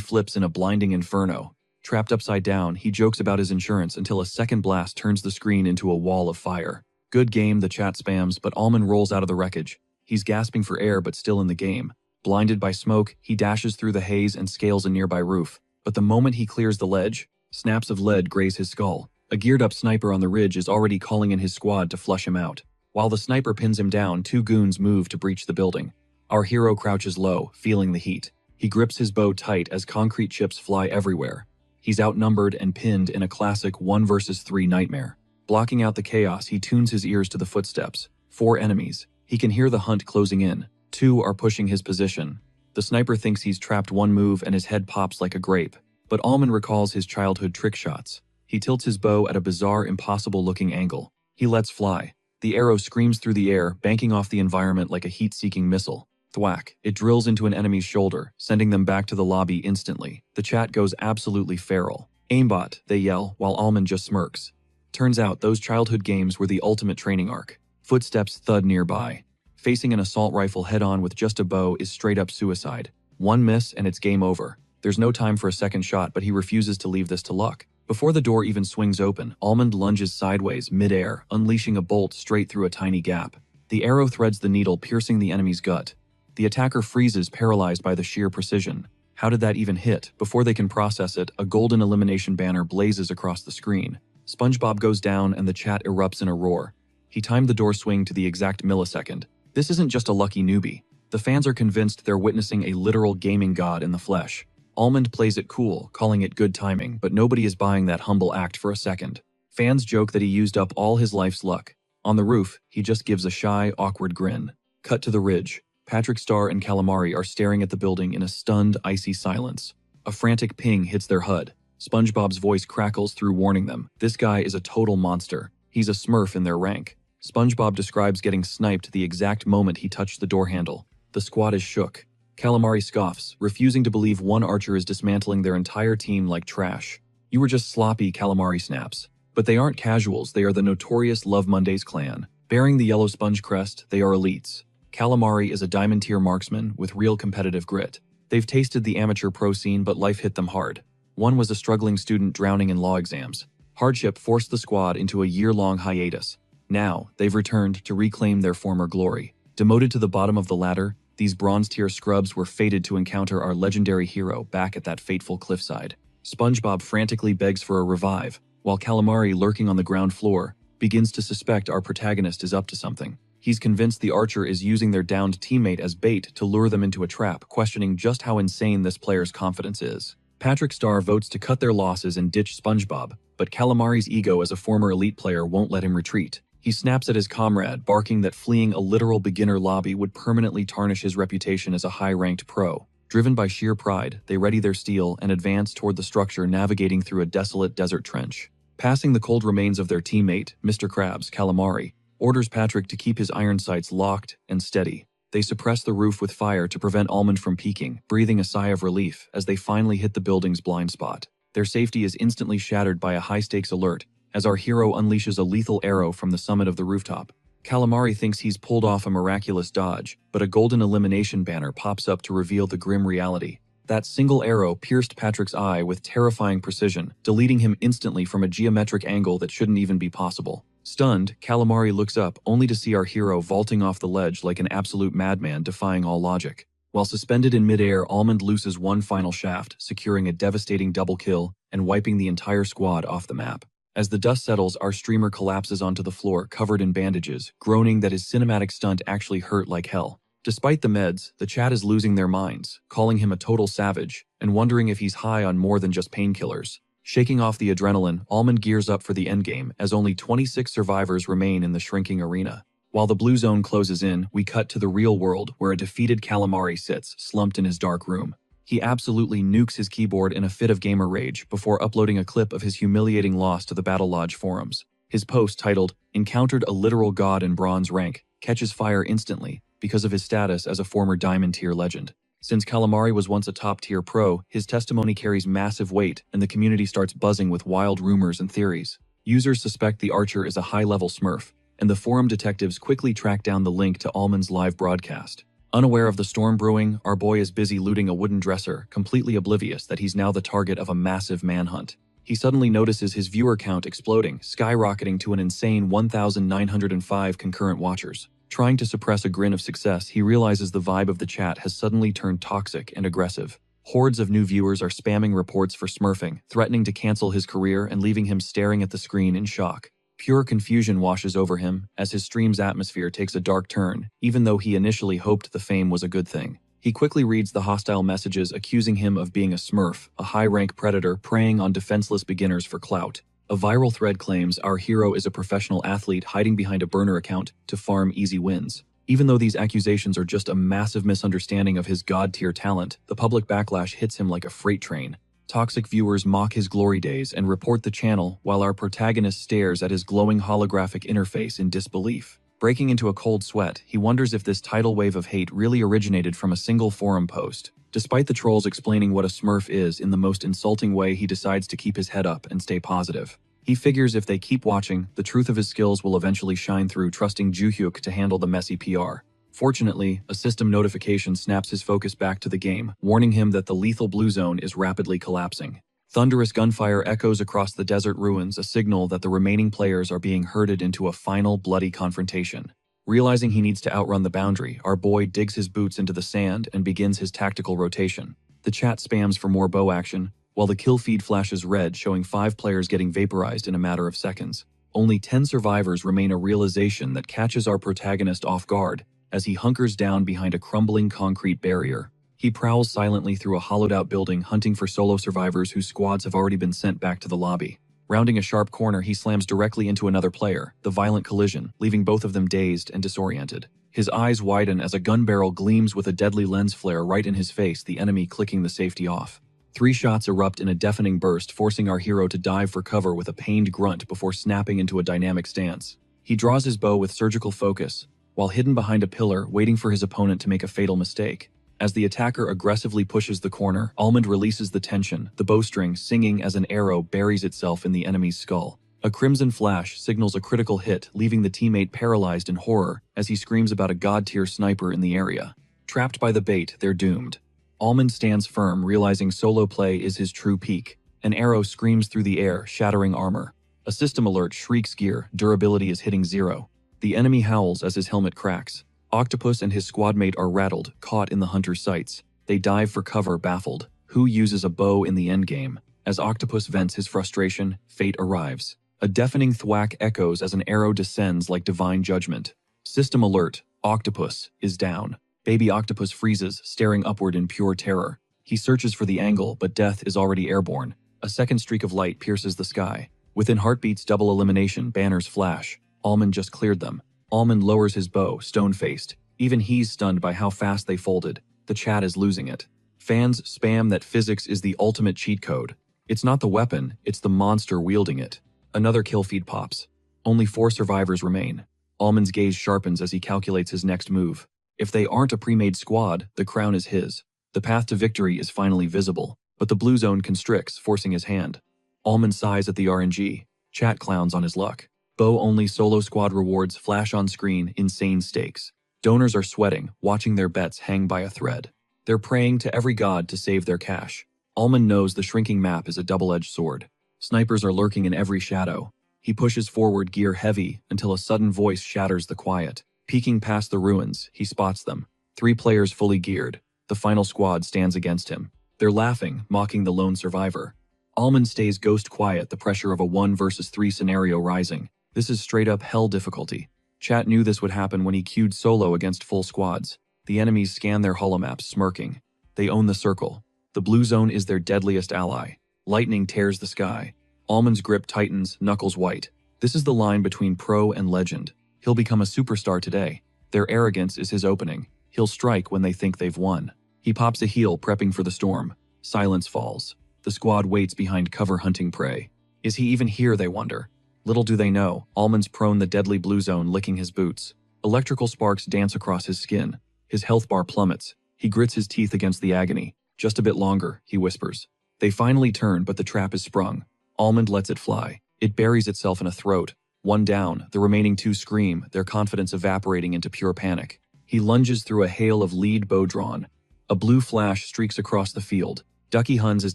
flips in a blinding inferno. Trapped upside down, he jokes about his insurance until a second blast turns the screen into a wall of fire. Good game, the chat spams, but Almond rolls out of the wreckage. He's gasping for air but still in the game. Blinded by smoke, he dashes through the haze and scales a nearby roof. But the moment he clears the ledge, snaps of lead graze his skull. A geared-up sniper on the ridge is already calling in his squad to flush him out. While the sniper pins him down, two goons move to breach the building. Our hero crouches low, feeling the heat. He grips his bow tight as concrete chips fly everywhere. He's outnumbered and pinned in a classic 1 versus 3 nightmare. Blocking out the chaos, he tunes his ears to the footsteps. 4 enemies. He can hear the hunt closing in. 2 are pushing his position. The sniper thinks he's trapped one move and his head pops like a grape. But Almond recalls his childhood trick shots. He tilts his bow at a bizarre, impossible-looking angle. He lets fly. The arrow screams through the air, banking off the environment like a heat-seeking missile. Thwack. It drills into an enemy's shoulder, sending them back to the lobby instantly. The chat goes absolutely feral. Aimbot, they yell, while Almond just smirks. Turns out those childhood games were the ultimate training arc. Footsteps thud nearby. Facing an assault rifle head-on with just a bow is straight-up suicide. One miss and it's game over. There's no time for a second shot, but he refuses to leave this to luck. Before the door even swings open, Almond lunges sideways, mid-air, unleashing a bolt straight through a tiny gap. The arrow threads the needle, piercing the enemy's gut. The attacker freezes, paralyzed by the sheer precision. How did that even hit? Before they can process it, a golden elimination banner blazes across the screen. SpongeBob goes down and the chat erupts in a roar. He timed the door swing to the exact millisecond. This isn't just a lucky newbie. The fans are convinced they're witnessing a literal gaming god in the flesh. Almond plays it cool, calling it good timing, but nobody is buying that humble act for a second. Fans joke that he used up all his life's luck. On the roof, he just gives a shy, awkward grin. Cut to the ridge. Patrick Star and Calamari are staring at the building in a stunned, icy silence. A frantic ping hits their HUD. SpongeBob's voice crackles through, warning them. This guy is a total monster. He's a smurf in their rank. SpongeBob describes getting sniped the exact moment he touched the door handle. The squad is shook. Calamari scoffs, refusing to believe one archer is dismantling their entire team like trash. You were just sloppy, Calamari snaps. But they aren't casuals, they are the notorious Love Mondays clan. Bearing the yellow sponge crest, they are elites. Calamari is a diamond-tier marksman with real competitive grit. They've tasted the amateur pro scene, but life hit them hard. One was a struggling student drowning in law exams. Hardship forced the squad into a year-long hiatus. Now, they've returned to reclaim their former glory. Demoted to the bottom of the ladder, these bronze-tier scrubs were fated to encounter our legendary hero back at that fateful cliffside. SpongeBob frantically begs for a revive, while Calamari, lurking on the ground floor, begins to suspect our protagonist is up to something. He's convinced the archer is using their downed teammate as bait to lure them into a trap, questioning just how insane this player's confidence is. Patrick Star votes to cut their losses and ditch SpongeBob, but Calamari's ego as a former elite player won't let him retreat. He snaps at his comrade, barking that fleeing a literal beginner lobby would permanently tarnish his reputation as a high-ranked pro. Driven by sheer pride, they ready their steel and advance toward the structure, navigating through a desolate desert trench. Passing the cold remains of their teammate, Mr. Krabs, Calamari orders Patrick to keep his iron sights locked and steady. They suppress the roof with fire to prevent Almond from peeking, breathing a sigh of relief as they finally hit the building's blind spot. Their safety is instantly shattered by a high-stakes alert, as our hero unleashes a lethal arrow from the summit of the rooftop. Calamari thinks he's pulled off a miraculous dodge, but a golden elimination banner pops up to reveal the grim reality. That single arrow pierced Patrick's eye with terrifying precision, deleting him instantly from a geometric angle that shouldn't even be possible. Stunned, Calamari looks up only to see our hero vaulting off the ledge like an absolute madman, defying all logic. While suspended in midair, Almond looses one final shaft, securing a devastating double kill and wiping the entire squad off the map. As the dust settles, our streamer collapses onto the floor, covered in bandages, groaning that his cinematic stunt actually hurt like hell. Despite the meds, the chat is losing their minds, calling him a total savage, and wondering if he's high on more than just painkillers. Shaking off the adrenaline, Almond gears up for the endgame, as only 26 survivors remain in the shrinking arena. While the blue zone closes in, we cut to the real world, where a defeated Calamari sits, slumped in his dark room. He absolutely nukes his keyboard in a fit of gamer rage before uploading a clip of his humiliating loss to the Battle Lodge forums. His post, titled, "Encountered a literal god in bronze rank," catches fire instantly because of his status as a former diamond-tier legend. Since Calamari was once a top-tier pro, his testimony carries massive weight, and the community starts buzzing with wild rumors and theories. Users suspect the archer is a high-level smurf, and the forum detectives quickly track down the link to Almond's live broadcast. Unaware of the storm brewing, our boy is busy looting a wooden dresser, completely oblivious that he's now the target of a massive manhunt. He suddenly notices his viewer count exploding, skyrocketing to an insane 1,905 concurrent watchers. Trying to suppress a grin of success, he realizes the vibe of the chat has suddenly turned toxic and aggressive. Hordes of new viewers are spamming reports for smurfing, threatening to cancel his career and leaving him staring at the screen in shock. Pure confusion washes over him as his stream's atmosphere takes a dark turn, even though he initially hoped the fame was a good thing. He quickly reads the hostile messages accusing him of being a smurf, a high-rank predator preying on defenseless beginners for clout. A viral thread claims our hero is a professional athlete hiding behind a burner account to farm easy wins. Even though these accusations are just a massive misunderstanding of his god-tier talent, the public backlash hits him like a freight train. Toxic viewers mock his glory days and report the channel, while our protagonist stares at his glowing holographic interface in disbelief. Breaking into a cold sweat, he wonders if this tidal wave of hate really originated from a single forum post. Despite the trolls explaining what a smurf is in the most insulting way, he decides to keep his head up and stay positive. He figures if they keep watching, the truth of his skills will eventually shine through, trusting Juhyuk to handle the messy PR. Fortunately, a system notification snaps his focus back to the game, warning him that the lethal blue zone is rapidly collapsing. Thunderous gunfire echoes across the desert ruins, a signal that the remaining players are being herded into a final bloody confrontation. Realizing he needs to outrun the boundary, our boy digs his boots into the sand and begins his tactical rotation. The chat spams for more bow action, while the kill feed flashes red, showing 5 players getting vaporized in a matter of seconds. Only 10 survivors remain, a realization that catches our protagonist off guard as he hunkers down behind a crumbling concrete barrier. He prowls silently through a hollowed-out building, hunting for solo survivors whose squads have already been sent back to the lobby. Rounding a sharp corner, he slams directly into another player, the violent collision, leaving both of them dazed and disoriented. His eyes widen as a gun barrel gleams with a deadly lens flare right in his face, the enemy clicking the safety off. 3 shots erupt in a deafening burst, forcing our hero to dive for cover with a pained grunt before snapping into a dynamic stance. He draws his bow with surgical focus, while hidden behind a pillar, waiting for his opponent to make a fatal mistake. As the attacker aggressively pushes the corner, Almond releases the tension, the bowstring singing as an arrow buries itself in the enemy's skull. A crimson flash signals a critical hit, leaving the teammate paralyzed in horror as he screams about a god-tier sniper in the area. Trapped by the bait, they're doomed. Almond stands firm, realizing solo play is his true peak. An arrow screams through the air, shattering armor. A system alert shrieks gear, durability is hitting 0. The enemy howls as his helmet cracks. Octopus and his squadmate are rattled, caught in the hunter's sights. They dive for cover, baffled. Who uses a bow in the endgame? As Octopus vents his frustration, fate arrives. A deafening thwack echoes as an arrow descends like divine judgment. System alert, Octopus is down. Baby Octopus freezes, staring upward in pure terror. He searches for the angle, but death is already airborne. A second streak of light pierces the sky. Within Heartbeat's double elimination, banners flash. Almond just cleared them. Almond lowers his bow, stone-faced. Even he's stunned by how fast they folded. The chat is losing it. Fans spam that physics is the ultimate cheat code. It's not the weapon, it's the monster wielding it. Another kill feed pops. Only 4 survivors remain. Almond's gaze sharpens as he calculates his next move. If they aren't a pre-made squad, the crown is his. The path to victory is finally visible, but the blue zone constricts, forcing his hand. Almond sighs at the RNG. Chat clowns on his luck. Bow-only solo squad rewards flash on screen, insane stakes. Donors are sweating, watching their bets hang by a thread. They're praying to every god to save their cash. Almond knows the shrinking map is a double-edged sword. Snipers are lurking in every shadow. He pushes forward, gear heavy, until a sudden voice shatters the quiet. Peeking past the ruins, he spots them. 3 players fully geared. The final squad stands against him. They're laughing, mocking the lone survivor. Almond stays ghost quiet, the pressure of a 1 versus 3 scenario rising. This is straight-up hell difficulty. Chat knew this would happen when he queued solo against full squads. The enemies scan their holomaps, smirking. They own the circle. The blue zone is their deadliest ally. Lightning tears the sky. Almond's grip tightens, knuckles white. This is the line between pro and legend. He'll become a superstar today. Their arrogance is his opening. He'll strike when they think they've won. He pops a heel, prepping for the storm. Silence falls. The squad waits behind cover, hunting prey. Is he even here, they wonder. Little do they know, Almond's prone the deadly blue zone, licking his boots. Electrical sparks dance across his skin. His health bar plummets. He grits his teeth against the agony. Just a bit longer, he whispers. They finally turn, but the trap is sprung. Almond lets it fly. It buries itself in a throat. 1 down, the remaining 2 scream, their confidence evaporating into pure panic. He lunges through a hail of lead bow drawn. A blue flash streaks across the field. Ducky Huns is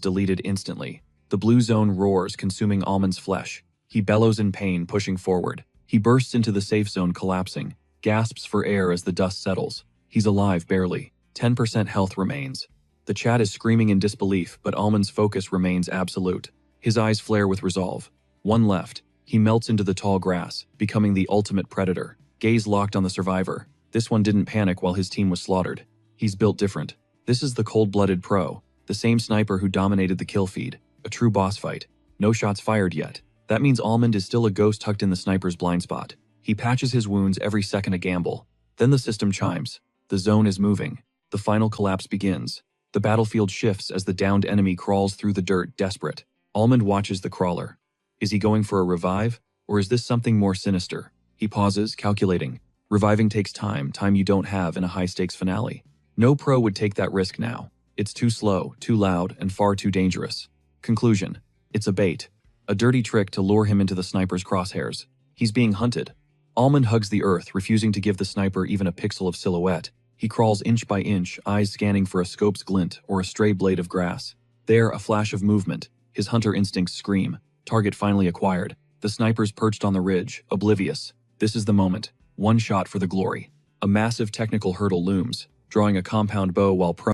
deleted instantly. The blue zone roars, consuming Almond's flesh. He bellows in pain, pushing forward. He bursts into the safe zone, collapsing. Gasps for air as the dust settles. He's alive, barely. 10% health remains. The chat is screaming in disbelief, but Almond's focus remains absolute. His eyes flare with resolve. 1 left. He melts into the tall grass, becoming the ultimate predator. Gaze locked on the survivor. This one didn't panic while his team was slaughtered. He's built different. This is the cold-blooded pro. The same sniper who dominated the kill feed. A true boss fight. No shots fired yet. That means Almond is still a ghost tucked in the sniper's blind spot. He patches his wounds, every second a gamble. Then the system chimes. The zone is moving. The final collapse begins. The battlefield shifts as the downed enemy crawls through the dirt, desperate. Almond watches the crawler. Is he going for a revive? Or is this something more sinister? He pauses, calculating. Reviving takes time you don't have in a high-stakes finale. No pro would take that risk now. It's too slow, too loud, and far too dangerous. Conclusion. It's a bait. A dirty trick to lure him into the sniper's crosshairs. He's being hunted. Almond hugs the earth, refusing to give the sniper even a pixel of silhouette. He crawls inch by inch, eyes scanning for a scope's glint or a stray blade of grass. There, a flash of movement. His hunter instincts scream. Target finally acquired. The sniper's perched on the ridge, oblivious. This is the moment. 1 shot for the glory. A massive technical hurdle looms, drawing a compound bow while